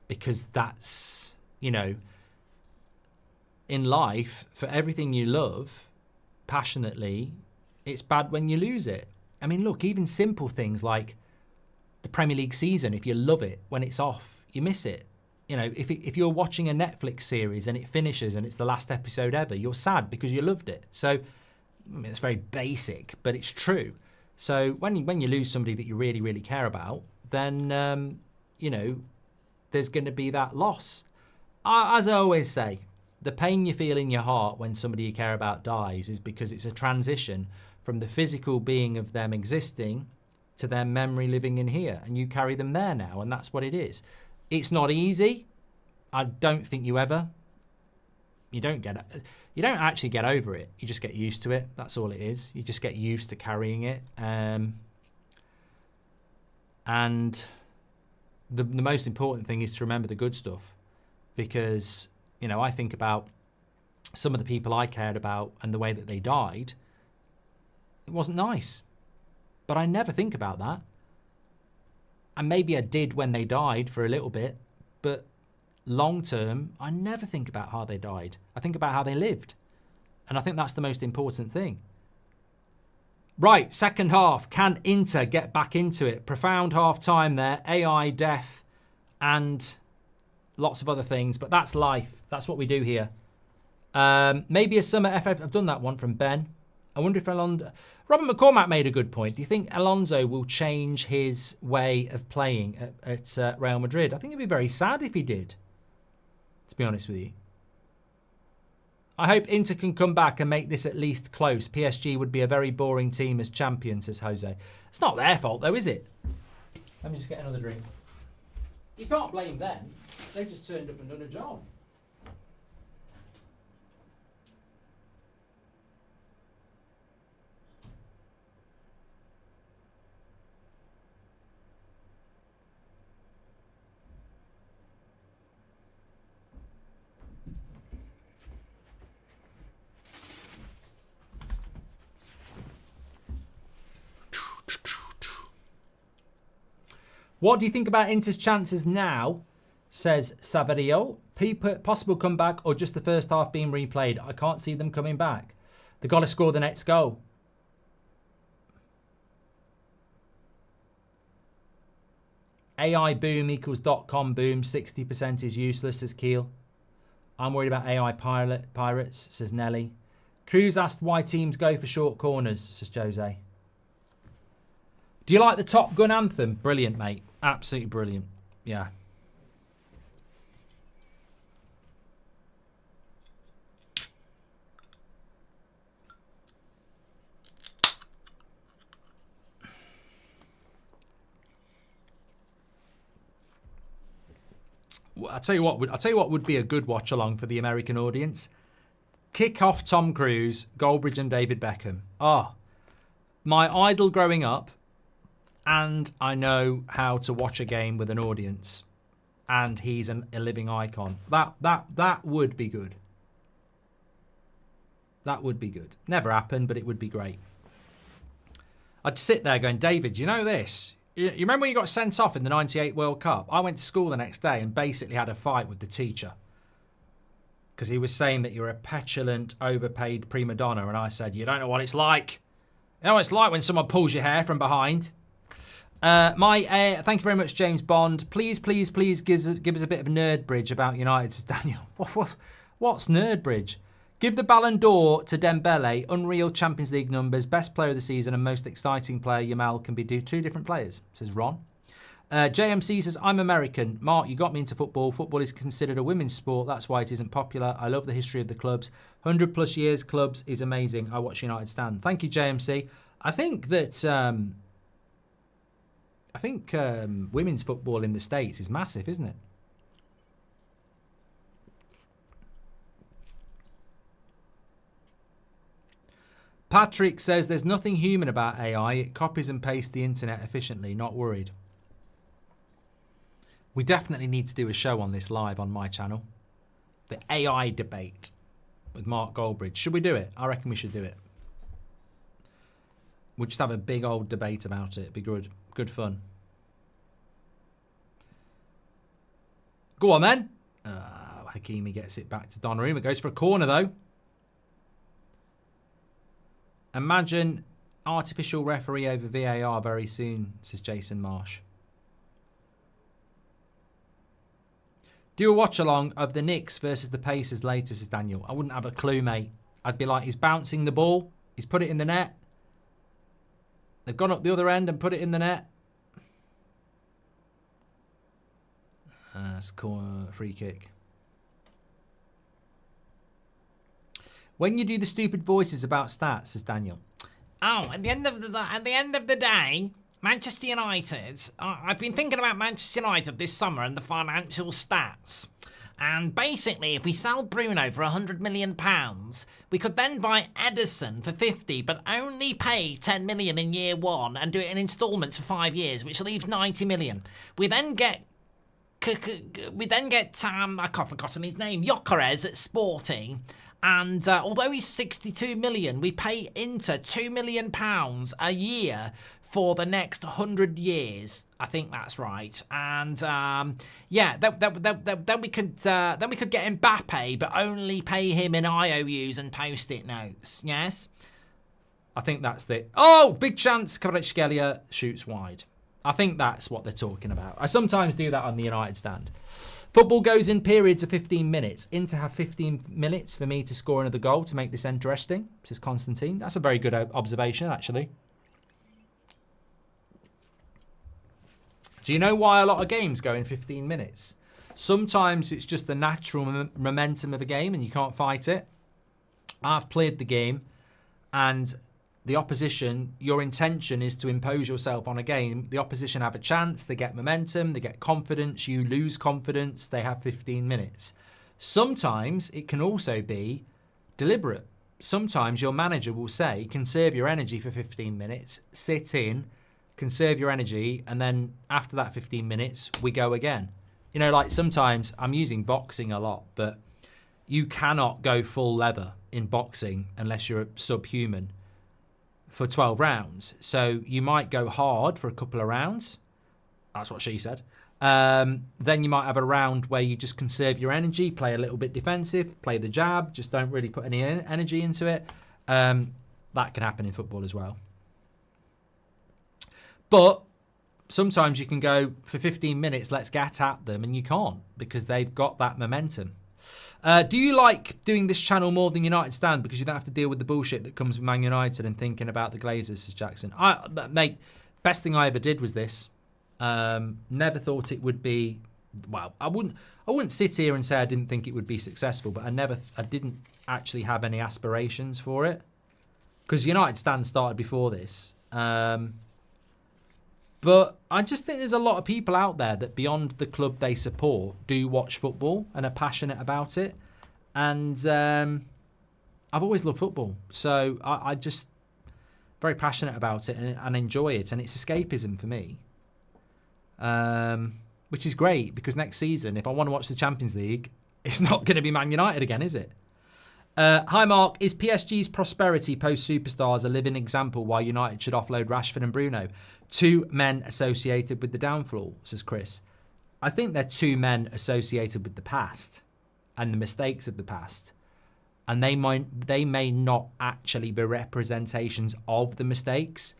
because that's, you know, in life, for everything you love passionately, it's bad when you lose it. I mean, look, even simple things like the Premier League season, if you love it, when it's off, you miss it. You know, if you're watching a Netflix series and it finishes and it's the last episode ever, you're sad because you loved it. So, I mean, it's very basic, but it's true. So when you lose somebody that you really, really care about, then, you know, there's going to be that loss. As I always say, the pain you feel in your heart when somebody you care about dies is because it's a transition from the physical being of them existing to their memory living in here. And you carry them there now, and that's what it is. It's not easy. I don't think you don't actually get over it. You just get used to it. That's all it is. You just get used to carrying it. And the most important thing is to remember the good stuff, because, you know, I think about some of the people I cared about and the way that they died. It wasn't nice, but I never think about that. And maybe I did when they died for a little bit, but long term, I never think about how they died. I think about how they lived. And I think that's the most important thing. Right, second half. Can Inter get back into it? Profound half time there. AI, death, and lots of other things. But that's life. That's what we do here. Maybe a summer FF. I've done that one from Ben. I wonder if Alonso... Robert McCormack made a good point. Do you think Alonso will change his way of playing at Real Madrid? I think it'd be very sad if he did, to be honest with you. I hope Inter can come back and make this at least close. PSG would be a very boring team as champion, says Jose. It's not their fault, though, is it? Let me just get another drink. You can't blame them. They just turned up and done a job. What do you think about Inter's chances now, says Saverio? Possible comeback or just the first half being replayed? I can't see them coming back. They've got to score the next goal. AI boom equals .com boom. 60% is useless, says Keel. I'm worried about AI pirates, says Nelly. Cruz asked why teams go for short corners, says Jose. Do you like the Top Gun anthem? Brilliant, mate. Absolutely brilliant. Yeah. Well, I'll tell you what would be a good watch along for the American audience. Kick off Tom Cruise, Goldbridge and David Beckham. My idol growing up. And I know how to watch a game with an audience. And he's a living icon. That would be good. That would be good. Never happened, but it would be great. I'd sit there going, David, you know this? You remember when you got sent off in the 98 World Cup? I went to school the next day and basically had a fight with the teacher. Because he was saying that you're a petulant, overpaid prima donna. And I said, you don't know what it's like. You know what it's like when someone pulls your hair from behind. Thank you very much, James Bond. Please give us a bit of nerd bridge about United. Daniel, what's nerd bridge? Give the Ballon d'Or to Dembele. Unreal Champions League numbers. Best player of the season and most exciting player. Yamal can be two different players, says Ron. JMC says, I'm American. Mark, you got me into football. Football is considered a women's sport. That's why it isn't popular. I love the history of the clubs. 100 plus years clubs is amazing. I watch United stand. Thank you, JMC. I think that... women's football in the States is massive, isn't it? Patrick says there's nothing human about AI. It copies and pastes the internet efficiently. Not worried. We definitely need to do a show on this live on my channel. The AI debate with Mark Goldbridge. Should we do it? I reckon we should do it. We'll just have a big old debate about it. It'd be good. Good fun. Go on then. Hakimi gets it back to Donnarumma. Goes for a corner though. Imagine artificial referee over VAR very soon, says Jason Marsh. Do a watch along of the Knicks versus the Pacers later, says Daniel. I wouldn't have a clue, mate. I'd be like, he's bouncing the ball. He's put it in the net. They've gone up the other end and put it in the net. It's a free kick. When you do the stupid voices about stats, says Daniel. Oh, at the end of the day, Manchester United. I've been thinking about Manchester United this summer and the financial stats. And basically, if we sell Bruno for £100 million, we could then buy Edison for 50, but only pay 10 million in year one and do it in instalments for 5 years, which leaves 90 million. We then get I can't forgotten his name, Gyökeres at Sporting. And although he's 62 million, we pay Inter £2 million a year for the next 100 years. I think that's right. And yeah, then we could get Mbappe, but only pay him in IOUs and post-it notes. Yes, I think that's the... Oh, big chance. Kvaratskhelia shoots wide. I think that's what they're talking about. I sometimes do that on the United stand. Football goes in periods of 15 minutes. Inter have 15 minutes for me to score another goal to make this interesting, says Constantine. That's a very good observation, actually. Do you know why a lot of games go in 15 minutes? Sometimes it's just the natural momentum of a game and you can't fight it. I've played the game and the opposition, your intention is to impose yourself on a game. The opposition have a chance, they get momentum, they get confidence, you lose confidence, they have 15 minutes. Sometimes it can also be deliberate. Sometimes your manager will say, conserve your energy for 15 minutes, sit in, conserve your energy, and then after that 15 minutes, we go again. You know, like sometimes I'm using boxing a lot, but you cannot go full leather in boxing unless you're subhuman for 12 rounds. So you might go hard for a couple of rounds. That's what she said. Then you might have a round where you just conserve your energy, play a little bit defensive, play the jab, just don't really put any energy into it. That can happen in football as well. But sometimes you can go for 15 minutes, let's get at them, and you can't because they've got that momentum. Do you like doing this channel more than United Stand because you don't have to deal with the bullshit that comes with Man United and thinking about the Glazers, says Jackson? Mate, best thing I ever did was this. Never thought it would be, well, I wouldn't sit here and say I didn't think it would be successful, but I didn't actually have any aspirations for it because United Stand started before this. But I just think there's a lot of people out there that beyond the club they support do watch football and are passionate about it. And I've always loved football. So I just very passionate about it and enjoy it. And it's escapism for me. Which is great because next season, if I want to watch the Champions League, it's not going to be Man United again, is it? Hi, Mark. Is PSG's prosperity post-superstars a living example why United should offload Rashford and Bruno? Two men associated with the downfall, says Chris. I think they're two men associated with the past and the mistakes of the past. And they may not actually be representations of the mistakes,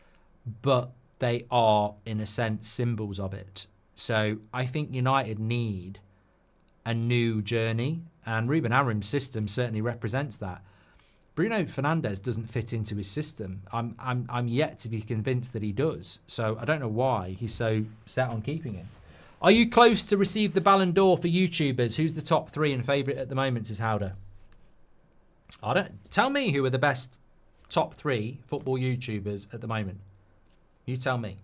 but they are, in a sense, symbols of it. So I think United need a new journey, and Ruben Amorim's system certainly represents that. Bruno Fernandes doesn't fit into his system. I'm yet to be convinced that he does. So I don't know why he's so set on keeping him. Are you close to receive the Ballon d'Or for YouTubers? Who's the top 3 and favourite at the moment, says Howder? Tell me who are the best top 3 football YouTubers at the moment. You tell me.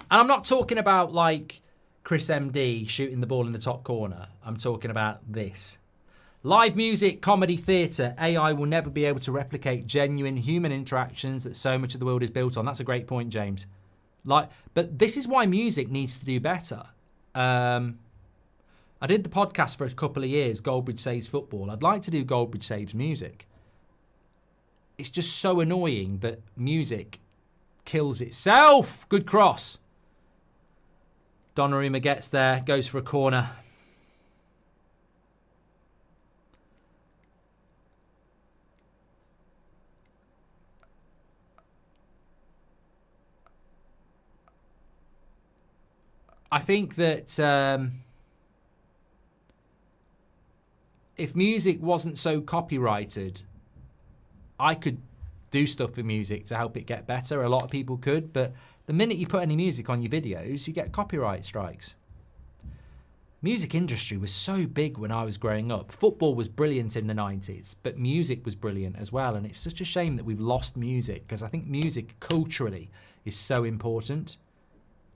And I'm not talking about like Chris MD shooting the ball in the top corner. I'm talking about this. Live music, comedy, theatre. AI will never be able to replicate genuine human interactions that so much of the world is built on. That's a great point, James. But this is why music needs to do better. I did the podcast for a couple of years, Goldbridge Saves Football. I'd like to do Goldbridge Saves Music. It's just so annoying that music kills itself. Good cross. Donnarumma gets there, goes for a corner. I think that if music wasn't so copyrighted, I could do stuff with music to help it get better. A lot of people could, but the minute you put any music on your videos, you get copyright strikes. Music industry was so big when I was growing up. Football was brilliant in the 90s, but music was brilliant as well. And it's such a shame that we've lost music because I think music culturally is so important.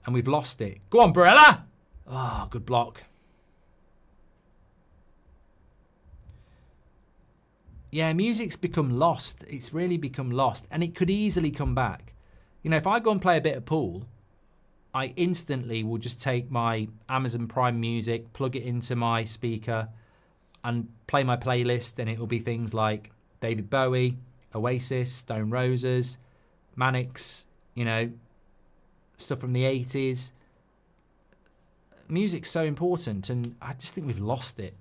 And we've lost it. Go on, Barella! Oh, good block. Yeah, music's become lost. It's really become lost. And it could easily come back. You know, if I go and play a bit of pool, I instantly will just take my Amazon Prime Music, plug it into my speaker, and play my playlist. And it will be things like David Bowie, Oasis, Stone Roses, Mannix, you know, stuff from the 80s. Music's so important, and I just think we've lost it.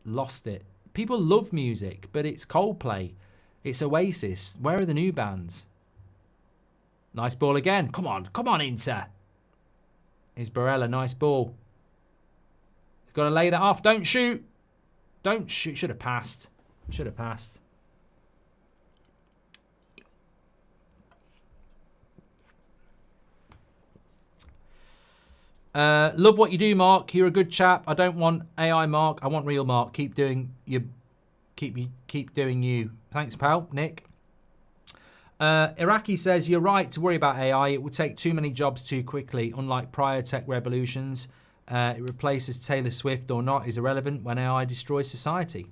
Lost it. People love music, but it's Coldplay. It's Oasis. Where are the new bands? Nice ball again. Come on, Inter. Here's Barella, nice ball. He's got to lay that off. Don't shoot. Don't shoot. Should have passed. Should have passed. Love what you do, Mark. You're a good chap. I don't want AI Mark. I want real Mark. Keep doing you. Keep doing you. Thanks, pal. Nick. Iraqi says, you're right to worry about AI. It will take too many jobs too quickly. Unlike prior tech revolutions, it replaces Taylor Swift or not is irrelevant when AI destroys society.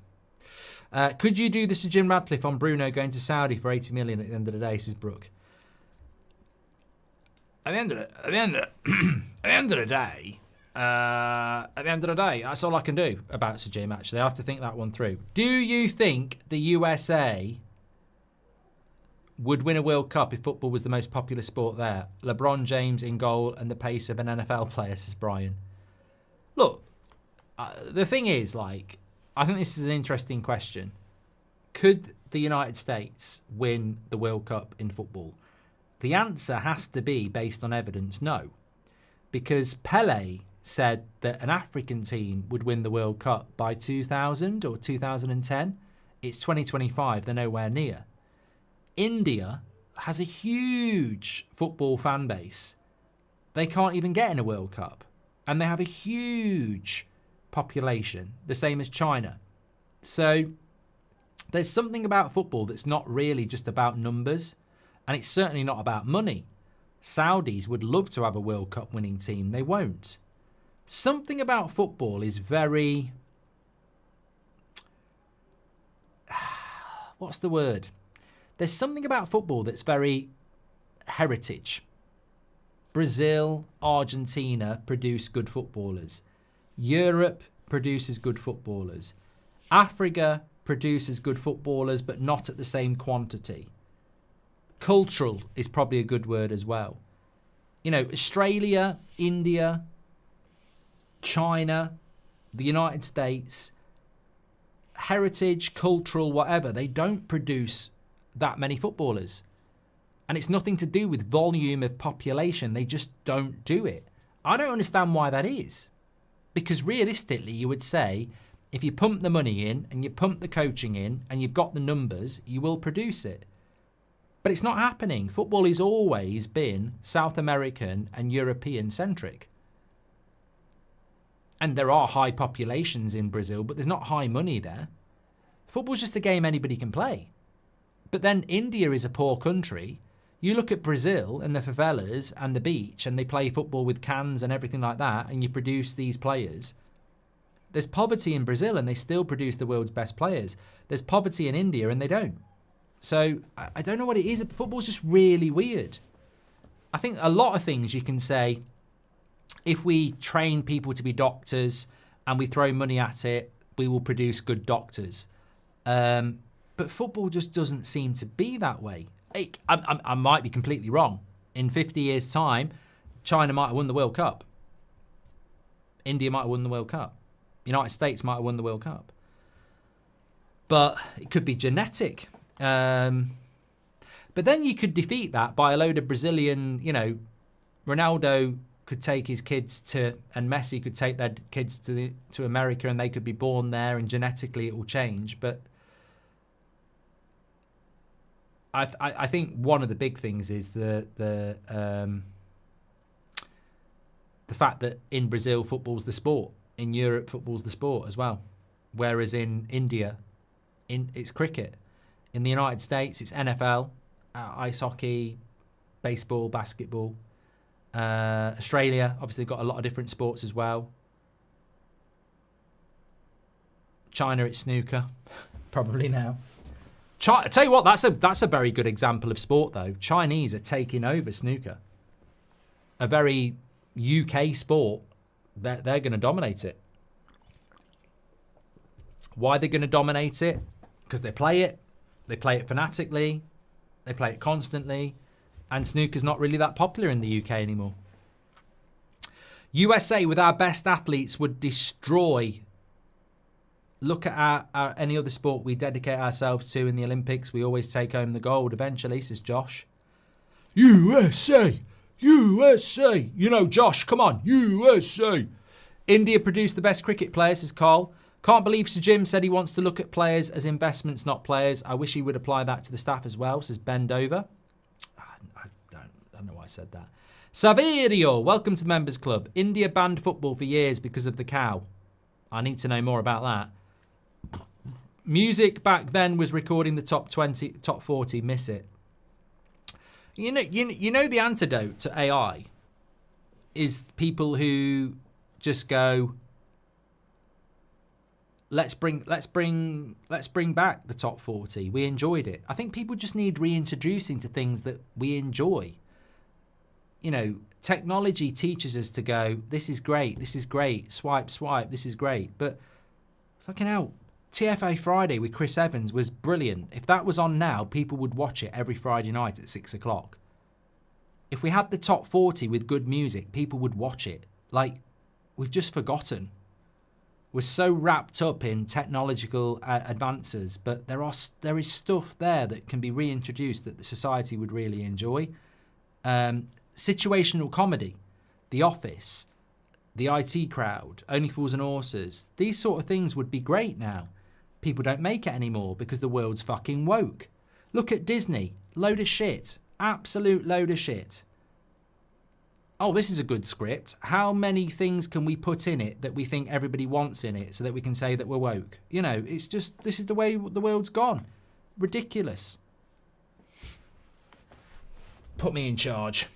Could you do the Sir Jim Radcliffe on Bruno going to Saudi for 80 million at the end of the day, says Brooke? At the end of the day, that's all I can do about Sir Jim, actually. I have to think that one through. Do you think the USA would win a World Cup if football was the most popular sport there? LeBron James in goal and the pace of an NFL player, says Brian. Look, the thing is, like, I think this is an interesting question. Could the United States win the World Cup in football? The answer has to be, based on evidence, no. Because Pele said that an African team would win the World Cup by 2000 or 2010. It's 2025, they're nowhere near. India has a huge football fan base. They can't even get in a World Cup. And they have a huge population, the same as China. So there's something about football that's not really just about numbers, and it's certainly not about money. Saudis would love to have a World Cup winning team. They won't. Something about football is very... What's the word? There's something about football that's very heritage. Brazil, Argentina produce good footballers. Europe produces good footballers. Africa produces good footballers, but not at the same quantity. Cultural is probably a good word as well. You know, Australia, India, China, the United States, heritage, cultural, whatever, they don't produce that many footballers. And it's nothing to do with volume of population. They just don't do it. I don't understand why that is. Because realistically, you would say, if you pump the money in and you pump the coaching in and you've got the numbers, you will produce it. But it's not happening. Football has always been South American and European centric. And there are high populations in Brazil, but there's not high money there. Football's just a game anybody can play. But then India is a poor country. You look at Brazil and the favelas and the beach, and they play football with cans and everything like that, and you produce these players. There's poverty in Brazil, and they still produce the world's best players. There's poverty in India, and they don't. So I don't know what it is. Football's just really weird. I think a lot of things you can say, if we train people to be doctors and we throw money at it, we will produce good doctors. But football just doesn't seem to be that way. I might be completely wrong. In 50 years' time, China might have won the World Cup. India might have won the World Cup. United States might have won the World Cup. But it could be genetic. But then you could defeat that by a load of Brazilian, Ronaldo could take his kids to, and Messi could take their kids to America, and they could be born there, and genetically it will change. But I think one of the big things is the fact that in Brazil football's the sport, in Europe football's the sport as well, whereas in India, it's cricket. In the United States, it's NFL, ice hockey, baseball, basketball. Australia, obviously, they've got a lot of different sports as well. China, it's snooker, probably now. I tell you what, that's a very good example of sport, though. Chinese are taking over snooker. A very UK sport. They're going to dominate it. Why they're going to dominate it? Because they play it. They play it fanatically. They play it constantly. And snooker's not really that popular in the UK anymore. USA, with our best athletes, would destroy. Look at our any other sport we dedicate ourselves to in the Olympics. We always take home the gold eventually, says Josh. USA! USA! Josh, come on. USA! India produced the best cricket players, says Carl. Can't believe Sir Jim said he wants to look at players as investments, not players. I wish he would apply that to the staff as well, says Ben Dover. I don't know why I said that. Saverio, welcome to the Members Club. India banned football for years because of the cow. I need to know more about that. Music back then was recording the top 20, top 40. Miss it. You know the antidote to AI is people who just go, let's bring back the top 40. We enjoyed it. I think people just need reintroducing to things that we enjoy. You know, technology teaches us to go, this is great, swipe, this is great. But fucking hell, TFA Friday with Chris Evans was brilliant. If that was on now, people would watch it every Friday night at 6 o'clock. If we had the top 40 with good music, people would watch it. Like, we've just forgotten. We're so wrapped up in technological advances, but there is stuff there that can be reintroduced that the society would really enjoy. Situational comedy, The Office, The IT Crowd, Only Fools and Horses. These sort of things would be great now. People don't make it anymore because the world's fucking woke. Look at Disney. Load of shit. Absolute load of shit. Oh, this is a good script. How many things can we put in it that we think everybody wants in it so that we can say that we're woke? You know, it's just, this is the way the world's gone. Ridiculous. Put me in charge.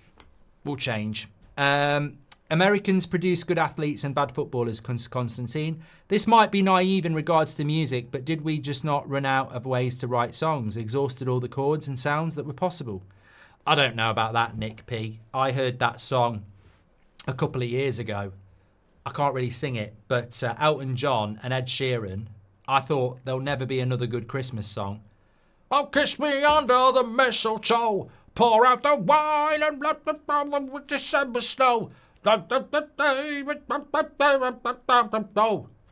We'll change. Americans produce good athletes and bad footballers, Constantine. This might be naive in regards to music, but did we just not run out of ways to write songs? Exhausted all the chords and sounds that were possible? I don't know about that, Nick P. I heard that song a couple of years ago. I can't really sing it, but Elton John and Ed Sheeran, I thought there'll never be another good Christmas song. Oh, kiss me under the mistletoe, pour out the wine and let the with December snow.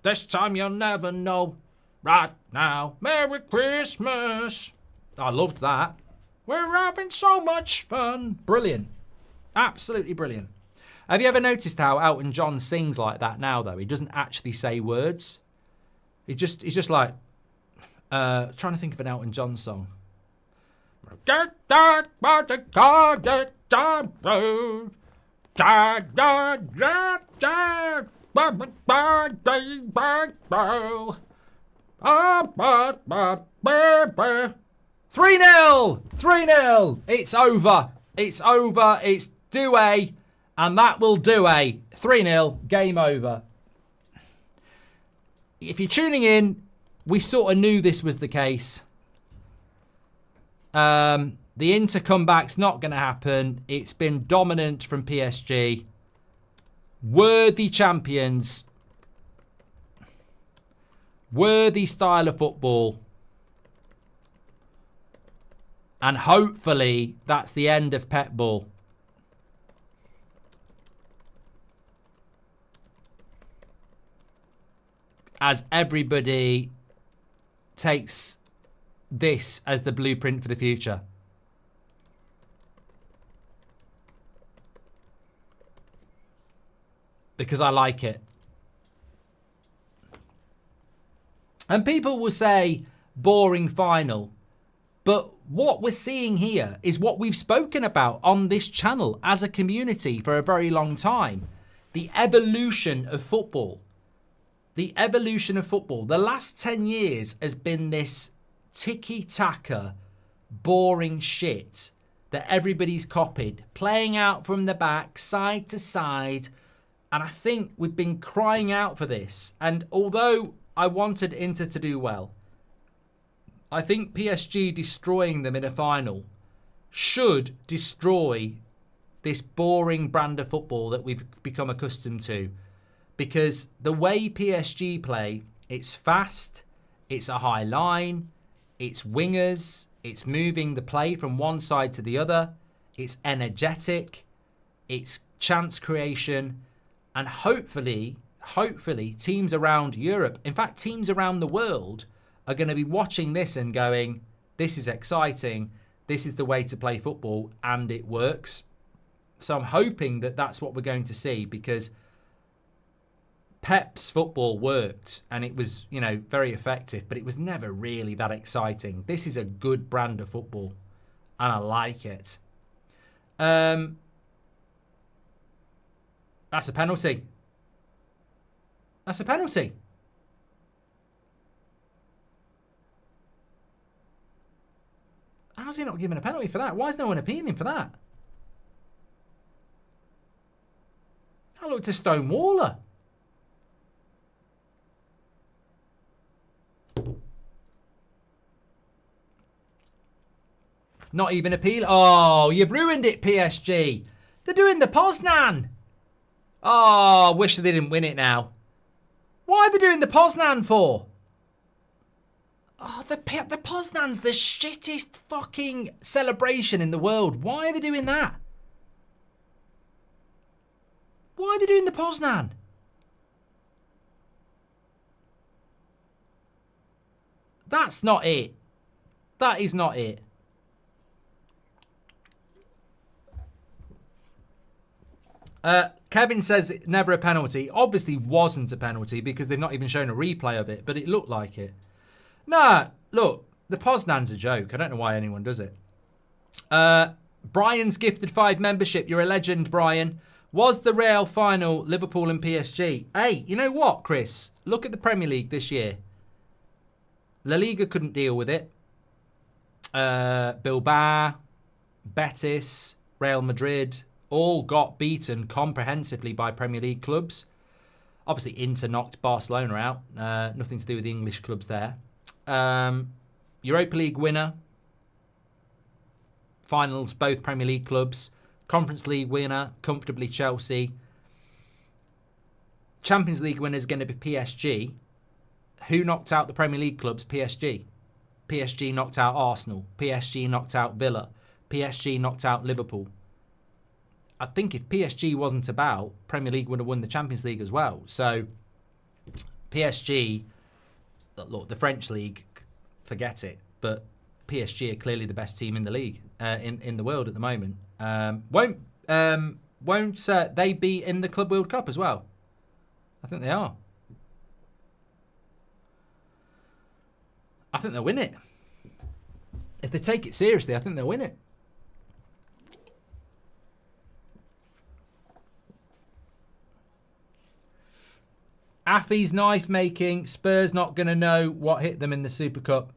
This time you'll never know. Right now, Merry Christmas. I loved that. We're having so much fun. Brilliant. Absolutely brilliant. Have you ever noticed how Elton John sings like that now, though? He doesn't actually say words. He's just like, trying to think of an Elton John song. Get that car, get that road. Da, da, da, da, ba, ba, ba, ba, ba, ba. Ah, ba, ba, ba, ba. 3-0! 3-0! It's over. It's over. It's Douay. And that will Douay. 3-0. Game over. If you're tuning in, we sort of knew this was the case. The Inter comeback's not going to happen. It's been dominant from PSG. Worthy champions. Worthy style of football. And hopefully that's the end of Pep Ball. As everybody takes this as the blueprint for the future. Because I like it. And people will say, boring final. But what we're seeing here is what we've spoken about on this channel as a community for a very long time. The evolution of football. The evolution of football. The last 10 years has been this tiki-taka, boring shit that everybody's copied. Playing out from the back, side to side. And I think we've been crying out for this. And although I wanted Inter to do well, I think PSG destroying them in a final should destroy this boring brand of football that we've become accustomed to. Because the way PSG play, it's fast, it's a high line, it's wingers, it's moving the play from one side to the other, it's energetic, it's chance creation, and hopefully teams around Europe, in fact teams around the world, are going to be watching this and going, this is exciting, this is the way to play football, and it works. So I'm hoping that that's what we're going to see, because Pep's football worked and it was, you know, very effective, but it was never really that exciting. This is a good brand of football and I like it. That's a penalty. That's a penalty. How's he not given a penalty for that? Why is no one appealing for that? I looked to Stonewaller. Not even appeal. Oh, you've ruined it, PSG. They're doing the Poznan. Oh, wish they didn't win it now. Why are they doing the Poznan for? Oh, the Poznan's the shittest fucking celebration in the world. Why are they doing that? Why are they doing the Poznan? That's not it. That is not it. Kevin says never a penalty. Obviously wasn't a penalty because they've not even shown a replay of it, but it looked like it. Nah, look, the Poznan's a joke. I don't know why anyone does it. Brian's gifted 5 membership. You're a legend, Brian. Was the Real final Liverpool and PSG? Hey, you know what, Chris? Look at the Premier League this year. La Liga couldn't deal with it. Bilbao, Betis, Real Madrid all got beaten comprehensively by Premier League clubs. Obviously, Inter knocked Barcelona out. Nothing to do with the English clubs there. Europa League winner. Finals, both Premier League clubs. Conference League winner, comfortably Chelsea. Champions League winner is going to be PSG. Who knocked out the Premier League clubs? PSG. PSG knocked out Arsenal. PSG knocked out Villa. PSG knocked out Liverpool. I think if PSG wasn't about, Premier League would have won the Champions League as well. So, PSG, look, the French league, forget it. But PSG are clearly the best team in the league, in the world at the moment. Won't they be in the Club World Cup as well? I think they are. I think they'll win it. If they take it seriously, I think they'll win it. Affy's knife making. Spurs not going to know what hit them in the Super Cup.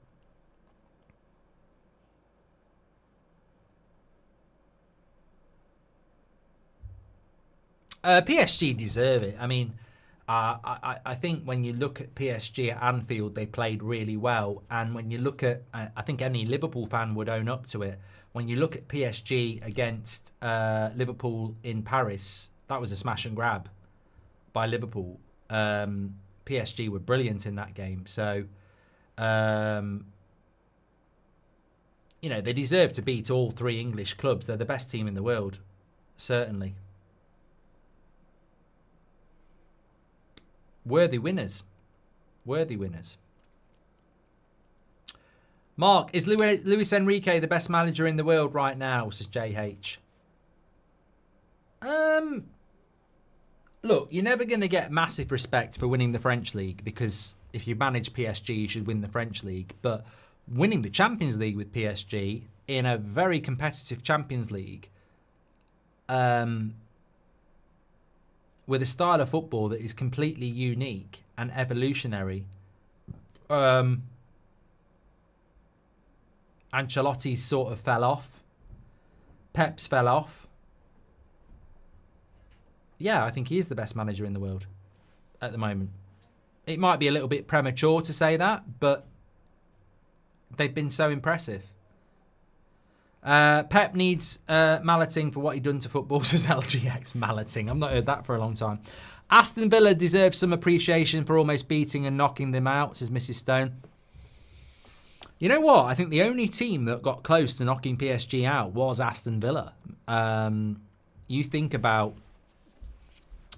PSG deserve it. I mean, I think when you look at PSG at Anfield, they played really well. And when you look at, I think any Liverpool fan would own up to it. When you look at PSG against Liverpool in Paris, that was a smash and grab by Liverpool. PSG were brilliant in that game. So, you know, they deserve to beat all 3 English clubs. They're the best team in the world, certainly. Worthy winners. Worthy winners. Mark, is Luis Enrique the best manager in the world right now, says JH. Look, you're never going to get massive respect for winning the French League because if you manage PSG, you should win the French League. But winning the Champions League with PSG in a very competitive Champions League with a style of football that is completely unique and evolutionary. Ancelotti's sort of fell off. Pep's fell off. Yeah, I think he is the best manager in the world at the moment. It might be a little bit premature to say that, but they've been so impressive. Pep needs malleting for what he done to football, says LGX. Malleting. I've not heard that for a long time. Aston Villa deserves some appreciation for almost beating and knocking them out, says Mrs. Stone. You know what? I think the only team that got close to knocking PSG out was Aston Villa. You think about...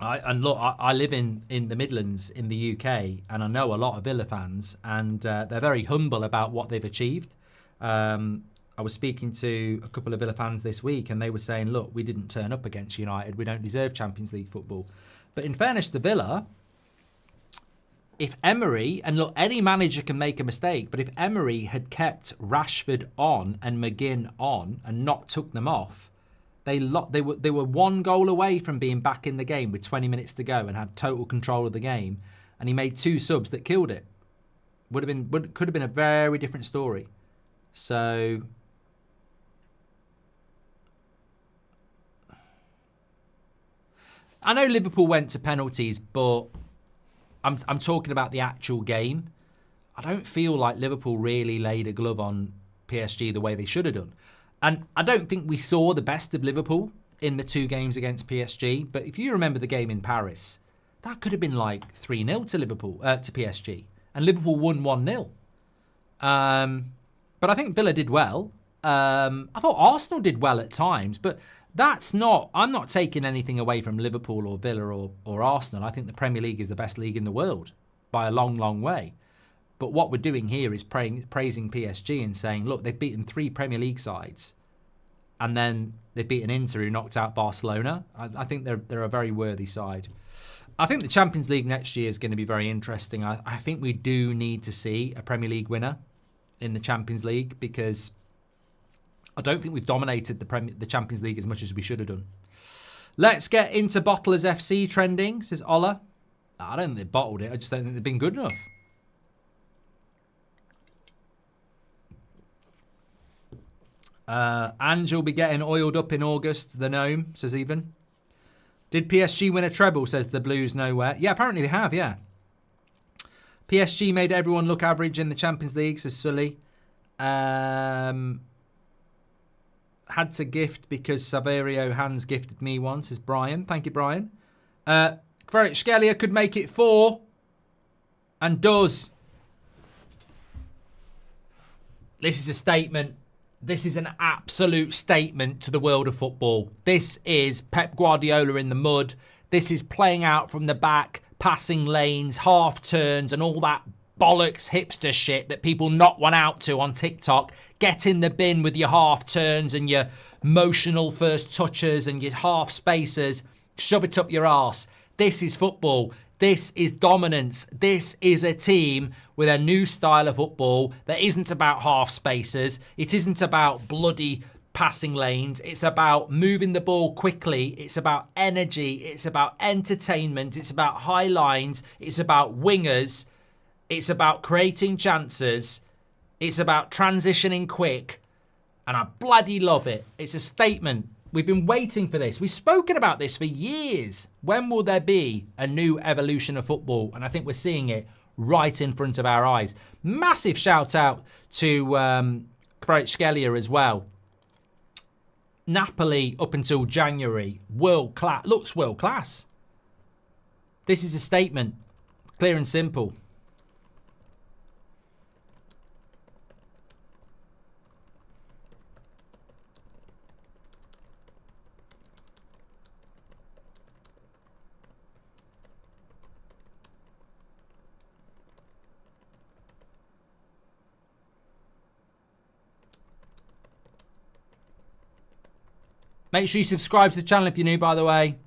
I live in the Midlands in the UK, and I know a lot of Villa fans, and they're very humble about what they've achieved. I was speaking to a couple of Villa fans this week, and they were saying, look, we didn't turn up against United. We don't deserve Champions League football. But in fairness to Villa, if Emery, and look, any manager can make a mistake, but if Emery had kept Rashford on and McGinn on and not took them off, they were 1 goal away from being back in the game with 20 minutes to go and had total control of the game. And he made 2 subs that killed it. Could have been a very different story. So, I know Liverpool went to penalties, but I'm talking about the actual game. I don't feel like Liverpool really laid a glove on PSG the way they should have done. And I don't think we saw the best of Liverpool in the 2 games against PSG. But if you remember the game in Paris, that could have been like 3-0 to Liverpool, to PSG. And Liverpool won 1-0. But I think Villa did well. I thought Arsenal did well at times, but I'm not taking anything away from Liverpool or Villa or Arsenal. I think the Premier League is the best league in the world by a long, long way. But what we're doing here is praising PSG and saying, look, they've beaten 3 Premier League sides, and then they've beaten Inter, who knocked out Barcelona. I think they're a very worthy side. I think the Champions League next year is going to be very interesting. I think we do need to see a Premier League winner in the Champions League, because I don't think we've dominated the Champions League as much as we should have done. Let's get into Bottlers FC trending, says Ola. I don't think they've bottled it. I just don't think they've been good enough. Ange will be getting oiled up in August, the gnome, says Even. Did PSG win a treble, says the Blues Nowhere. Yeah, apparently they have, yeah. PSG made everyone look average in the Champions League, says Sully. Had to gift because Saverio Hans gifted me once, says Brian. Thank you, Brian. Kvaratskhelia could make it 4. And does. This is a statement. This is an absolute statement to the world of football. This is Pep Guardiola in the mud. This is playing out from the back, passing lanes, half turns, and all that bollocks hipster shit that people knock one out to on TikTok. Get in the bin with your half turns and your motional first touches and your half spacers. Shove it up your arse. This is football. This is dominance. This is a team with a new style of football that isn't about half spacers. It isn't about bloody passing lanes. It's about moving the ball quickly. It's about energy. It's about entertainment. It's about high lines. It's about wingers. It's about creating chances. It's about transitioning quick. And I bloody love it. It's a statement. We've been waiting for this. We've spoken about this for years. When will there be a new evolution of football? And I think we're seeing it right in front of our eyes. Massive shout out to Kvaratskhelia as well. Napoli up until January, world class, looks world class. This is a statement, clear and simple. Make sure you subscribe to the channel if you're new, by the way.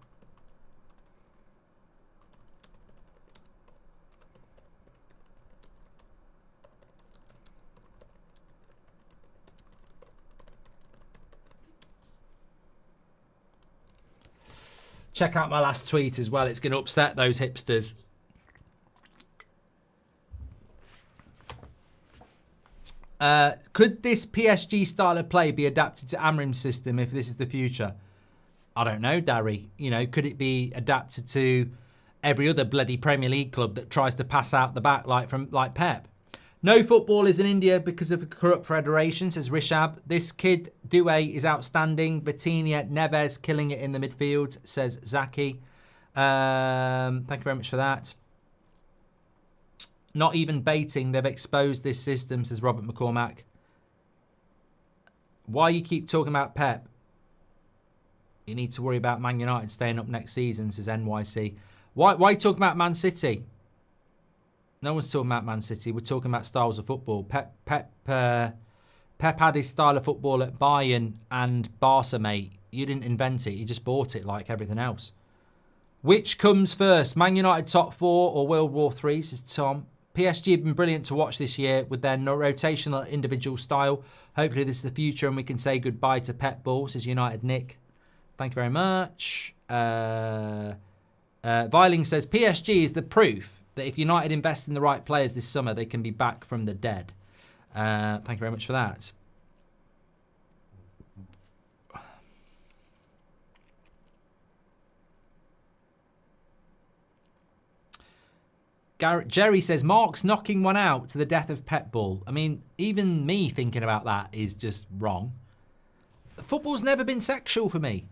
Check out my last tweet as well. It's going to upset those hipsters. Could this PSG style of play be adapted to Amrim's system if this is the future? I don't know, Darry. You know, could it be adapted to every other bloody Premier League club that tries to pass out the back like Pep? No football is in India because of a corrupt federation, says Rishab. This kid, Doué, is outstanding. Vitinha, Neves killing it in the midfield, says Zaki. Thank you very much for that. Not even baiting, they've exposed this system, says Robert McCormack. Why you keep talking about Pep? You need to worry about Man United staying up next season, says NYC. Why are you talking about Man City? No one's talking about Man City. We're talking about styles of football. Pep had his style of football at Bayern and Barca, mate. You didn't invent it. You just bought it like everything else. Which comes first, Man United top 4 or World War III, says Tom. PSG have been brilliant to watch this year with their rotational individual style. Hopefully this is the future and we can say goodbye to Pep Ball, says United Nick. Thank you very much. Viling says, PSG is the proof that if United invest in the right players this summer, they can be back from the dead. Thank you very much for that. Jerry says, Mark's knocking one out to the death of Pep Ball. I mean, even me thinking about that is just wrong. Football's never been sexual for me.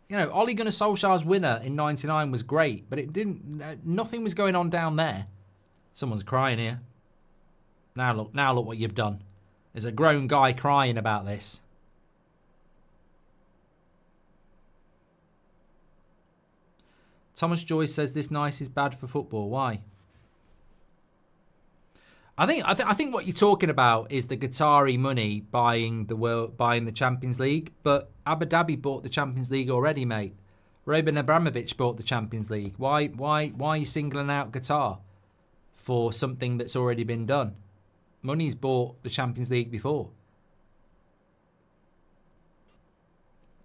You know, Ole Gunnar Solskjaer's winner in '99 was great, but it didn't. Nothing was going on down there. Someone's crying here. Now look what you've done. There's a grown guy crying about this. Thomas Joyce says this nice is bad for football. Why? I think what you're talking about is the Qatari money buying the Champions League, but Abu Dhabi bought the Champions League already, mate. Roman Abramovich bought the Champions League. Why are you singling out Qatar for something that's already been done? Money's bought the Champions League before.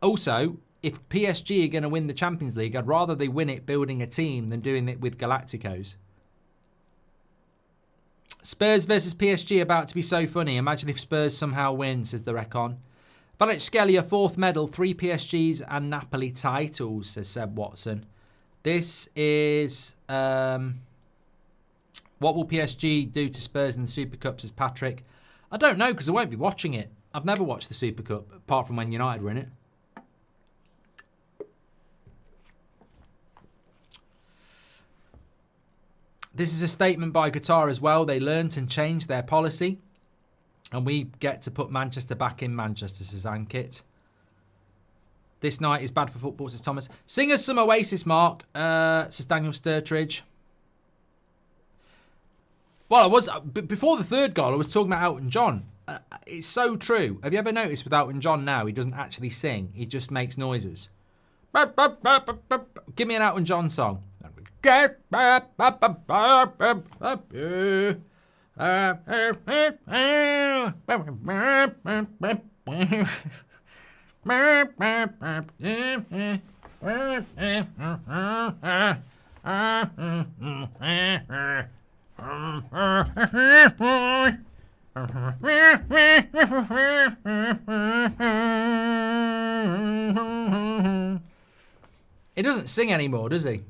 Also, if PSG are going to win the Champions League, I'd rather they win it building a team than doing it with Galacticos. Spurs versus PSG about to be so funny. Imagine if Spurs somehow win, says the Recon. Kvaratskhelia, 4th medal, 3 PSGs and Napoli titles, says Seb Watson. This is... what will PSG do to Spurs in the Super Cup, says Patrick. I don't know, because I won't be watching it. I've never watched the Super Cup, apart from when United were in it. This is a statement by Qatar as well. They learnt and changed their policy. And we get to put Manchester back in Manchester, says Ankit. This night is bad for football, says Thomas. Sing us some Oasis, Mark, says Daniel Sturtridge. Well, before the third goal, I was talking about Elton John. It's so true. Have you ever noticed with Elton John now, he doesn't actually sing. He just makes noises. Give me an Elton John song. It doesn't sing anymore, does he?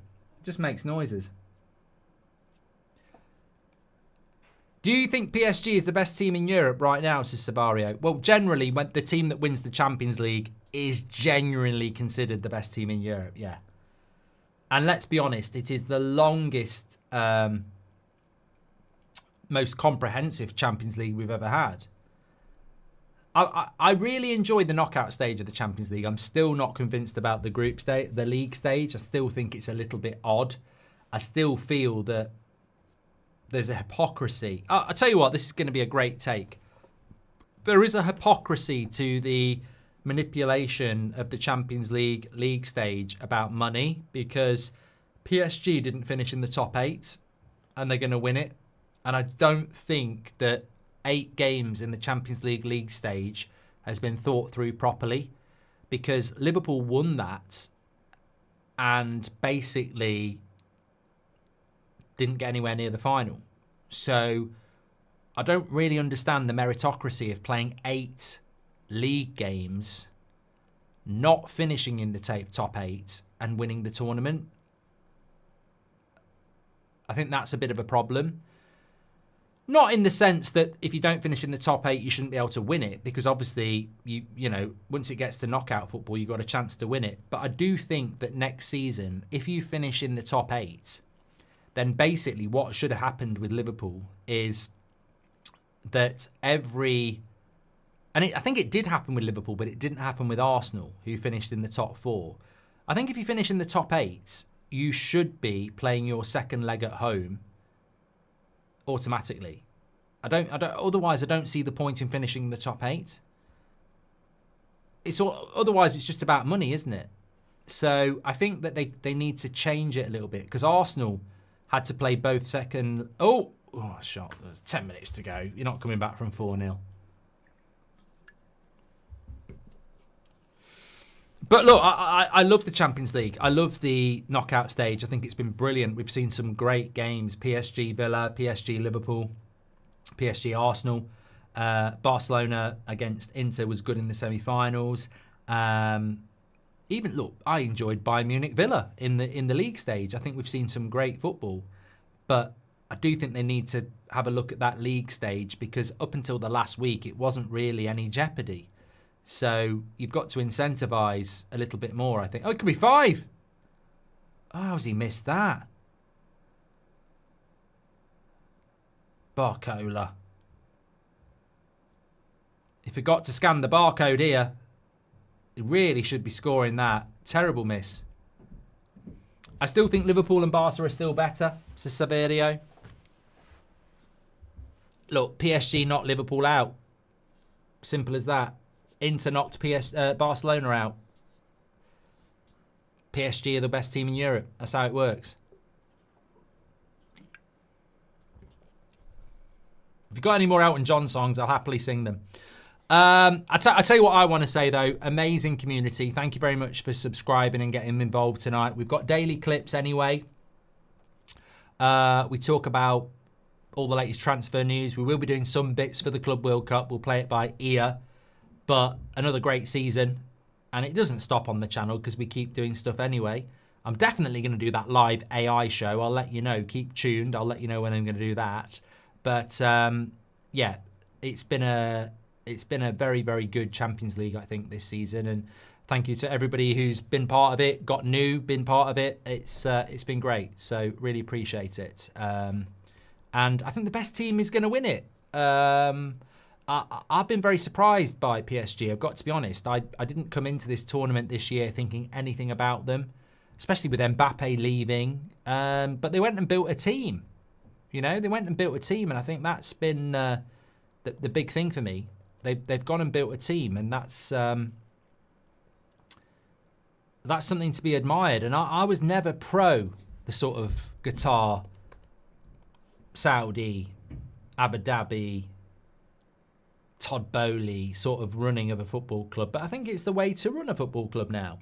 Just makes noises. Do you think PSG is the best team in Europe right now, says Sabario? Well, generally, when the team that wins the Champions League is genuinely considered the best team in Europe, yeah. And let's be honest, it is the longest, most comprehensive Champions League we've ever had. I really enjoyed the knockout stage of the Champions League. I'm still not convinced about the group stage, the league stage. I still think it's a little bit odd. I still feel that there's a hypocrisy. I'll tell you what, this is going to be a great take. There is a hypocrisy to the manipulation of the Champions League stage about money, because PSG didn't finish in the top 8 and they're going to win it. And I don't think that 8 games in the Champions League stage has been thought through properly, because Liverpool won that and basically didn't get anywhere near the final. So I don't really understand the meritocracy of playing 8 league games, not finishing in the top 8 and winning the tournament. I think that's a bit of a problem. Not in the sense that if you don't finish in the top 8, you shouldn't be able to win it, because obviously, you know, once it gets to knockout football, you've got a chance to win it. But I do think that next season, if you finish in the top 8, then basically what should have happened with Liverpool is that I think it did happen with Liverpool, but it didn't happen with Arsenal, who finished in the top 4. I think if you finish in the top 8, you should be playing your second leg at home automatically. Otherwise, I don't see the point in finishing in the top 8. Otherwise, it's just about money, isn't it? So I think that they need to change it a little bit, because Arsenal had to play both second... Oh, shot. There's 10 minutes to go. You're not coming back from 4-0. But look, I love the Champions League. I love the knockout stage. I think it's been brilliant. We've seen some great games. PSG Villa, PSG Liverpool, PSG Arsenal. Barcelona against Inter was good in the semi-finals. Even, look, I enjoyed Bayern Munich Villa in the league stage. I think we've seen some great football. But I do think they need to have a look at that league stage, because up until the last week, it wasn't really any jeopardy. So you've got to incentivise a little bit more, I think. Oh, it could be 5. Oh, how's he missed that? Barcola. He forgot to scan the barcode here. He really should be scoring that. Terrible miss. I still think Liverpool and Barca are still better. Says Saverio. Look, PSG knocked Liverpool out. Simple as that. Inter knocked Barcelona out. PSG are the best team in Europe. That's how it works. If you've got any more Elton John songs, I'll happily sing them. I tell you what I want to say, though. Amazing community. Thank you very much for subscribing and getting involved tonight. We've got daily clips anyway. We talk about all the latest transfer news. We will be doing some bits for the Club World Cup. We'll play it by ear. But another great season. And it doesn't stop on the channel because we keep doing stuff anyway. I'm definitely going to do that live AI show. I'll let you know. Keep tuned. I'll let you know when I'm going to do that. But, yeah, it's been a very, very good Champions League, I think, this season. And thank you to everybody who's been part of it, got new, been part of it. It's been great. So really appreciate it. And I think the best team is going to win it. I've been very surprised by PSG. I've got to be honest. I didn't come into this tournament this year thinking anything about them, especially with Mbappe leaving. But they went and built a team. You know, they went and built a team, and I think that's been the big thing for me. They've gone and built a team, and that's something to be admired. And I was never pro the sort of Qatar, Saudi, Abu Dhabi, Todd Bowley sort of running of a football club. But I think it's the way to run a football club now.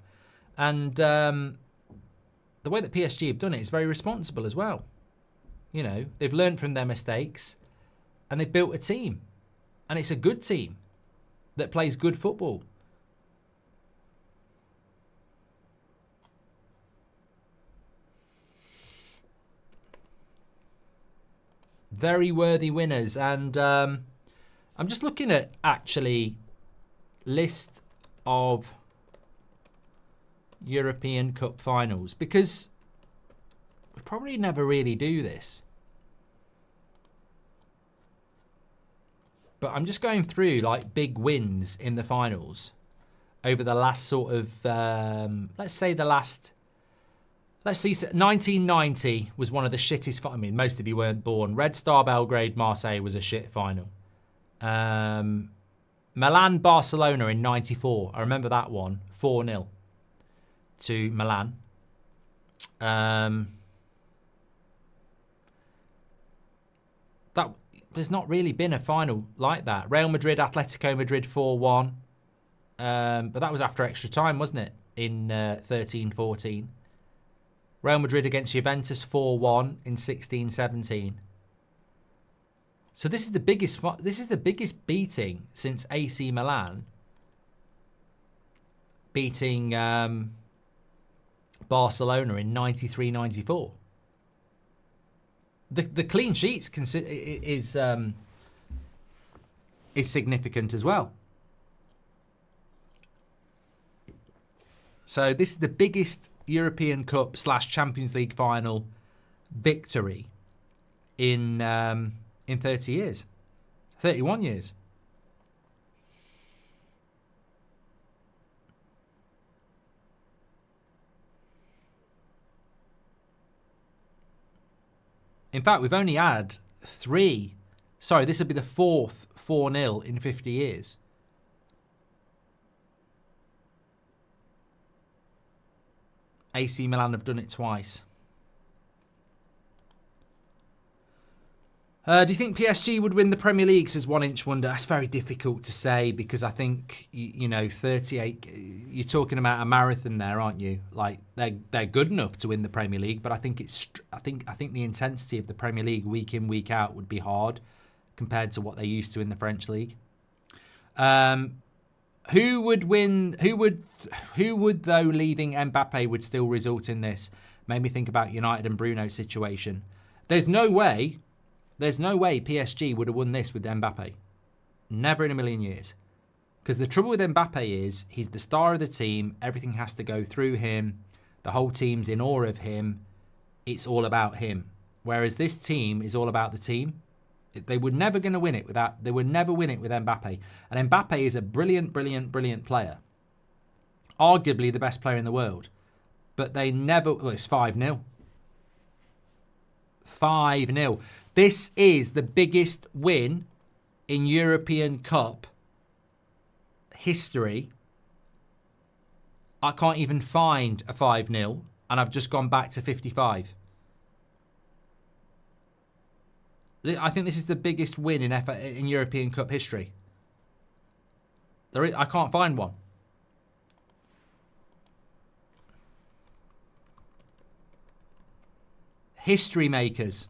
And the way that PSG have done it is very responsible as well. You know, they've learned from their mistakes and they've built a team. And it's a good team that plays good football. Very worthy winners. And I'm just looking at, actually, list of European Cup finals, because we probably never really do this. But I'm just going through like big wins in the finals over the last sort of, let's see, 1990 was one of the shittest. I mean, most of you weren't born. Red Star Belgrade, Marseille was a shit final. Milan, Barcelona in 94. I remember that one, 4-0 to Milan. There's not really been a final like that. Real Madrid, Atletico Madrid 4-1. But that was after extra time, wasn't it? In 13-14. Real Madrid against Juventus 4-1 in 16-17. So this is the biggest beating since AC Milan beating Barcelona in 93-94. The clean sheets is significant as well. So this is the biggest European Cup / Champions League final victory in 30 years, 31 years. In fact, we've only had 3. Sorry, this would be the 4th 4-0 in 50 years. AC Milan have done it twice. Do you think PSG would win the Premier League, says One Inch Wonder? That's very difficult to say, because I think, you know, 38, you're talking about a marathon there, aren't you? Like, they're good enough to win the Premier League, but I think the intensity of the Premier League week in, week out would be hard compared to what they're used to in the French league. Who would win? Who would, though, leaving Mbappe would still result in this? Made me think about United and Bruno's situation. There's no way PSG would have won this with Mbappe. Never in a million years. Because the trouble with Mbappe is he's the star of the team. Everything has to go through him. The whole team's in awe of him. It's all about him. Whereas this team is all about the team. They were never going to win it without. They would never win it with Mbappe. And Mbappe is a brilliant, brilliant, brilliant player. Arguably the best player in the world. But they never. Well, it's 5-0. 5-0. This is the biggest win in European Cup history. I can't even find a 5-0, and I've just gone back to 55. I think this is the biggest win in European Cup history. I can't find one. History makers.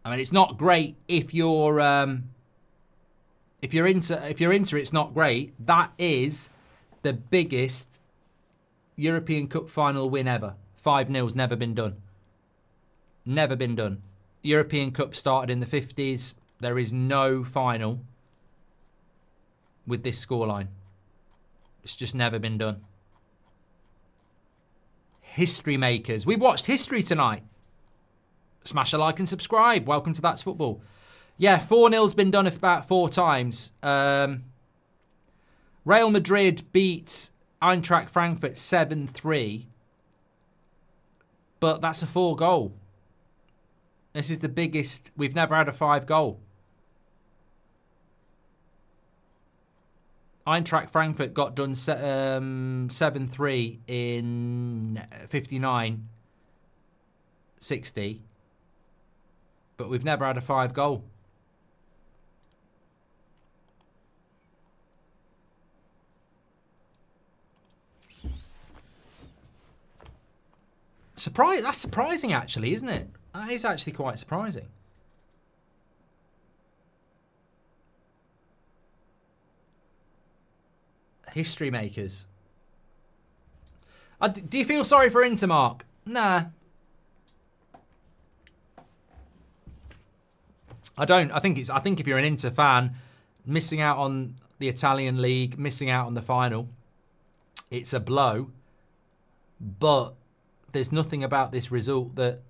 I mean, it's not great if you're into it's not great. That is the biggest European Cup final win ever. 5-0's never been done. Never been done. European Cup started in the 50s. There is no final with this scoreline. It's just never been done. History makers. We've watched history tonight. Smash a like and subscribe. Welcome to That's Football. Yeah, 4-0's been done about 4 times. Real Madrid beat Eintracht Frankfurt 7-3. But that's a 4 goal. This is the biggest. We've never had a 5 goal. Eintracht Frankfurt got done 7-3 in 59-60. But we've never had a 5 goal. That's surprising, actually, isn't it? That is actually quite surprising. History makers. Do you feel sorry for Inter, Mark? Nah. I don't. I think if you're an Inter fan, missing out on the Italian league, missing out on the final, it's a blow. But there's nothing about this result that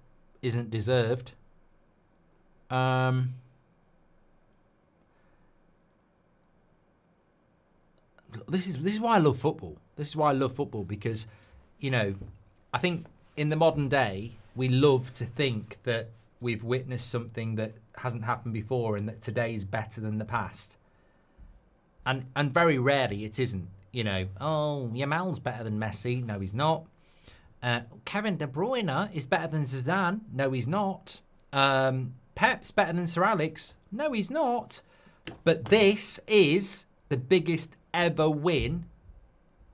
isn't deserved. This is why I love football. This is why I love football because, you know, I think in the modern day we love to think that we've witnessed something that hasn't happened before and that today is better than the past. And very rarely it isn't. You know, oh, Yamal's better than Messi. No, he's not. Kevin De Bruyne is better than Zidane. No, he's not. Pep's better than Sir Alex. No, he's not. But this is the biggest ever win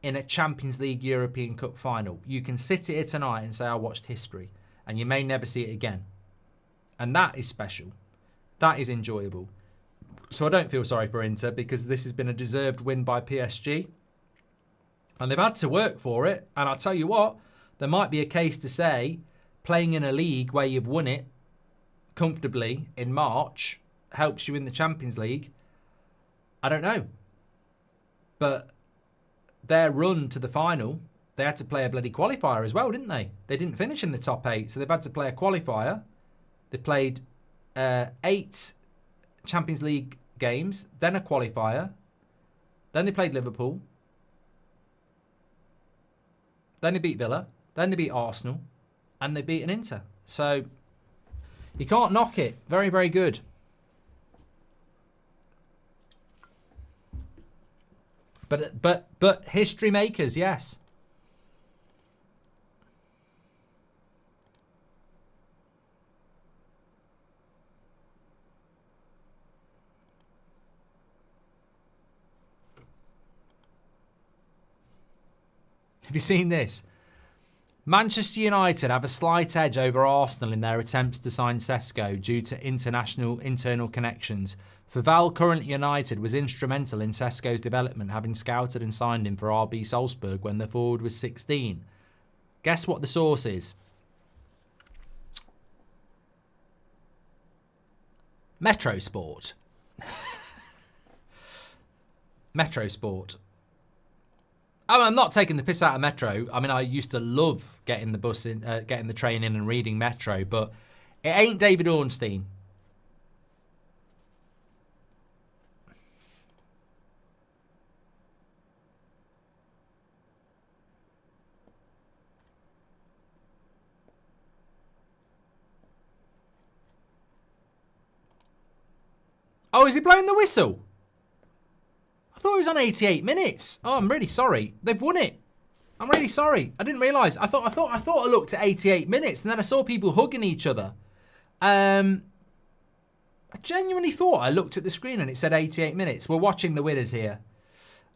in a Champions League European Cup final. You can sit here tonight and say, I watched history. And you may never see it again. And that is special. That is enjoyable. So I don't feel sorry for Inter because this has been a deserved win by PSG. And they've had to work for it. And I'll tell you what, there might be a case to say playing in a league where you've won it comfortably in March helps you in the Champions League. I don't know. But their run to the final, they had to play a bloody qualifier as well, didn't they? They didn't finish in the top 8, so they've had to play a qualifier. They played 8 Champions League games, then a qualifier. Then they played Liverpool. Then they beat Villa. Then they beat Arsenal. And they beat an Inter. So you can't knock it. Very, very good. But history makers, yes. Have you seen this? Manchester United have a slight edge over Arsenal in their attempts to sign Sesko due to internal connections. Val, currently United, was instrumental in Sesko's development, having scouted and signed him for RB Salzburg when the forward was 16. Guess what the source is? Metro Sport. Metro Sport. I'm not taking the piss out of Metro. I mean, I used to love getting the bus in, getting the train in and reading Metro, but it ain't David Ornstein. Oh, is he blowing the whistle? I thought it was on 88 minutes. Oh, I'm really sorry. They've won it. I'm really sorry. I didn't realise. I thought I looked at 88 minutes, and then I saw people hugging each other. I genuinely thought I looked at the screen and it said 88 minutes. We're watching the winners here.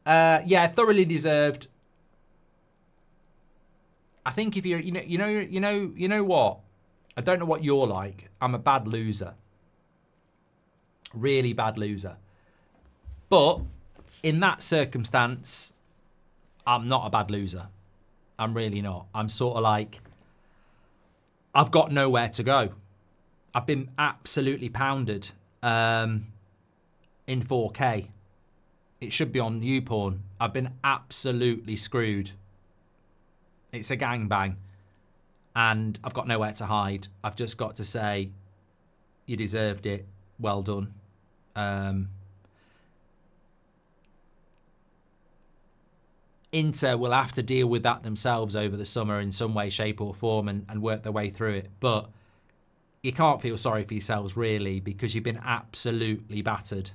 Yeah, thoroughly deserved. I think if you're, you know what? I don't know what you're like. I'm a bad loser. Really bad loser. But in that circumstance, I'm not a bad loser. I'm really not. I'm sort of like, I've got nowhere to go. I've been absolutely pounded in 4K. It should be on YouPorn. I've been absolutely screwed. It's a gangbang. And I've got nowhere to hide. I've just got to say, you deserved it. Well done. Inter will have to deal with that themselves over the summer in some way, shape or form and work their way through it. But you can't feel sorry for yourselves, really, because you've been absolutely battered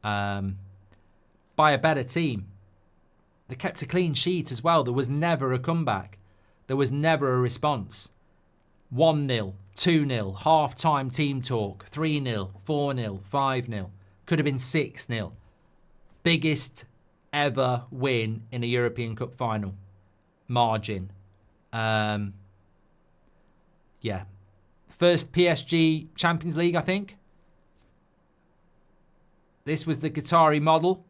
by a better team. They kept a clean sheet as well. There was never a comeback. There was never a response. 1-0, 2-0, half-time team talk, 3-0, 4-0, 5-0. Could have been 6-0. Biggest ever win in a European Cup final. Margin. Yeah. First PSG Champions League, I think. This was the Qatari model.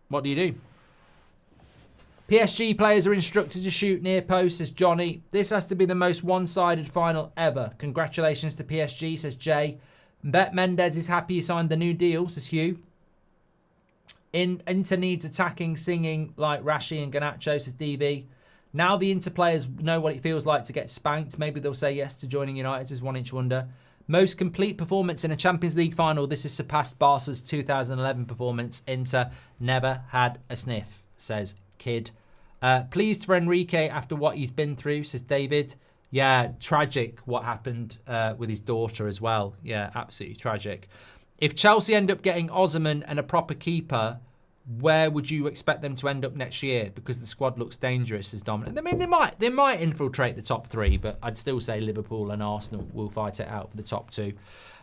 What do you do? PSG players are instructed to shoot near post, says Johnny. This has to be the most one-sided final ever. Congratulations to PSG, says Jay. Bet Mendes is happy he signed the new deal, says Hugh. Inter needs attacking, singing like Rashi and Garnacho, says DV. Now the Inter players know what it feels like to get spanked. Maybe they'll say yes to joining United, says 1 Inch Wonder. Most complete performance in a Champions League final. This has surpassed Barca's 2011 performance. Inter never had a sniff, says Kid. Pleased for Enrique after what he's been through, says David. Yeah, tragic what happened with his daughter as well. Yeah, absolutely tragic. If Chelsea end up getting Osimhen and a proper keeper, where would you expect them to end up next year? Because the squad looks dangerous, says Dominic. I mean, they might infiltrate the top three, but I'd still say Liverpool and Arsenal will fight it out for the top two.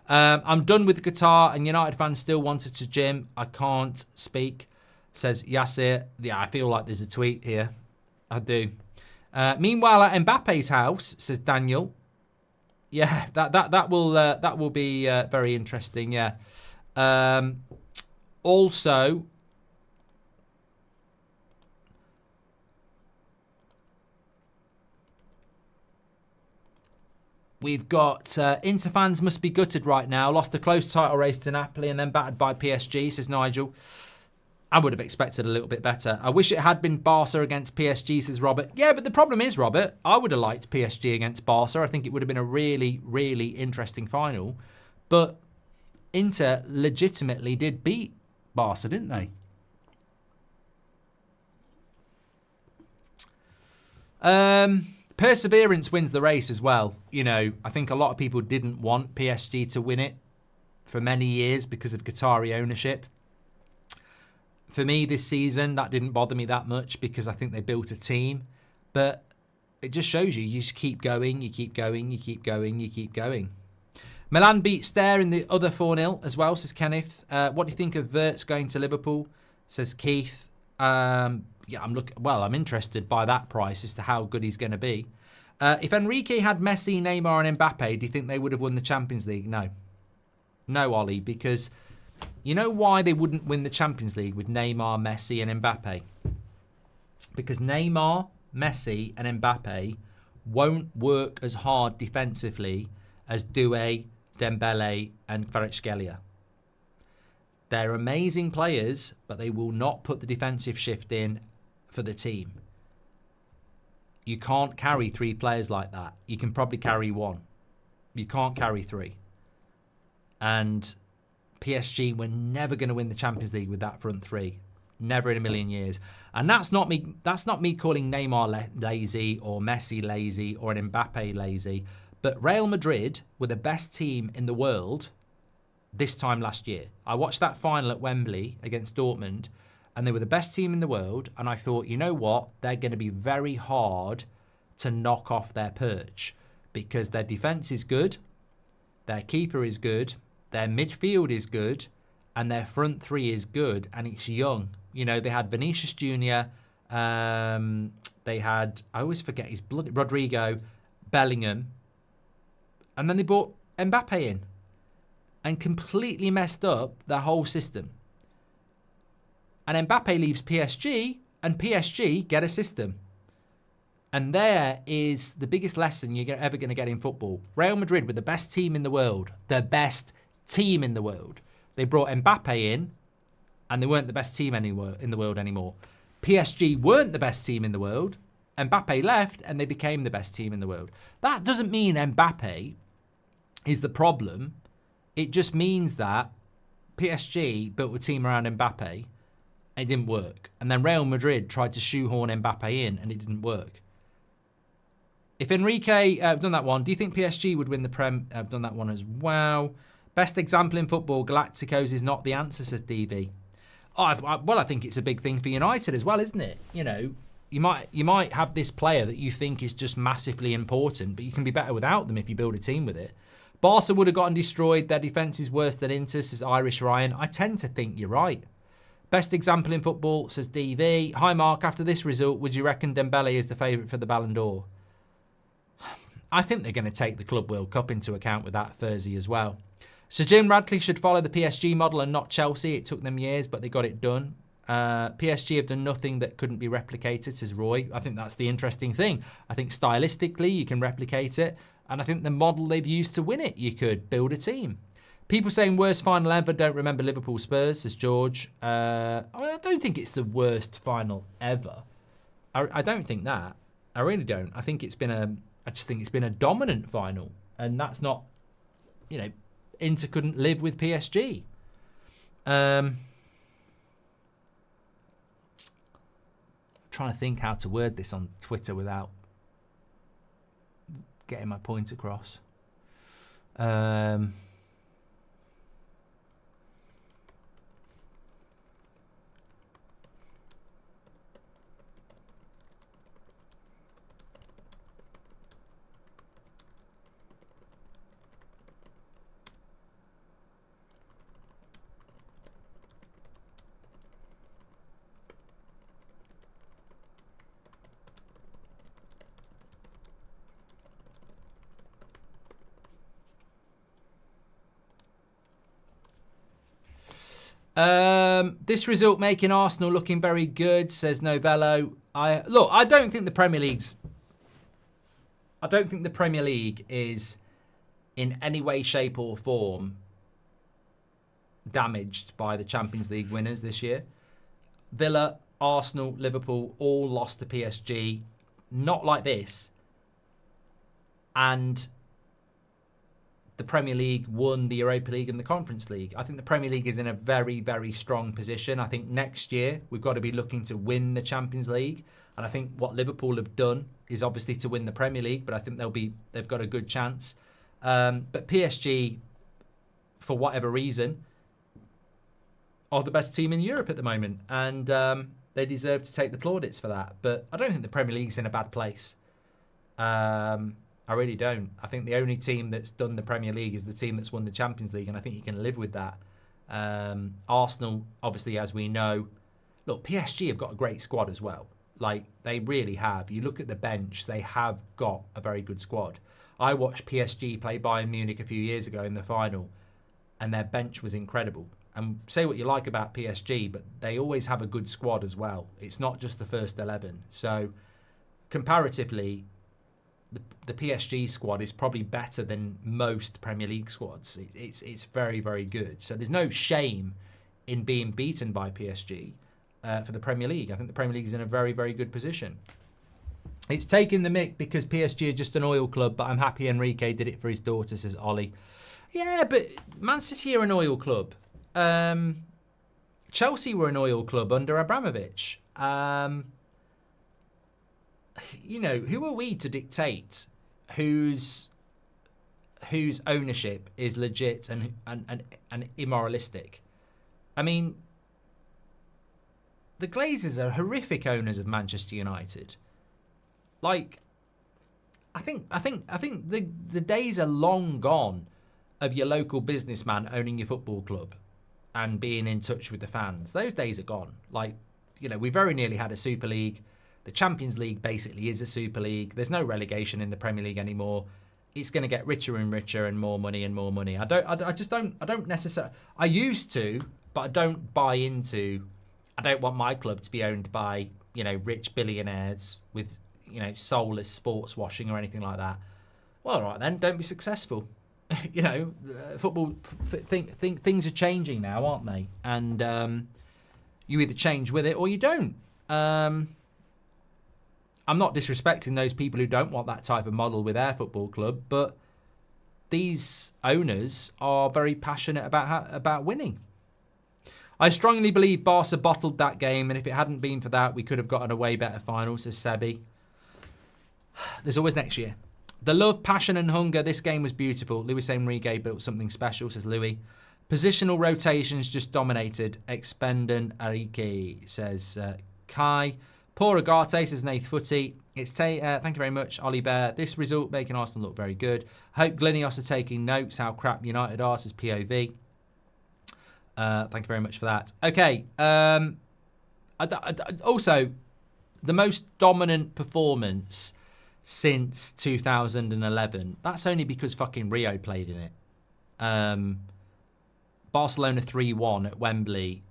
I'm done with Qatar, and United fans still wanted to gym. I can't speak, says Yasser. Yeah, I feel like there's a tweet here. I do. Meanwhile, at Mbappe's house, says Daniel. Yeah, that will be very interesting. Yeah. Also, we've got Inter fans must be gutted right now. Lost a close title race to Napoli and then battered by PSG, says Nigel. I would have expected a little bit better. I wish it had been Barca against PSG, says Robert. Yeah, but the problem is, Robert, I would have liked PSG against Barca. I think it would have been a really, really interesting final. But Inter legitimately did beat Barca, didn't they? Perseverance wins the race as well. You know, I think a lot of people didn't want PSG to win it for many years because of Qatari ownership. For me this season, that didn't bother me that much because I think they built a team. But it just shows you just keep going, you keep going, you keep going, you keep going. Milan beat Stair in the other 4-0 as well, says Kenneth. What do you think of Wirtz going to Liverpool, says Keith. I'm interested by that price as to how good he's going to be. If Enrique had Messi, Neymar and Mbappe, do you think they would have won the Champions League? No. No, Ollie, because you know why they wouldn't win the Champions League with Neymar, Messi and Mbappe? Because Neymar, Messi and Mbappe won't work as hard defensively as Doué, Dembele and Kvaratskhelia. They're amazing players, but they will not put the defensive shift in for the team. You can't carry 3 players like that. You can probably carry 1. You can't carry 3. And PSG were never going to win the Champions League with that front 3. Never in a million years. And that's not me calling Neymar lazy or Messi lazy or an Mbappe lazy. But Real Madrid were the best team in the world this time last year. I watched that final at Wembley against Dortmund, and they were the best team in the world. And I thought, you know what? They're going to be very hard to knock off their perch because their defence is good, their keeper is good, their midfield is good, and their front 3 is good, and it's young. You know, they had Vinicius Jr., they had, I always forget his blood, Rodrigo, Bellingham, and then they brought Mbappe in and completely messed up their whole system. And Mbappe leaves PSG, and PSG get a system. And there is the biggest lesson you're ever going to get in football. Real Madrid were the best team in the world. The best team in the world. They brought Mbappe in, and they weren't the best team anywhere in the world anymore. PSG weren't the best team in the world. Mbappe left, and they became the best team in the world. That doesn't mean Mbappe is the problem. It just means that PSG built a team around Mbappe. It didn't work. And then Real Madrid tried to shoehorn Mbappe in, and it didn't work. If Enrique, I've done that one. Do you think PSG would win the Prem? I've done that one as well. Best example in football, Galacticos is not the answer, says DV. I think it's a big thing for United as well, isn't it? You know, you might have this player that you think is just massively important, but you can be better without them if you build a team with it. Barca would have gotten destroyed. Their defence is worse than Inter, says Irish Ryan. I tend to think you're right. Best example in football, says DV. Hi, Mark. After this result, would you reckon Dembele is the favourite for the Ballon d'Or? I think they're going to take the Club World Cup into account with that Thursday as well. So Jim Radcliffe should follow the PSG model and not Chelsea. It took them years, but they got it done. PSG have done nothing that couldn't be replicated, says Roy. I think that's the interesting thing. I think stylistically you can replicate it. And I think the model they've used to win it, you could build a team. People saying worst final ever don't remember Liverpool Spurs, says George. I don't think it's the worst final ever. I don't think that. I really don't. I just think it's been a dominant final. And that's not, you know, Inter couldn't live with PSG. Trying to think how to word this on Twitter without getting my point across. This result making Arsenal looking very good, says Novello. I don't think the Premier League is in any way, shape or form damaged by the Champions League winners this year. Villa, Arsenal, Liverpool all lost to PSG. Not like this. And the Premier League won the Europa League and the Conference League. I think the Premier League is in a very, very strong position. I think next year we've got to be looking to win the Champions League. And I think what Liverpool have done is obviously to win the Premier League, but I think they've got a good chance. But PSG, for whatever reason, are the best team in Europe at the moment. And they deserve to take the plaudits for that. But I don't think the Premier League's in a bad place. I I really don't. I think the only team that's done the Premier League is the team that's won the Champions League, and I think you can live with that. Arsenal, obviously, as we know, look, PSG have got a great squad as well. Like, they really have. You look at the bench, they have got a very good squad. I watched PSG play Bayern Munich a few years ago in the final, and their bench was incredible. And say what you like about PSG, but they always have a good squad as well. It's not just the first 11. So, comparatively, the PSG squad is probably better than most Premier League squads. It's very, very good. So there's no shame in being beaten by PSG for the Premier League. I think the Premier League is in a very, very good position. It's taking the mick because PSG is just an oil club, but I'm happy Enrique did it for his daughter, says Ollie. Yeah, but Man City are an oil club. Chelsea were an oil club under Abramovich. You know, who are we to dictate whose ownership is legit and immoralistic? I mean, the Glazers are horrific owners of Manchester United. Like, I think the days are long gone of your local businessman owning your football club and being in touch with the fans. Those days are gone. Like, you know, we very nearly had a Super League. The Champions League basically is a Super League. There's no relegation in the Premier League anymore. It's going to get richer and richer and more money and more money. I don't necessarily. I used to, but I don't buy into. I don't want my club to be owned by, you know, rich billionaires with, you know, soulless sports washing or anything like that. Well, all right then, don't be successful. You know, football. Things are changing now, aren't they? And you either change with it or you don't. I'm not disrespecting those people who don't want that type of model with their football club, but these owners are very passionate about winning. I strongly believe Barca bottled that game, and if it hadn't been for that, we could have gotten a way better final, says Sebi. There's always next year. The love, passion, and hunger. This game was beautiful. Luis Enrique built something special, says Louis. Positional rotations just dominated. Expendant Arike, says Kai. Poor Agate, says Nath Footy. Thank you very much, Ollie Bear. This result making Arsenal look very good. Hope Glinios are taking notes how crap United are, says POV. Thank you very much for that. Okay. Also, the most dominant performance since 2011. That's only because fucking Rio played in it. Barcelona 3-1 at Wembley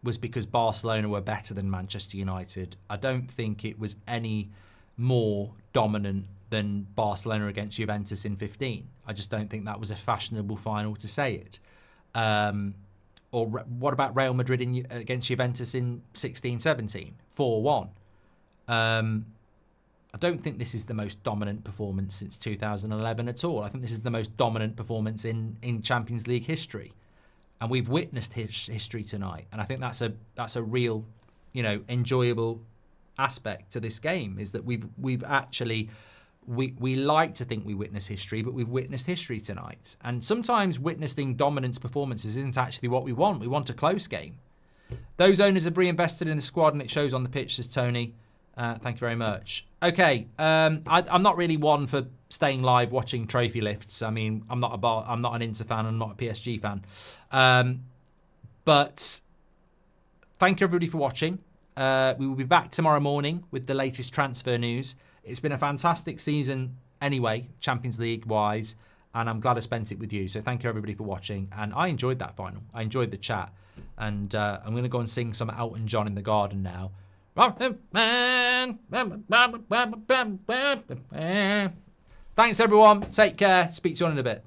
was because Barcelona were better than Manchester United. I don't think it was any more dominant than Barcelona against Juventus in 15. I just don't think that was a fashionable final to say it. Or what about Real Madrid against Juventus in 16-17? 4-1. I don't think this is the most dominant performance since 2011 at all. I think this is the most dominant performance in Champions League history. And we've witnessed history tonight. And I think that's a real, you know, enjoyable aspect to this game, is that we've actually, we like to think we witness history, but we've witnessed history tonight. And sometimes witnessing dominance performances isn't actually what we want. We want a close game. Those owners have reinvested in the squad and it shows on the pitch, says Tony. Thank you very much. Okay, I'm not really one for staying live watching trophy lifts. I mean, I'm not an Inter fan. I'm not a PSG fan. But thank you everybody for watching. We will be back tomorrow morning with the latest transfer news. It's been a fantastic season anyway, Champions League wise, and I'm glad I spent it with you. So thank you everybody for watching. And I enjoyed that final. I enjoyed the chat. And I'm going to go and sing some Elton John in the garden now. Thanks everyone. Take care. Speak to you on in a bit.